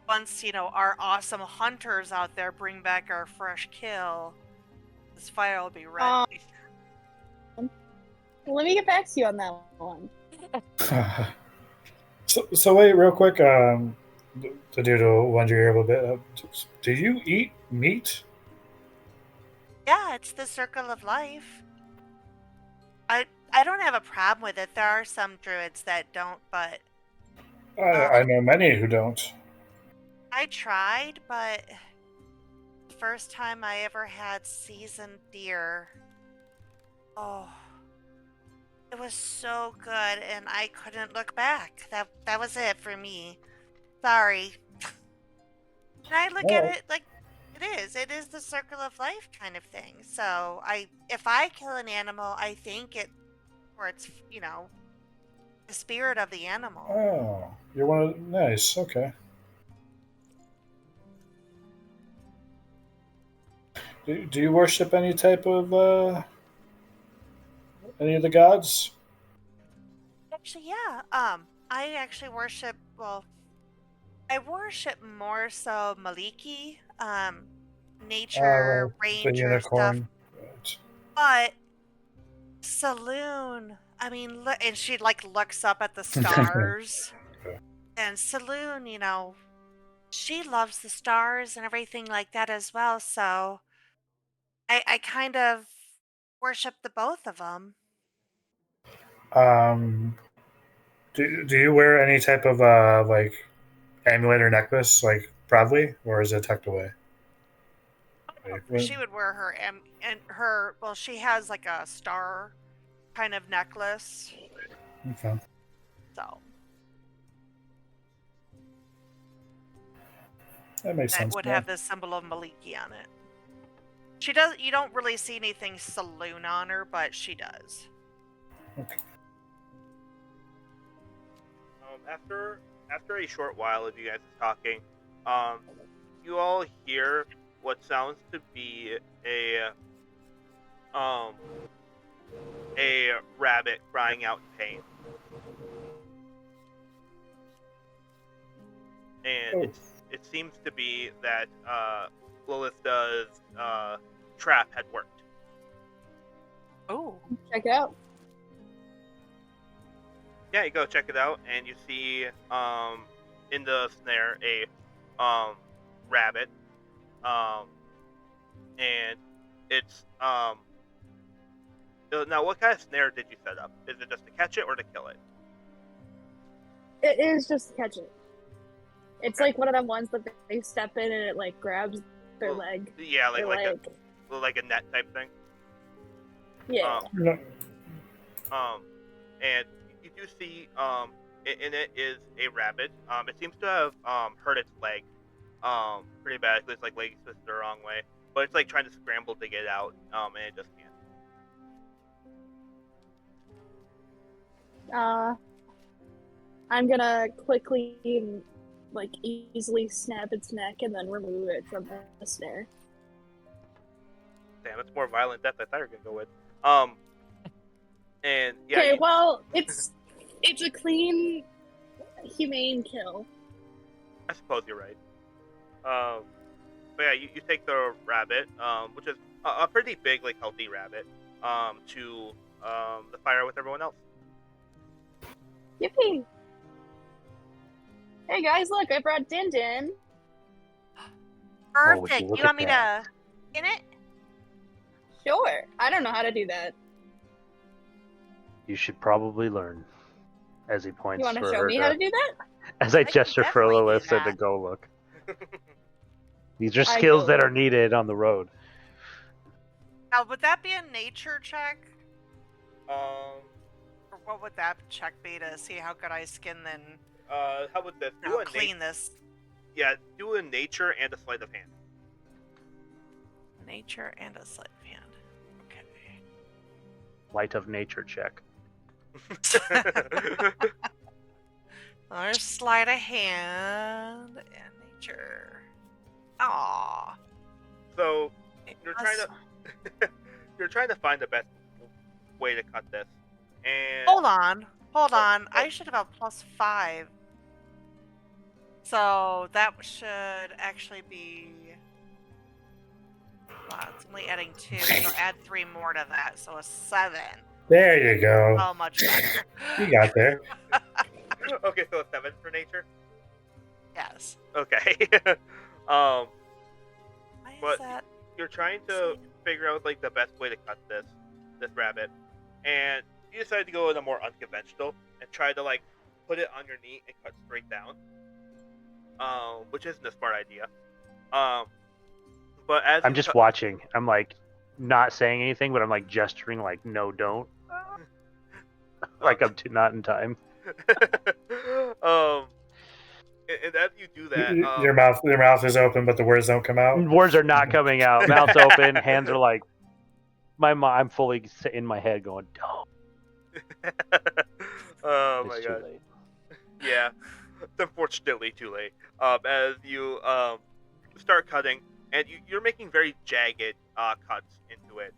B: once our awesome hunters out there bring back our fresh kill, this fire will be ready.
F: Let me get back to you on that one.
E: So wait, real quick. To do to lend your ear a little bit. Do you eat meat?
B: Yeah, it's the circle of life. I don't have a problem with it. There are some druids that don't, but
E: I know many who don't.
B: I tried, but the first time I ever had seasoned deer, oh, it was so good, and I couldn't look back. That was it for me. Sorry. And I look at
E: Alright.
B: it like it is the circle of life kind of thing. So if I kill an animal, I thank it for its, the spirit of the animal.
E: Oh, you're one of nice. Okay. Do you worship any type of any of the gods?
B: Actually, yeah. I actually worship. Well, I worship more so Maliki, nature,
E: The
B: ranger stuff.
E: unicorn. Right.
B: But Saloon, I mean, and she like looks up at the stars. And Saloon, she loves the stars and everything like that as well. So I kind of worship the both of them.
E: Um, do you wear any type of like amulet or necklace like proudly, or is it tucked away? Like,
B: She would wear her and her. Well, she has like a star kind of necklace.
E: okay.
B: So
E: That makes
B: that
E: sense.
B: would
E: Yeah.
B: have the symbol of Maliki on it. She does. You don't really see anything saloon on her, but she does.
E: Okay.
A: After a short while of you guys talking, um, you all hear what sounds to be um a rabbit crying out in pain, and
E: Oh,
A: it seems to be that Lilith's trap had worked.
B: Oh.
F: Check it out.
A: Yeah, you go check it out, and you see in the snare a rabbit, um, and it's now what kind of snare did you set up? Is it just to catch it or to kill it?
F: It is just to catch it. It's
A: Okay.
F: like one of them ones that they step in and it like grabs their
A: Well,
F: leg.
A: Yeah,
F: Their
A: like
F: leg.
A: a net type thing.
F: Yeah.
E: no,
A: And you do see in it is a rabbit. It seems to have hurt its leg pretty bad. It's like leg twisted the wrong way, but it's like trying to scramble to get out and it just can't.
F: I'm gonna quickly like easily snap its neck and then remove it from the snare.
A: Damn, it's more violent death I thought you were gonna go with. Um, and yeah,
F: Okay, well, it's a clean, humane kill.
A: I suppose you're right. But yeah, you take the rabbit, which is a pretty big, like healthy rabbit, to the fire with everyone else.
F: Yippee! Hey guys, look, I brought Din Din.
D: Oh, would you
B: Perfect.
D: look
B: You want
D: at
B: me
D: that?
B: to in it?
F: Sure. I don't know how to do that.
D: You should probably learn. As he
F: You
D: points
F: want to
D: for
F: show
D: her
F: me how
D: to,
F: to do that?
D: as I
B: can
D: gesture for
B: definitely do
D: Lilith and to
B: that.
D: go look. These are
F: I
D: skills
F: go
D: that are
F: look.
D: needed on the road.
B: Now, would that be a nature check?
A: Um,
B: Or what would that check be to see how good I skin then
A: how about this?
B: how clean this?
A: Yeah, do a nature and a sleight of hand.
B: Nature and a sleight of hand. Okay.
D: Light of nature check.
B: There's sleight of hand and nature. Aww.
A: So you're trying to find the best way to cut this, and
B: Hold on.
A: oh.
B: I should have a +5. So that should actually be. Wow, it's only adding 2, so add 3 more to that, so a 7.
E: there you go.
B: Oh, much better.
E: You got there.
A: Okay, so a 7 for nature.
B: Yes.
A: Okay.
B: Why
A: But
B: is that?
A: you're trying to figure out like the best way to cut this rabbit, and you decided to go in a more unconventional and try to like put it on your knee and cut straight down, which isn't a smart idea. But as
D: I'm
A: you
D: just watching. I'm like not saying anything, but I'm like gesturing like no, don't. Like I'm not in time.
A: um, and as you do that,
E: Your mouth is open, but the words don't come out.
D: Words are not coming out. Mouth's open. Hands are like I'm fully in my head going, don't.
A: Oh
D: It's
A: my
D: too
A: god.
D: late.
A: Yeah, it's unfortunately too late. As you start cutting, and you're making very jagged cuts into it.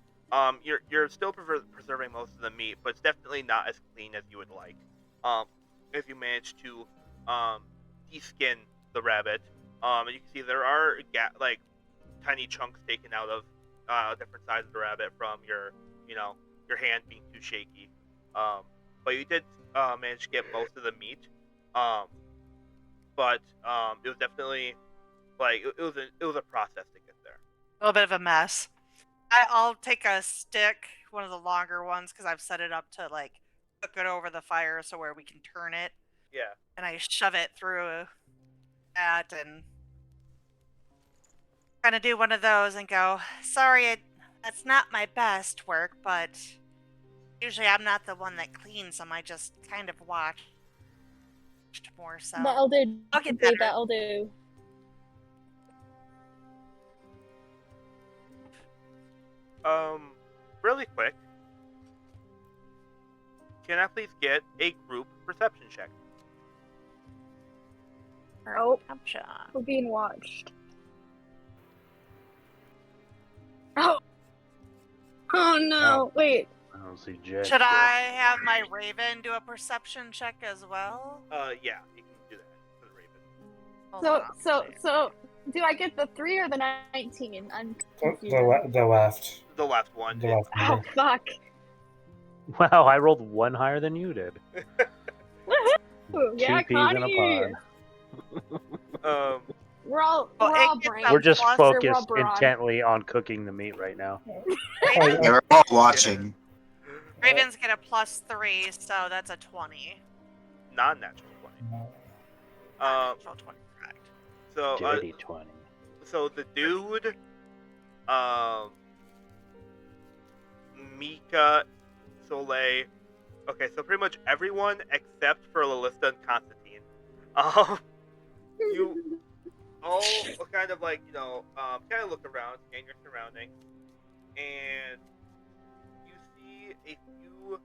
A: You're still preserving most of the meat, but it's definitely not as clean as you would like. Um, if you manage to deskin the rabbit, and you can see there are like tiny chunks taken out of different sides of the rabbit from your hand being too shaky. Um, but you did manage to get most of the meat. Um, but it was definitely like it was a process to get there.
B: A little bit of a mess. I'll take a stick, one of the longer ones, because I've set it up to like hook it over the fire so where we can turn it,
A: Yeah.
B: and I shove it through that and kind of do one of those and go, sorry, that's not my best work, but usually I'm not the one that cleans them. I just kind of watched more, so
F: That'll do.
B: I'll get better.
F: That'll do.
A: Really quick. Can I please get a group perception check?
F: Oh,
B: Perception.
F: we're being watched. Oh. Oh no! Wait.
D: I don't see Jack.
B: Should I have my Raven do a perception check as well?
A: Yeah, you can do that for the Raven.
B: Hold
F: So,
B: on, please.
F: so, do I get the 3 or the 19? I'm confused.
E: The left.
A: The left one.
E: The left
F: Oh,
E: number.
F: fuck.
D: Wow, I rolled one higher than you did.
F: Woohoo! Yeah,
D: Two peas in a
F: Connie!
D: pod.
F: We're all
B: Well, it
F: all
B: gets
F: brains.
B: a
D: We're just
B: plus
F: or
D: focused
F: rubber on.
D: intently on cooking the meat right now.
B: Raven,
C: Yeah, we're all watching.
B: Ravens get a +3, so that's a 20.
A: Non-natural 20.
B: Natural 20, correct.
A: So,
D: Dirty 20.
A: so the dude, Mika, Soleil. Okay, so pretty much everyone except for Lalista and Constantine. You all kind of like, kind of look around, scan your surroundings, and you see a few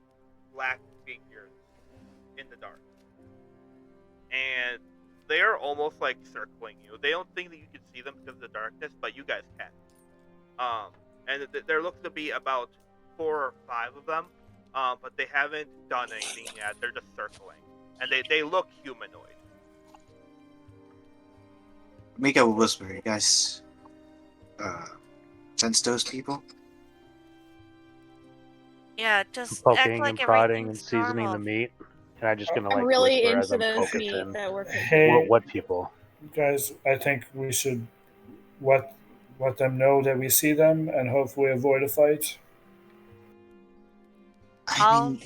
A: black figures in the dark. And they are almost like circling you. They don't think that you can see them because of the darkness, but you guys can. And there looks to be about 4 or 5 of them, but they haven't done anything yet. They're just circling, and they look humanoid.
C: Mika will whisper, you guys sense those people?
B: Yeah, just act
D: Poking
B: like
D: and prodding and
B: everything's
D: seasoning
B: normal.
D: the meat. And I'm just gonna
F: I'm
D: like
F: really
D: whisper as
F: into
D: I'm
F: this meat
D: focusing.
F: that we're cooking.
E: Hey,
D: What people?
E: guys, I think we should let them know that we see them and hopefully avoid a fight.
C: I
B: I'll
C: mean,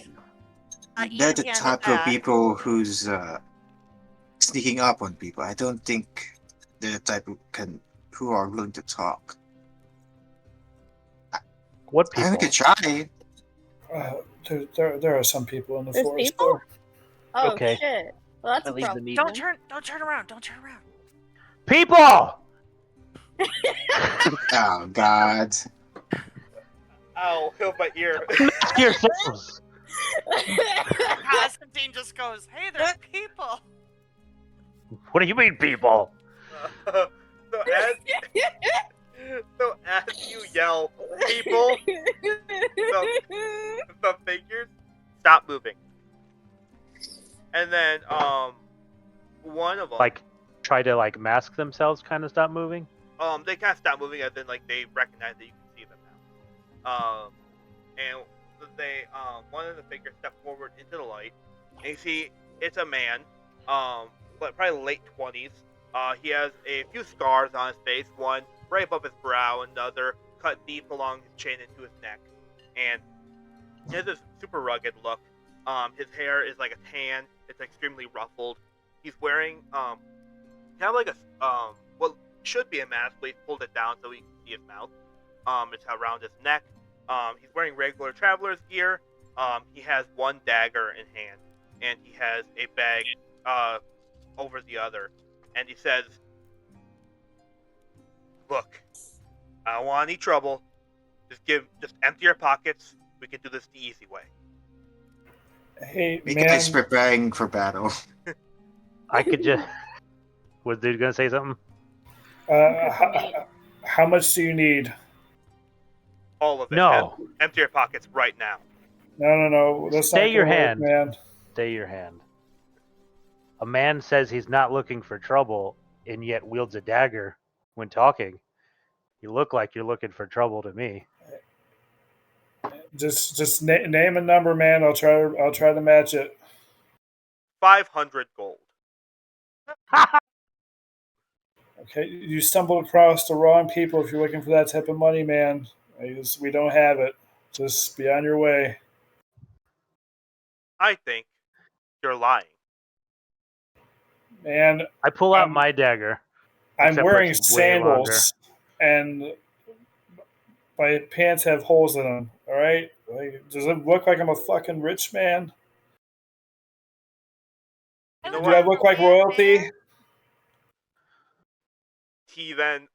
B: let you
C: they're the
B: handle
C: type of
B: that.
C: people who's sneaking up on people. I don't think they're the type who are willing to talk.
D: What
C: I mean, we
D: people?
C: could try.
E: There are some people in the
F: There's
E: forest.
F: people? Oh
D: Okay.
F: shit. Well, that's
D: I
F: a
D: leave the
F: problem.
D: meat.
B: Don't turn around. Don't turn around.
D: People!
C: Oh God!
A: Ow, killed my ear.
D: Mask yourselves!
B: Constantine just goes, "Hey, there's people."
D: What do you mean, people?
A: so as you yell, people, the figures stop moving, and then one of them
D: Like, try to like mask themselves, kind of stop moving?
A: they kind of stop moving, and then like they recognize that you can see them now. And they one of the figures step forward into the light, and you see it's a man, but probably late 20s. He has a few scars on his face, one right above his brow, another cut deep along his chin into his neck, and he has this super rugged look. His hair is like a tan; it's extremely ruffled. He's wearing kind of like a what should be a mask, but he's pulled it down so we can see his mouth. It's around his neck. He's wearing regular traveler's gear. He has one dagger in hand, and he has a bag over the other. And he says, "Look, I don't want any trouble. Just empty your pockets. We can do this the easy way."
E: Hey,
C: Mika
E: man,
C: is preparing for battle.
D: I could just. Was dude gonna say something?
E: how much do you need?
A: All of it.
D: No.
A: Empty your pockets right now.
E: No. That's
D: Stay
E: not
D: your
E: gonna work,
D: hand.
E: man.
D: Stay your hand. A man says he's not looking for trouble, and yet wields a dagger when talking. You look like you're looking for trouble to me.
E: Just name a number, man. I'll try to match it.
A: 500 gold.
E: Okay, you stumbled across the wrong people if you're looking for that type of money, man. We don't have it. Just be on your way.
A: I think you're lying.
E: And
D: I pull out
E: I'm
D: my dagger,
E: I'm
D: except for
E: wearing
D: it's way longer.
E: sandals and my pants have holes in them. All right, like, does it look like I'm a fucking rich man?
B: It
A: You know
B: looks
E: Do I
A: what?
B: like
E: look
B: you're
E: like
B: win, man.
E: royalty?
A: He then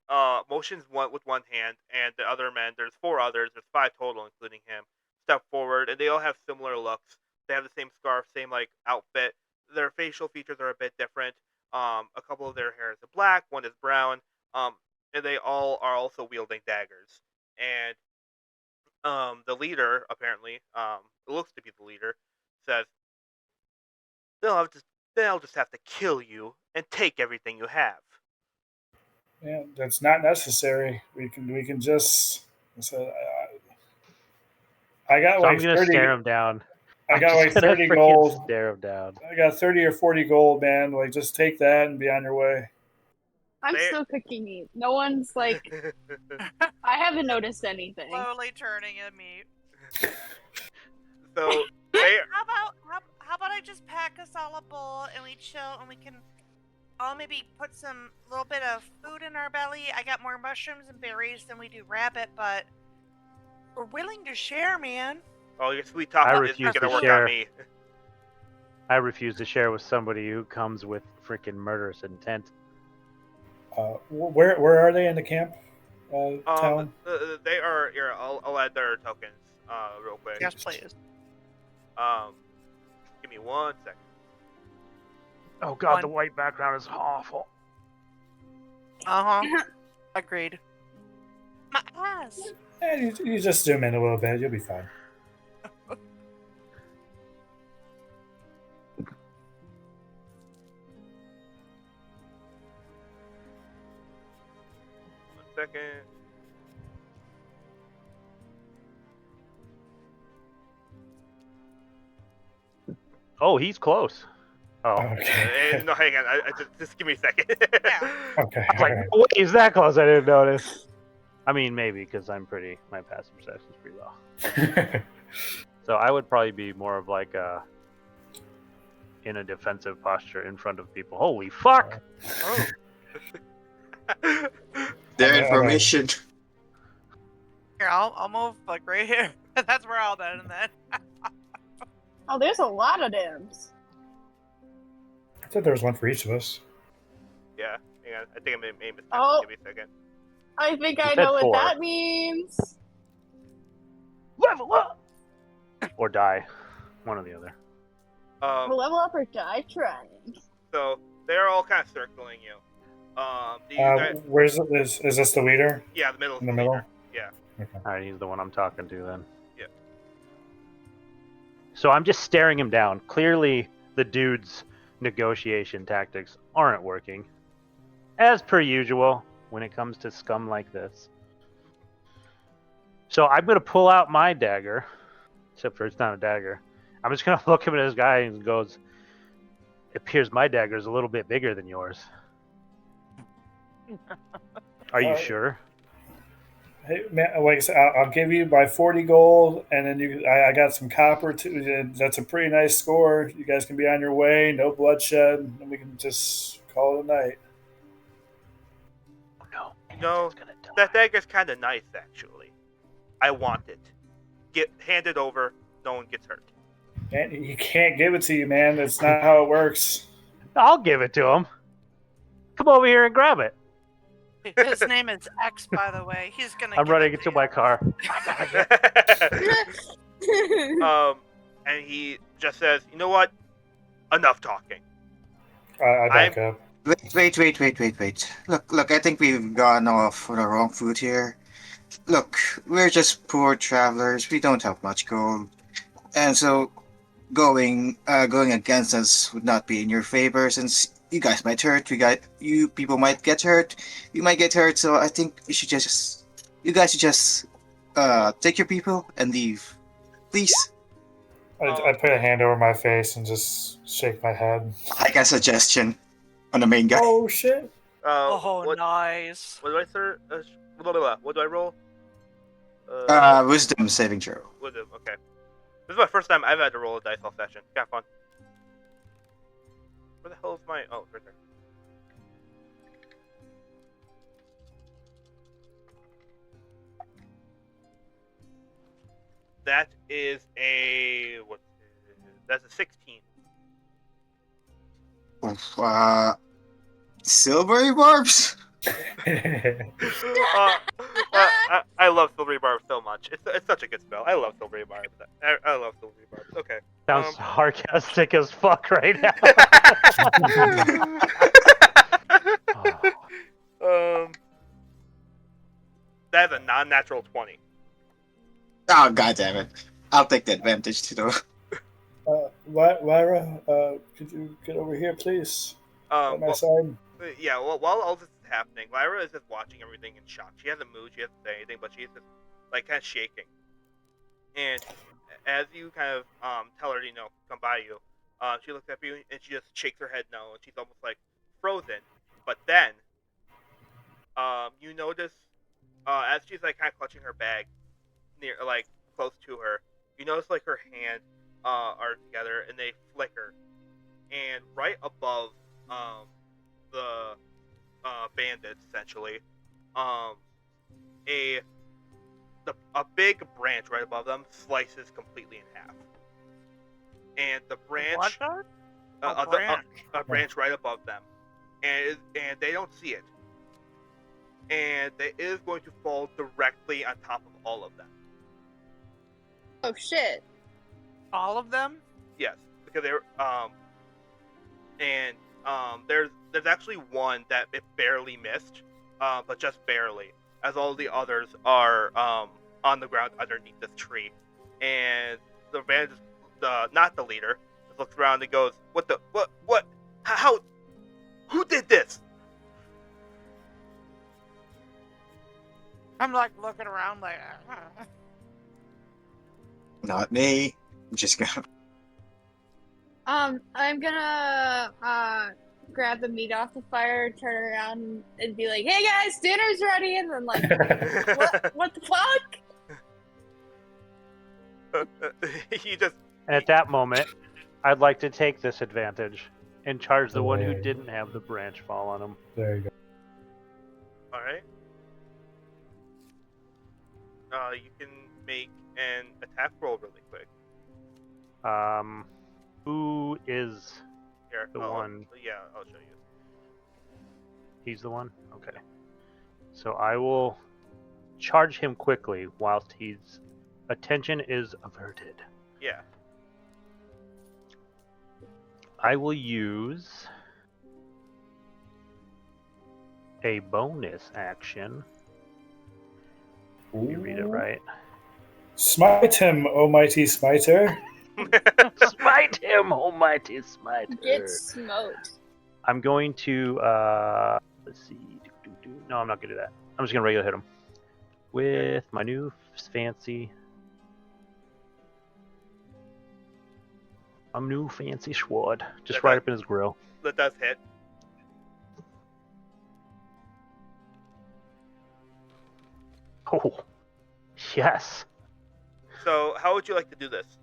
A: motions one with one hand, and the other men. There's four others. There's five total, including him. Step forward, and they all have similar looks. They have the same scarf, same like outfit. Their facial features are a bit different. A couple of their hair is black, one is brown. Um, and they all are also wielding daggers. And the leader apparently, it looks to be the leader, says they'll have to, they'll just have to kill you and take everything you have.
E: Yeah, that's not necessary. We can just. So I got
D: So I'm
E: like
D: gonna
E: 30.
D: stare him down.
E: I
D: I'm
E: got
D: just
E: like
D: gonna
E: 30
D: freaking
E: gold.
D: stare him down.
E: I got 30 or 40 gold, man. Like, just take that and be on your way.
F: I'm
A: They
F: still cooking meat. No one's like, I haven't noticed anything.
B: Slowly turning into meat.
A: so they
B: How about I just pack us all a bowl and we chill and we can all maybe put some little bit of food in our belly. I got more mushrooms and berries than we do rabbit, but we're willing to share, man.
A: Oh, your sweet
D: I
A: talking isn't
D: refuse
A: gonna
D: to
A: work on
D: share.
A: me.
D: I refuse to share with somebody who comes with freaking murderous intent.
E: Where are they in the camp?
A: Um,
E: Town.
A: they are here. I'll add their tokens. Real quick.
B: Yes, please.
A: Um, give me 1 second.
D: Oh god,
B: One.
D: the white background is awful.
B: Uh-huh. Agreed. My ass.
E: You just zoom in a little bit. You'll be fine.
A: One second.
D: Oh, he's close. Oh.
E: Okay.
A: No, hang on. I just give me a second.
B: Yeah.
E: Okay.
D: I was like, oh, wait, he's that close? I didn't notice. I mean, maybe because my passive perception is pretty low. So I would probably be more of like in a defensive posture in front of people. Holy fuck!
B: Oh.
C: Their
E: I'm
C: information.
B: Here, I'll move like right here. That's where I'll end then.
F: Oh, there's a lot of dams.
E: I thought there was one for each of us.
A: Yeah, hang on. I think I made a mistake.
F: Oh.
A: Give me a second.
F: I think
D: You
F: I
D: said
F: know what
D: 4.
F: that means.
D: Level up or die, one or the other.
F: Level up or die trying.
A: So they're all kind of circling you. Do you guys?
E: Where's is this the leader?
A: Yeah, the middle.
E: In the middle?
A: Leader. Yeah.
D: All right, he's the one I'm talking to then.
A: Yeah.
D: So I'm just staring him down. Clearly, the dude's negotiation tactics aren't working, as per usual when it comes to scum like this. So I'm gonna pull out my dagger, except for it's not a dagger. I'm just gonna look him at this guy and goes, "It appears my dagger is a little bit bigger than yours. Are you sure?"
E: Hey, man, like I said, I'll give you by 40 gold, and then I got some copper too. That's a pretty nice score. You guys can be on your way. No bloodshed, and we can just call it a night.
D: Oh, no.
A: No,
D: It's gonna die.
A: that dagger's kind of nice actually. I want it. Get handed over. No one gets hurt.
E: And he can't give it to you, man. That's not how it works.
D: I'll give it to him. Come over here and grab it.
B: His name is X, by the way. He's gonna.
D: I'm
B: give
D: running
B: it
D: into
B: to
D: my
B: you.
D: car.
A: And he just says, "You know what? Enough talking."
E: I back up.
C: Wait. Look, I think we've gone off the wrong foot here. Look, we're just poor travelers. We don't have much gold. And so going against us would not be in your favor since you guys might hurt, you people might get hurt, you might get hurt, so I think you guys should just take your people and leave. Please.
E: I put a hand over my face and just shake my head.
C: Like a suggestion on the main guy.
E: Oh shit!
B: Oh,
A: what,
B: nice.
A: what do I sir? What do I roll?
C: Wisdom saving throw.
A: Wisdom. Okay. This is my first time I've had to roll a dice all session. Kind of fun. Where the hell is my... Oh, right there. That is a... What? That's a 16.
C: Silvery barbs.
A: I love Silvery Barb so much. It's such a good spell. I love Silvery Barb. I love Silvery Barb. Okay.
D: Sounds sarcastic as fuck right now.
A: That is a non-natural 20.
C: Oh, god damn it! I'll take the advantage to the.
E: Lyra, could you get over here, please? By my side.
A: Yeah, while all this is happening, Lyra is just watching everything in shock. She hasn't moved, she hasn't said anything, but she's just like kind of shaking. And as you kind of tell her, come by you, she looks at you and she just shakes her head no, and she's almost like frozen. But then, you notice as she's like kind of clutching her bag near, like close to her, you notice like her hands are together and they flicker, and right above the bandits, essentially, a big branch right above them slices completely in half, and the branch, a branch right above them, and they don't see it, and it is going to fall directly on top of all of them.
F: Oh shit!
B: All of them?
A: Yes, because they're and there's actually one that it barely missed, but just barely, as all the others are on the ground underneath this tree, and the man just not the leader just looks around and goes, what how who did this?
B: I'm like looking around like
C: Not me. I'm just gonna.
F: I'm gonna grab the meat off the fire, turn around, and be like, "Hey guys, dinner's ready!" And then like, what the fuck?
A: He just.
D: And at that moment, I'd like to take this advantage and charge the one who
E: There.
D: didn't have the branch fall on him.
E: There you go.
A: All right. You can make an attack roll really quick.
D: Who is
A: Here,
D: the one?
A: Yeah, I'll show you.
D: He's the one? Okay. So I will charge him quickly whilst his attention is averted.
A: Yeah.
D: I will use a bonus action. You read it right.
E: Smite him, O mighty smiter.
D: Smite him, almighty smiter.
F: Get smoked.
D: I'm going to, let's see. No, I'm not going to do that. I'm just going to regular hit him. With my new fancy sword. Just right up in his grill.
A: That does hit.
D: Oh, yes.
A: So, how would you like to do this?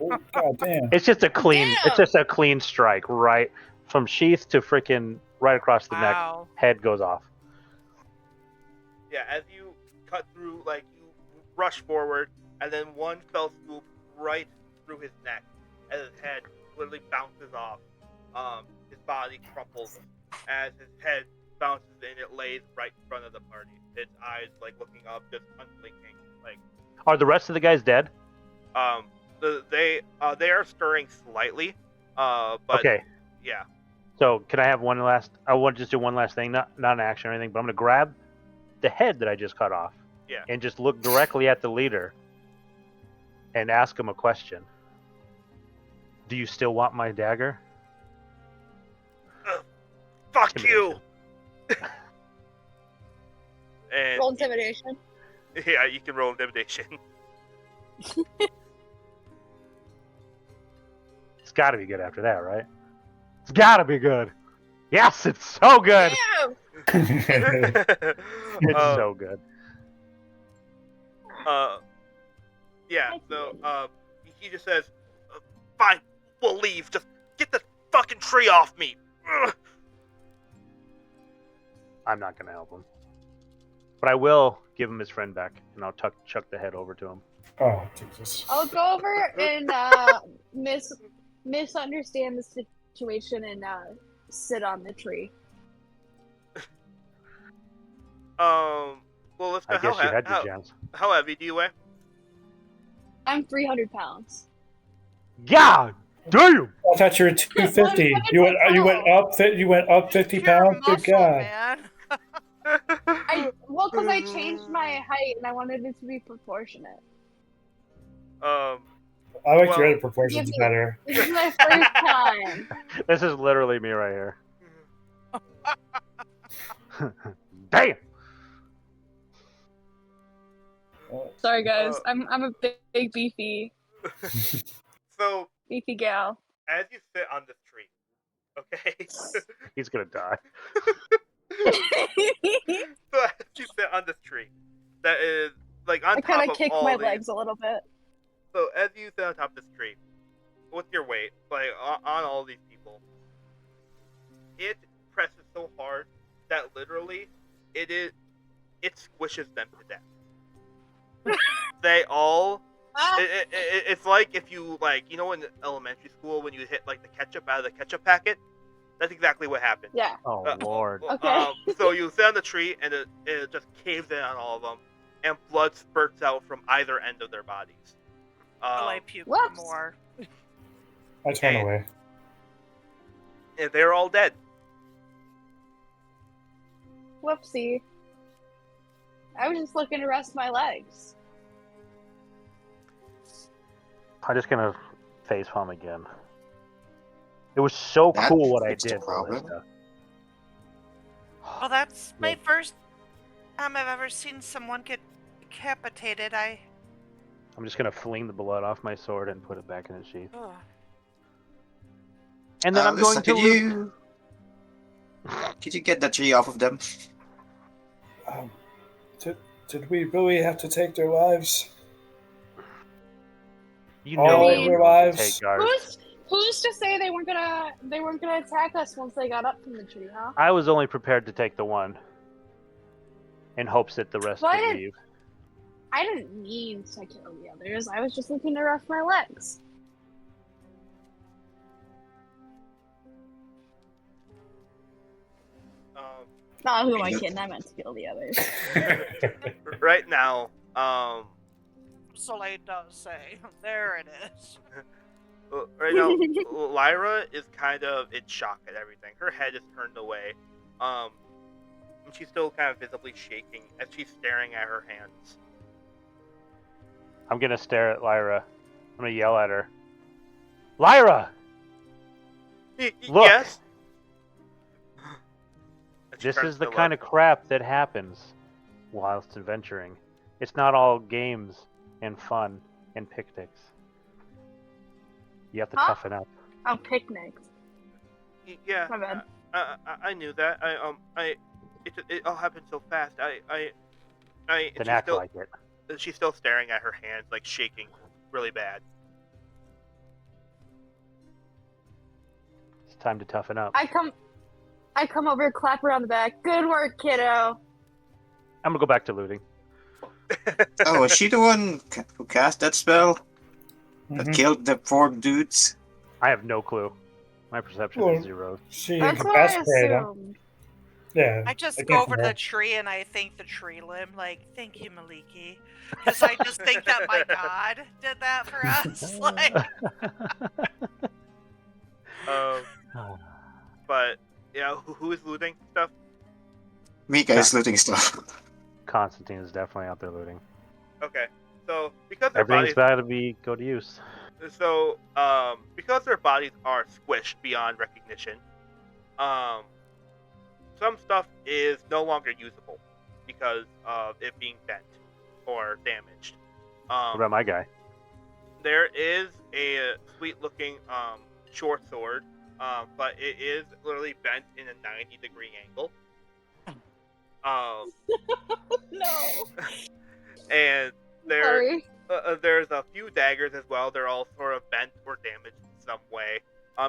E: Oh, god damn.
D: It's just a clean.
F: Damn.
D: It's just a clean strike, right from sheath to freaking right across the neck.
B: wow.
D: Head goes off.
A: Yeah, as you cut through, like, you rush forward, and then one fell swoop right through his neck, as his head literally bounces off. His body crumples as his head bounces and it lays right in front of the party. Its eyes, like, looking up, just unblinking. Like,
D: Are the rest of the guys dead?
A: they are stirring slightly, but
D: Okay.
A: yeah.
D: So can I have one last? I want to just do one last thing, not an action or anything, but I'm gonna grab the head that I just cut off,
A: Yeah.
D: and just look directly at the leader and ask him a question. Do you still want my dagger?
A: Fuck you! And
F: Roll intimidation.
A: yeah, you can roll intimidation.
D: It's got to be good after that, right? It's got to be good. Yes, it's so good.
F: Damn!
D: It's so good.
A: Yeah. So he just says, "Fine, we'll leave. Just get the fucking tree off me." Ugh.
D: I'm not gonna help him, but I will give him his friend back, and I'll chuck the head over to him.
E: Oh Jesus!
F: I'll go over and misunderstand the situation and sit on the tree.
A: Well, let's go.
D: I guess you had your chance.
A: How heavy do you weigh?
F: I'm 300 pounds.
D: God damn!
E: I thought you were 250. You went up 50
B: Pure
E: pounds. Good
B: muscle,
E: God!
B: man.
F: Because I changed my height and I wanted it to be proportionate.
A: Um,
E: I like
A: Well-
E: your other proportions better.
F: This is my first time.
D: This is literally me right here. Damn!
F: Sorry, guys.
A: Uh,
F: I'm a big beefy
A: so
F: gal.
A: as you sit on this tree, okay.
D: He's gonna die.
A: So as you sit on this tree, that is like on
F: I
A: top
F: kind
A: of
F: of kick
A: all
F: my
A: these.
F: legs a little bit.
A: So as you sit on top of this tree, with your weight, like on all these people, it presses so hard that literally it squishes them to death. They all. It's like if you in elementary school when you hit like the ketchup out of the ketchup packet. That's exactly what happened.
F: Yeah.
D: Oh Lord!
F: Okay.
A: So you sit on the tree and it just caves in on all of them, and blood spurts out from either end of their bodies.
B: Well, I puke
F: Whoops.
B: more.
E: I turn
A: And-
E: away.
A: And they're all dead.
F: Whoopsie. I was just looking to rest my legs.
D: I'm just gonna facepalm again. It was so
C: That
D: cool what I
C: fixed the
D: did,
C: problem.
D: Ballista.
B: Well, that's my
D: Yeah.
B: first time I've ever seen someone get decapitated.
D: I'm just gonna fling the blood off my sword and put it back in its sheath.
B: Ugh.
D: And then I'm going to loot.
C: Could you get the tree off of them?
E: Did we really have to take their lives?
D: You
E: All
D: know
F: of
D: they
F: their
D: were going to
E: lives?
D: take ours.
F: Who's to say they weren't gonna attack us once they got up from the tree, huh?
D: I was only prepared to take the one, in hopes that the rest
F: Well, I
D: would
F: didn't-
D: leave.
F: I didn't mean to kill the others. I was just looking to rest my legs. Not who am I kidding? I meant to kill the others.
A: Right now,
B: Soleil does say, there it is.
A: right now, Lyra is kind of in shock at everything. Her head is turned away. And she's still kind of visibly shaking as she's staring at her hands.
D: I'm gonna stare at Lyra. I'm gonna yell at her. Lyra! Look!
A: Yes. And she
D: This
A: turns
D: is the
A: to
D: kind
A: look.
D: of crap that happens whilst adventuring. It's not all games and fun and picnics. You have to
F: Huh?
D: toughen up.
F: Oh, picnics.
A: Yeah.
F: My bad.
A: I knew that. It all happened so fast. and
D: Then
A: she's
D: act
A: still,
D: like it.
A: she's still staring at her hands, like shaking really bad.
D: It's time to toughen up.
F: I come over, clap her on the back. Good work, kiddo.
D: I'm gonna go back to looting.
C: Oh, was she the one who cast that spell that
E: Mhm.
C: killed the 4 dudes?
D: I have no clue. My perception
E: Well,
D: is 0.
E: She
F: That's what I
E: incapacitated him.
F: assumed.
E: Yeah.
B: I just
E: it
B: go
E: came
B: over
E: from
B: to the
E: her.
B: tree and I thank the tree limb, like, thank you, Maliki. Because I just think that my god did that for us. Like,
A: But yeah, who is looting stuff?
C: Mika is looting stuff.
D: Constantine is definitely out there looting.
A: Okay, so because their
D: Everything's
A: bodies,
D: got to go to use.
A: because their bodies are squished beyond recognition, some stuff is no longer usable because of it being bent or damaged.
D: What about my guy?
A: There is a sweet-looking short sword, but it is literally bent in a 90-degree angle.
F: No.
A: And there,
F: Sorry.
A: there's a few daggers as well. They're all sort of bent or damaged in some way.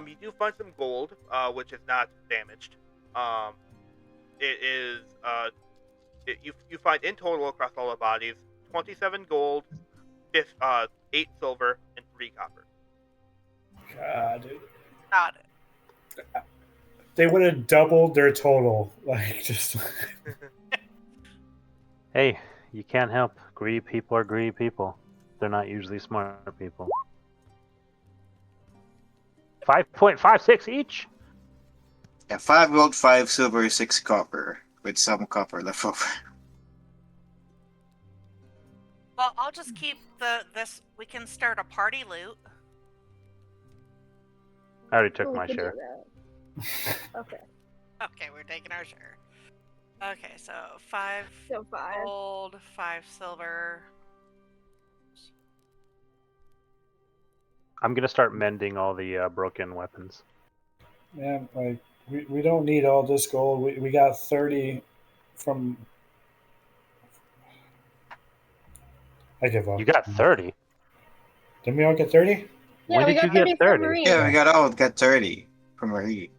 A: You do find some gold, which is not damaged. Um, it is you find in total across all the bodies 27 gold, 8 silver, and 3 copper.
E: God,
B: Got it.
E: they would have doubled their total. Like just
D: Hey, you can't help. Greedy people are greedy people. They're not usually smart people. 5.56 each?
C: Yeah, 5 gold, 5 silver, 6 copper, with some copper left over.
B: Well, I'll just keep this. We can start a party loot.
D: I already took
F: We
D: my
F: could do
D: share.
F: that. Okay,
B: Okay, we're taking our share. Okay, so 5
F: so 5.
B: gold, 5 silver.
D: I'm gonna start mending all the broken weapons.
E: man, like we don't need all this gold. We got 30 from. I give up.
D: You got 30?
E: Didn't we all get 30?
F: Yeah,
D: When
F: we
D: did you
F: got
D: get
F: 30 from
D: 30?
F: Marie.
C: Yeah, we got 30 from Marie.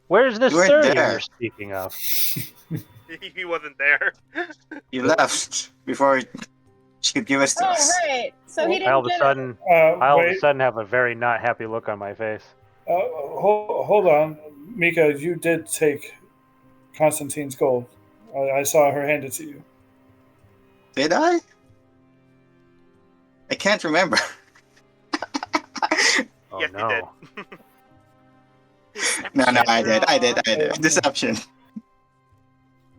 D: Where's this
C: You weren't
D: 30
C: there.
D: you're speaking of?
A: He wasn't there.
C: You left before she could give us to
F: Oh,
C: us.
F: right. So he
D: I all
F: didn't
D: of a
F: get it.
D: sudden, I all of a
E: Wait.
D: sudden have a very not happy look on my face.
E: Hold on, Mika. You did take Constantine's gold. I saw her hand it to you.
C: Did I? I can't remember.
D: Oh
A: Yes,
D: no.
C: No, I
B: Deception.
C: did. Deception.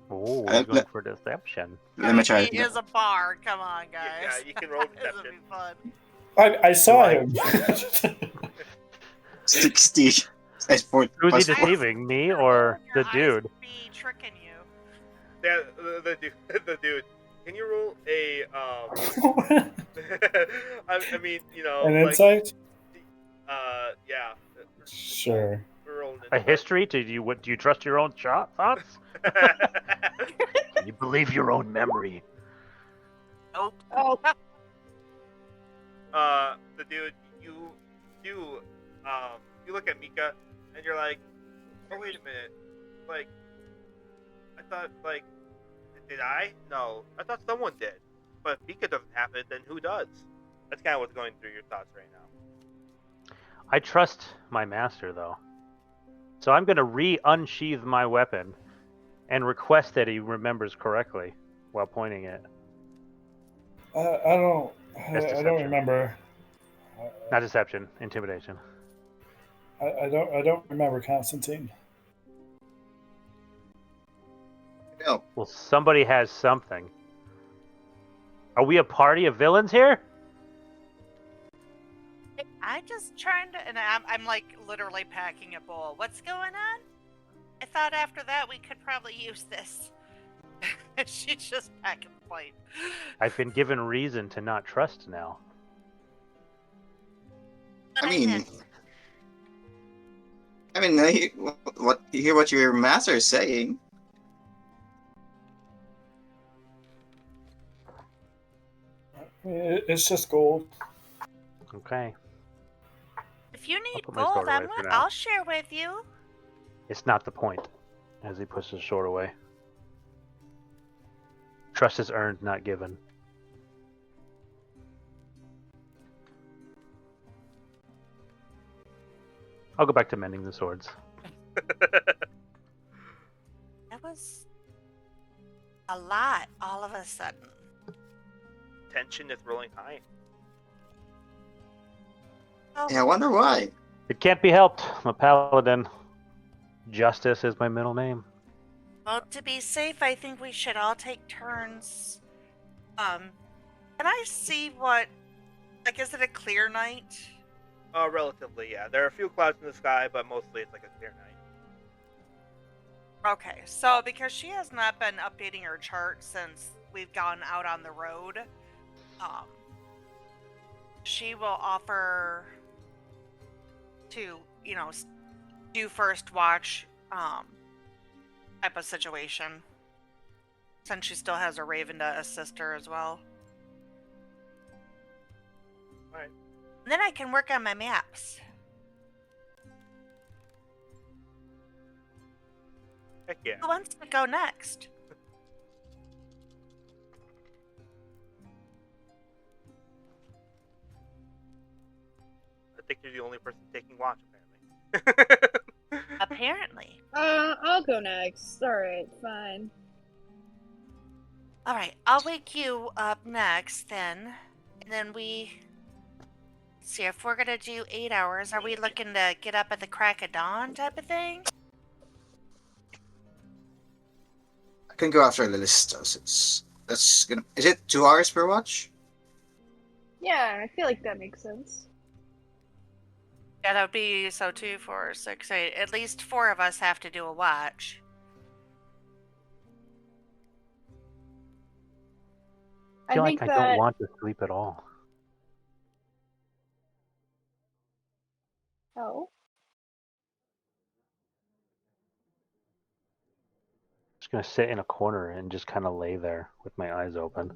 D: Oh,
C: Uh,
D: he's going for deception.
C: Let me try.
B: He is a bard. Come on, guys.
A: Yeah, you can roll
B: This will
A: deception.
B: be fun.
E: I saw
D: I-
E: him.
C: 60. That's
D: Who's he
C: plus four.
D: deceiving, me or
B: Your
D: the
B: eyes
D: dude?
B: Be tricking you.
A: Yeah, the dude. Can you roll a I mean,
E: An
A: like
E: insight?
A: yeah.
E: Sure.
A: We're rolling
D: A
A: it.
D: history? Do you trust your own thoughts? Can you believe your own memory?
B: Nope.
F: Oh,
A: The dude, you look at Mika and you're like, oh wait a minute, like, I thought like, did I? No, I thought someone did. But if Mika doesn't have it, then who does? That's kind of what's going through your thoughts right now.
D: I trust my master, though. So I'm going to unsheath my weapon and request that he remembers correctly while pointing it.
E: I don't.
D: That's
E: I don't
D: deception.
E: remember.
D: Not deception, intimidation.
E: I don't remember Constantine.
C: No.
D: Well, somebody has something. Are we a party of villains here?
B: I'm just trying to, and I'm like literally packing a bowl. What's going on? I thought after that we could probably use this. She's just packing the plate.
D: I've been given reason to not trust now.
B: But
C: I mean,
B: didn't.
C: you hear what your master is saying.
E: It's just gold.
D: Okay.
B: If you need
D: put my
B: gold,
D: sword away for now.
B: I'll share with you.
D: It's not the point, as he puts his sword away. Trust is earned, not given. I'll go back to mending the swords.
B: That was a lot all of a sudden.
A: Tension is rolling high.
B: Oh,
C: Yeah, I wonder why.
D: It can't be helped. I'm a paladin. Justice is my middle name.
B: well, to be safe, I think we should all take turns. Can I see what? Like, is it a clear night?
A: Relatively, yeah. There are a few clouds in the sky, but mostly it's like a clear night.
B: Okay, so because she has not been updating her chart since we've gone out on the road, she will offer to, do first watch type of situation, since she still has a raven to assist her as well.
A: Alright.
B: And then I can work on my maps.
A: Heck yeah.
B: Who wants to go next?
A: I think you're the only person taking watch, apparently.
B: Apparently.
F: I'll go next. Alright, fine.
B: All right, I'll wake you up next then. And then see if we're going to do 8 hours. Are we looking to get up at the crack of dawn type of thing?
C: I can go after the list. That's gonna. Is it 2 hours per watch?
F: Yeah, I feel like that makes sense.
B: Yeah, that would be so 2, 4, 6, 8. At least 4 of us have to do a watch.
D: I feel like
F: think
D: I don't
F: that.
D: want to sleep at all.
F: Oh.
D: Just gonna sit in a corner and just kind of lay there with my eyes open.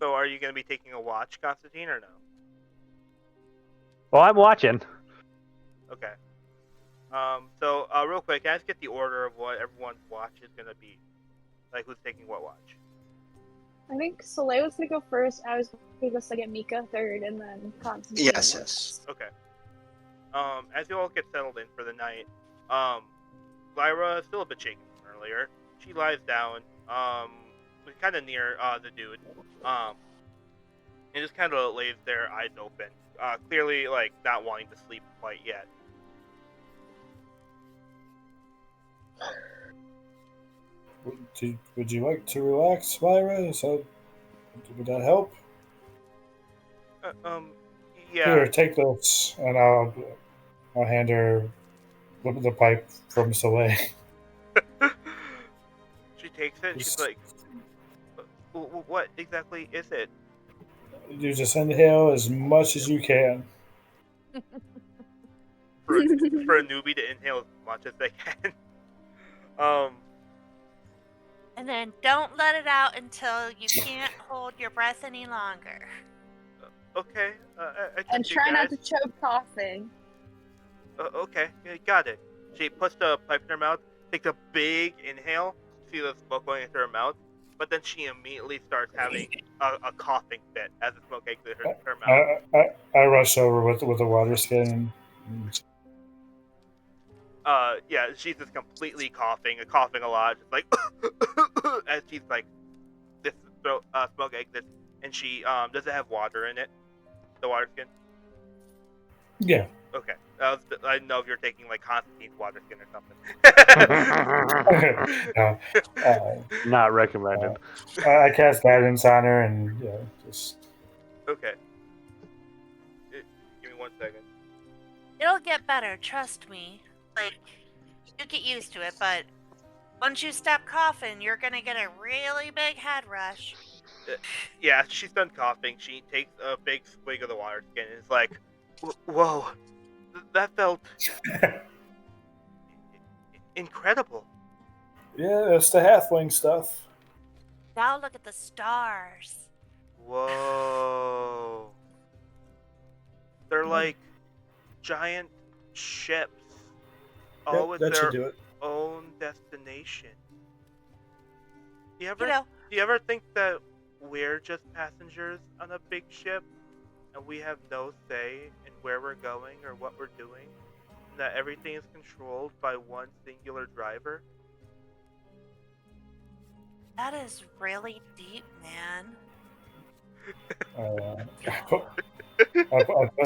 A: So are you going to be taking a watch, Constantine, or no?
D: Well, I'm watching.
A: Okay. So real quick, can I just get the order of what everyone's watch is going to be? Like, who's taking what watch?
F: I think Soleil was gonna go first. I was gonna go second, Mika third, and then Constantine.
C: Yes,
F: was
C: yes.
A: Okay. As you all get settled in for the night, Lyra is still a bit shaken from earlier. She lies down, kind of near the dude, and just kind of lays there, eyes open, clearly like not wanting to sleep quite yet.
E: Would you like to relax, Myra? Would that help?
A: Uh, um,
E: Here,
A: yeah.
E: take this, and I'll hand her the pipe from Soleil.
A: She takes it. She's
E: Just-
A: like, "What exactly is it?"
E: You just inhale as much as you can.
A: For a, for a newbie to inhale as much as they can. um,
B: And then don't let it out until you can't hold your breath any longer.
A: okay. I
F: And
A: trust you
F: try not
A: guys.
F: to choke coughing.
A: Okay, yeah, got it. She puts the pipe in her mouth, takes a big inhale, see the smoke going into her mouth, but then she immediately starts having a coughing fit as the smoke exits her mouth.
E: I rush over with the water skin.
A: Yeah, she's just completely coughing a lot, just like as she's like this smoke exits, and she does it have water in it? The water skin.
E: Yeah.
A: Okay, I didn't know if you're taking like Constantine's water skin or something.
D: Not recommended.
E: I cast guidance on her, and just
A: Okay. Give me 1 second.
B: It'll get better, trust me. Like, you get used to it, but once you stop coughing, you're gonna get a really big head rush.
A: Yeah, she's done coughing. She takes a big swig of the water skin and is like, "Whoa, that felt incredible."
E: yeah, it's the halfling stuff.
B: Now look at the stars.
A: Whoa. They're like giant ships, all with
E: That should
A: their
E: do it.
A: own destination. Do
B: You know,
A: you ever think that we're just passengers on a big ship and we have no say in where we're going or what we're doing? And that everything is controlled by one singular driver?
B: that is really deep, man.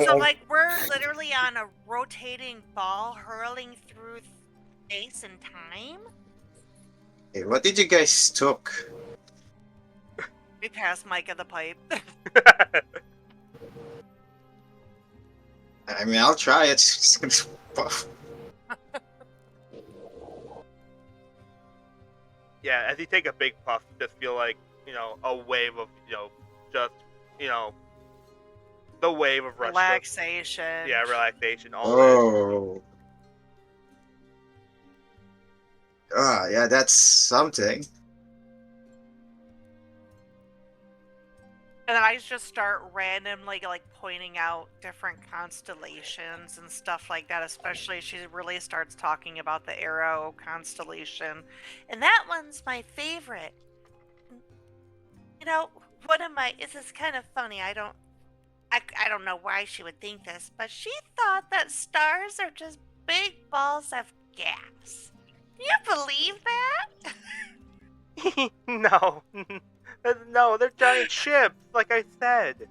B: So, like, we're literally on a rotating ball hurling through space and time?
C: Hey, what did you guys took?
B: We passed Micah the pipe.
C: I mean, I'll try it.
A: Yeah, as you take a big puff, you just feel like, a wave of, just, the wave of rush.
B: Relaxation.
A: Yeah, relaxation. All in.
C: Oh. Yeah, that's something.
B: And then I just start randomly like pointing out different constellations and stuff like that, especially she really starts talking about the Arrow constellation. And that one's my favorite. You know, one of my this is kind of funny. I don't know why she would think this, but she thought that stars are just big balls of gas. Do you believe that?
A: No. No, they're giant ships, like I said.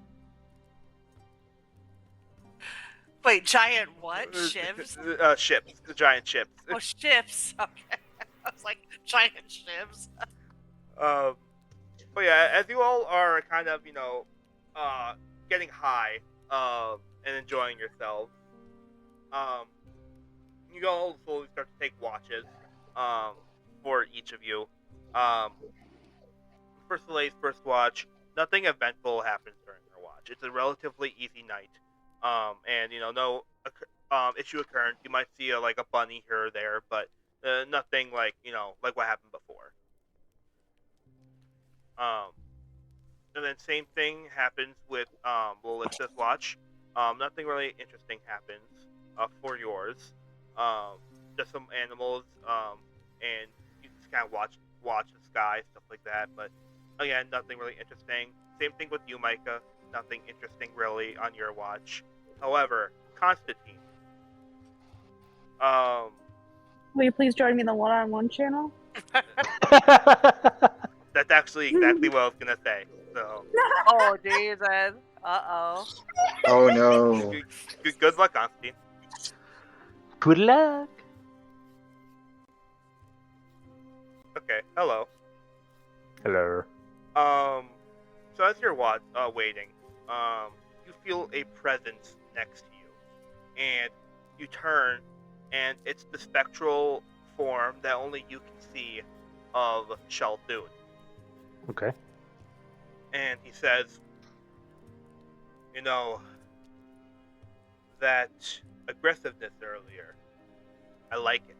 B: Wait, giant what? Shivs?
A: Ships. Giant ships.
B: Oh, ships. Okay. I was like, giant shivs.
A: Um, but yeah, as you all are kind of, getting high, and enjoying yourselves, um, you all slowly start to take watches, um, for each of you. Um, first Delay's first watch, nothing eventful happens during her watch. It's a relatively easy night, and no issue occurrence. You might see like a bunny here or there, but nothing like like what happened before. Um, and then same thing happens with Lilith's watch. Nothing really interesting happens for yours. Um, just some animals, and you just kind of watch the sky, stuff like that. But again, nothing really interesting. Same thing with you, Micah. Nothing interesting really on your watch. However, Constantine. Um,
F: Will you please join me in the one-on-one channel?
A: that's actually exactly what I was gonna say. So
B: Oh, Jesus. Uh-oh.
C: Oh no.
A: good luck, Constantine.
D: Good luck.
A: Okay, hello.
D: Hello.
A: So as you're waiting, you feel a presence next to you, and you turn, and it's the spectral form that only you can see of Shalthun.
D: Okay.
A: And he says, you know, that aggressiveness earlier, I like it.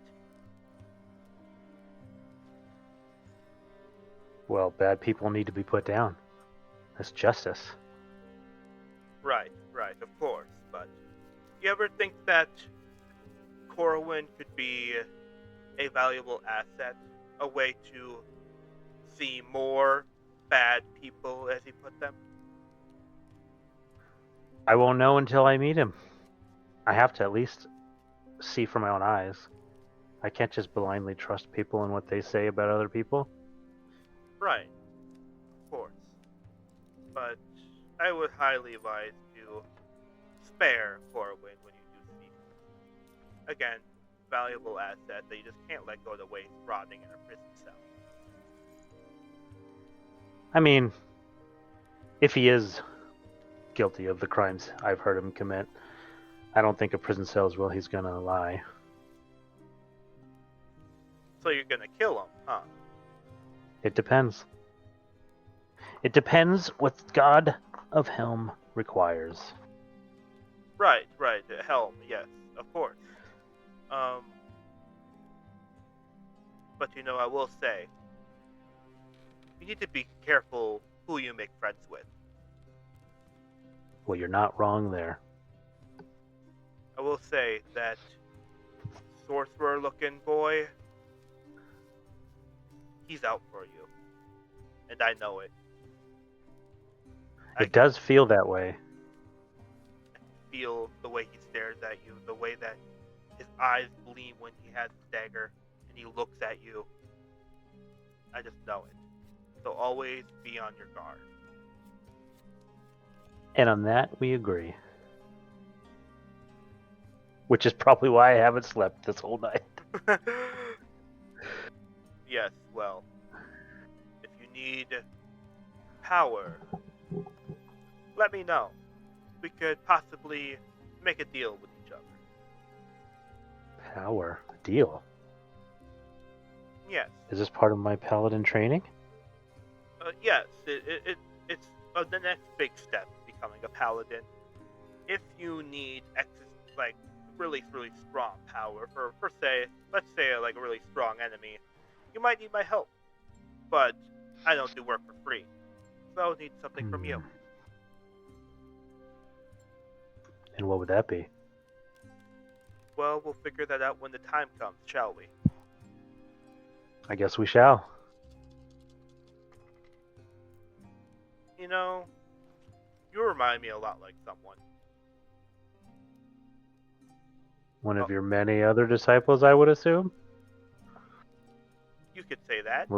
D: Well, bad people need to be put down. That's justice.
A: Right, of course, but you ever think that Corwin could be a valuable asset, a way to see more bad people, as he put them?
D: I won't know until I meet him. I have to at least see for my own eyes. I can't just blindly trust people and what they say about other people.
A: Right, of course. But I would highly advise to spare Corwin when you do see him. Again, valuable asset that you just can't let go to waste rotting in a prison cell.
D: I mean, if he is guilty of the crimes I've heard him commit, I don't think a prison cell is where he's gonna lie.
A: So you're gonna kill him, huh?
D: It depends. It depends what God of Helm requires.
A: Right. Helm, yes, of course. But I will say, you need to be careful who you make friends with.
D: Well, you're not wrong there.
A: I will say that sorcerer-looking boy, he's out for you, and I know it.
D: It does feel that way.
A: Feel the way he stares at you, the way that his eyes gleam when he has his dagger and he looks at you. I just know it. So always be on your guard.
D: And on that, we agree. Which is probably why I haven't slept this whole night.
A: Yes, well, if you need power, let me know. We could possibly make a deal with each other.
D: Power? Deal?
A: Yes.
D: Is this part of my paladin training?
A: Yes, it's the next big step to becoming a paladin. If you need really strong power for say, let's say like a really strong enemy, you might need my help. But I don't do work for free, so I'll need something from you.
D: And what would that be?
A: Well, we'll figure that out when the time comes, shall we?
D: I guess we shall.
A: You know, you remind me a lot like someone.
D: One of
A: Oh,
D: your many other disciples, I would assume.
A: you could say that.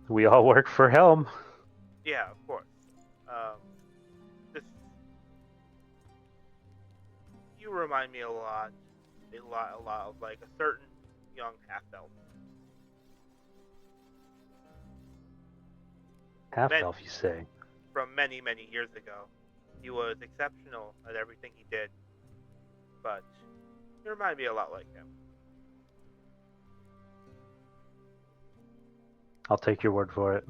D: We all work for Helm.
A: Yeah, of course. Um, this you remind me a lot of like a certain young half elf.
D: Half
A: Men
D: elf, you say?
A: from many, many years ago. He was exceptional at everything he did, but you remind me a lot like him.
D: I'll take your word for it.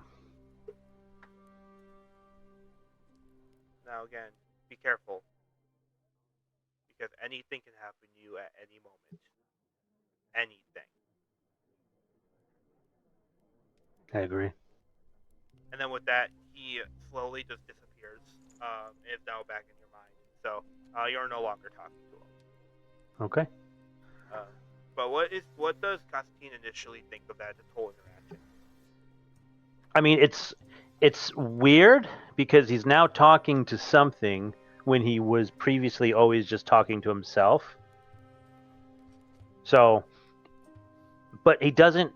A: Now again, be careful, because anything can happen to you at any moment. Anything.
D: I agree.
A: And then with that, he slowly just disappears. And is now back in your mind. So you're no longer talking to him.
D: Okay.
A: But what does Constantine initially think of that whole interaction?
D: I mean, it's weird because he's now talking to something when he was previously always just talking to himself. So, but he doesn't.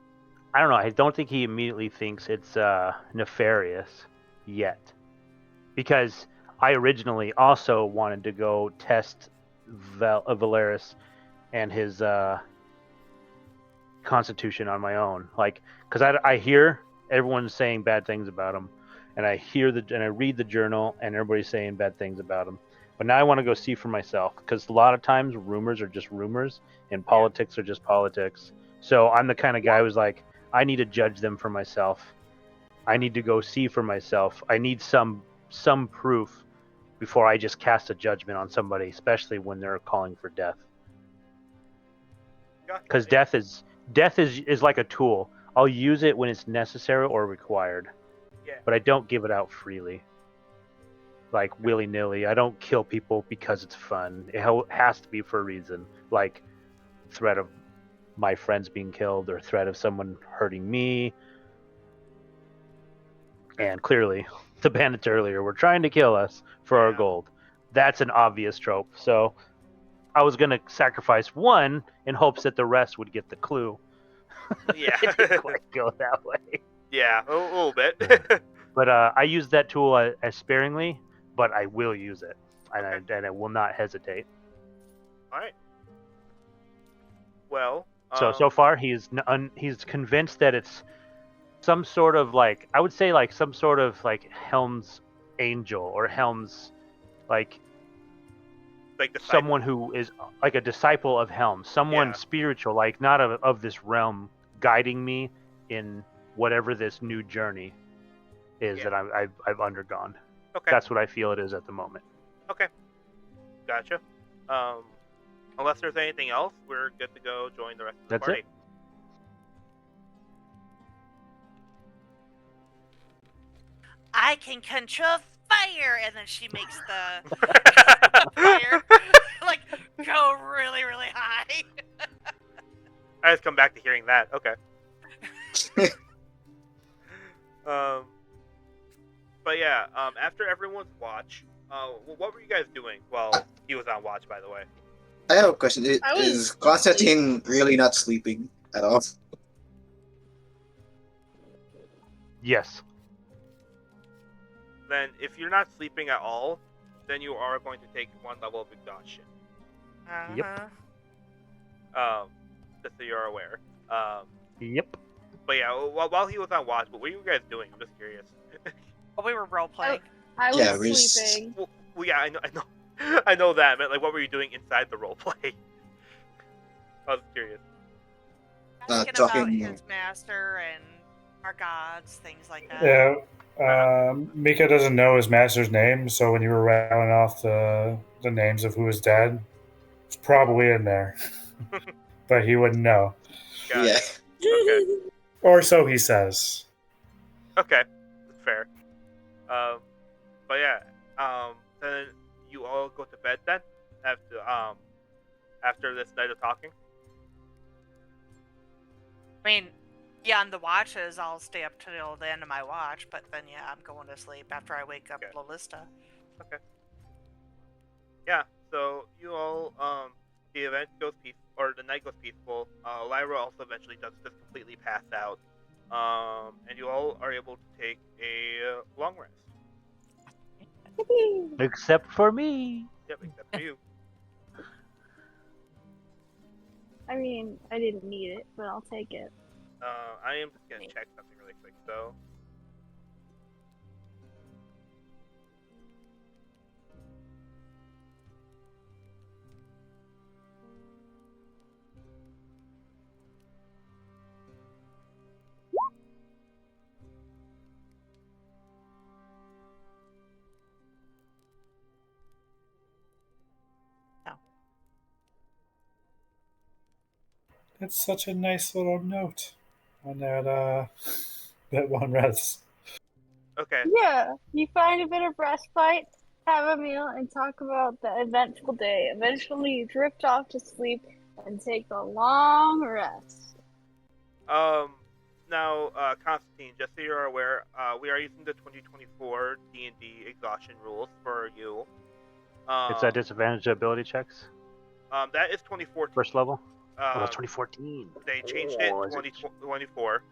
D: I don't know. I don't think he immediately thinks it's nefarious yet, because I originally also wanted to go test Valeris and his constitution on my own, like, because I hear everyone's saying bad things about him, and I read the journal and everybody's saying bad things about him. But now I want to go see for myself, because a lot of times rumors are just rumors and politics are just politics. So I'm the kind of guy who's like, I need to judge them for myself. I need to go see for myself. I need some proof before I just cast a judgment on somebody, especially when they're calling for death. Because death is like a tool. I'll use it when it's necessary or required.
A: Yeah.
D: But I don't give it out freely, like willy-nilly. I don't kill people because it's fun. It has to be for a reason, like threat of my friends being killed or threat of someone hurting me. And clearly, the bandits earlier were trying to kill us for our gold. That's an obvious trope. So I was going to sacrifice one in hopes that the rest would get the clue.
A: Yeah.
D: It didn't quite go that way.
A: Yeah, a little bit.
D: But I use that tool as sparingly, but I will use it, and
A: Okay.
D: I will not hesitate.
A: All right. Well.
D: So far he's convinced that it's some sort of, like, I would say, like some sort of like Helm's angel, or Helm's like someone who is like a disciple of Helm, someone spiritual, like not of this realm, guiding me in whatever this new journey is that I've undergone.
A: Okay.
D: That's what I feel it is at the moment.
A: Okay. Gotcha. Unless there's anything else, we're good to go join the rest of the party.
D: It.
B: I can control fire, and then she makes the fire like go really, really high.
A: I just come back to hearing that. Okay. But yeah, after everyone's watch, what were you guys doing while he was on watch, by the way?
C: I have a question. Is Constantine really not sleeping at all?
D: Yes.
A: Then, if you're not sleeping at all, then you are going to take one level of exhaustion.
D: Yep.
A: Just so you're aware.
D: Yep.
A: But yeah, while he was on watch, what were you guys doing? I'm just curious.
B: We were role playing.
F: I was sleeping.
A: Well, yeah, I know, I know that. But like, what were you doing inside the role play? I was curious.
B: Asking about his master and our gods, things like that.
E: Yeah. Mika doesn't know his master's name, so when you were rattling off the names of who his dad, it's probably in there, but he wouldn't know.
C: Yeah.
A: Okay.
E: Or so he says.
A: Okay, that's fair. But yeah, then you all go to bed then after this night of talking?
B: I mean, yeah, on the watches, I'll stay up till the end of my watch, but then yeah, I'm going to sleep after I wake up
A: Okay.
B: Lolista.
A: Okay. Yeah. So you all the event goes peaceful, or the night goes peaceful. Lyra also eventually does just completely pass out. And you all are able to take a long rest.
D: Except for me.
A: Yep, except for you.
F: I mean, I didn't need it, but I'll take it.
A: I am just gonna check something really quick. So.
E: It's such a nice little note on that one rest.
A: Okay.
F: Yeah, you find a bit of respite, have a meal, and talk about the eventful day. Eventually, you drift off to sleep and take a long rest.
A: Now, Constantine, just so you're aware, we are using the 2024 D&D exhaustion rules for you.
D: It's a disadvantage ability checks.
A: That is 2014.
D: First level. Oh, that's
A: Um,
D: 2014.
A: They changed it in 2024.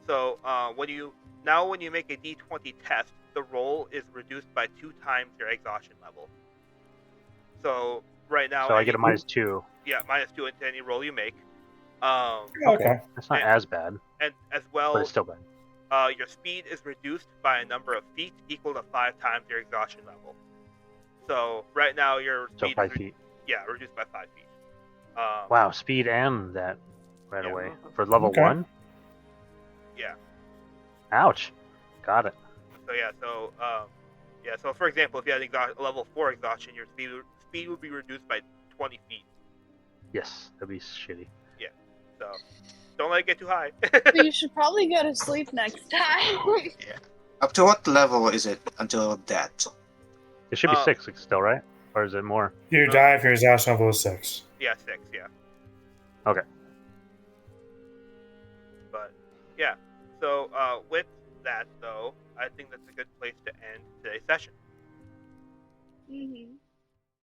A: So when you make a D20 test, the roll is reduced by 2 times your exhaustion level. So right now,
D: So I get a -2.
A: Yeah, -2 into any roll you make.
E: Okay.
D: That's not as bad,
A: And as
D: but
A: well,
D: it's still bad.
A: your speed is reduced by a number of feet equal to 5 times your exhaustion level. So right now your
D: So
A: speed
D: 5 feet.
A: Yeah, reduced by 5 feet.
D: Wow, speed and that right
A: Yeah.
D: away for level
E: Okay.
D: 1.
A: Yeah.
D: Ouch. Got it.
A: So yeah. So for example, if you had level 4 exhaustion, your speed would be reduced by 20 feet.
D: Yes, that'd be shitty.
A: Yeah. So don't let it get too high.
F: So you should probably go to sleep next time.
C: Yeah. Up to what level is it until that?
D: It should be
A: Uh,
D: 6 still, right? Or is it more?
E: You die if your exhaustion level is 6.
A: Yeah, 6. Yeah.
D: Okay.
A: But yeah. So with that though, I think that's a good place to end today's session.
F: Mm-hmm.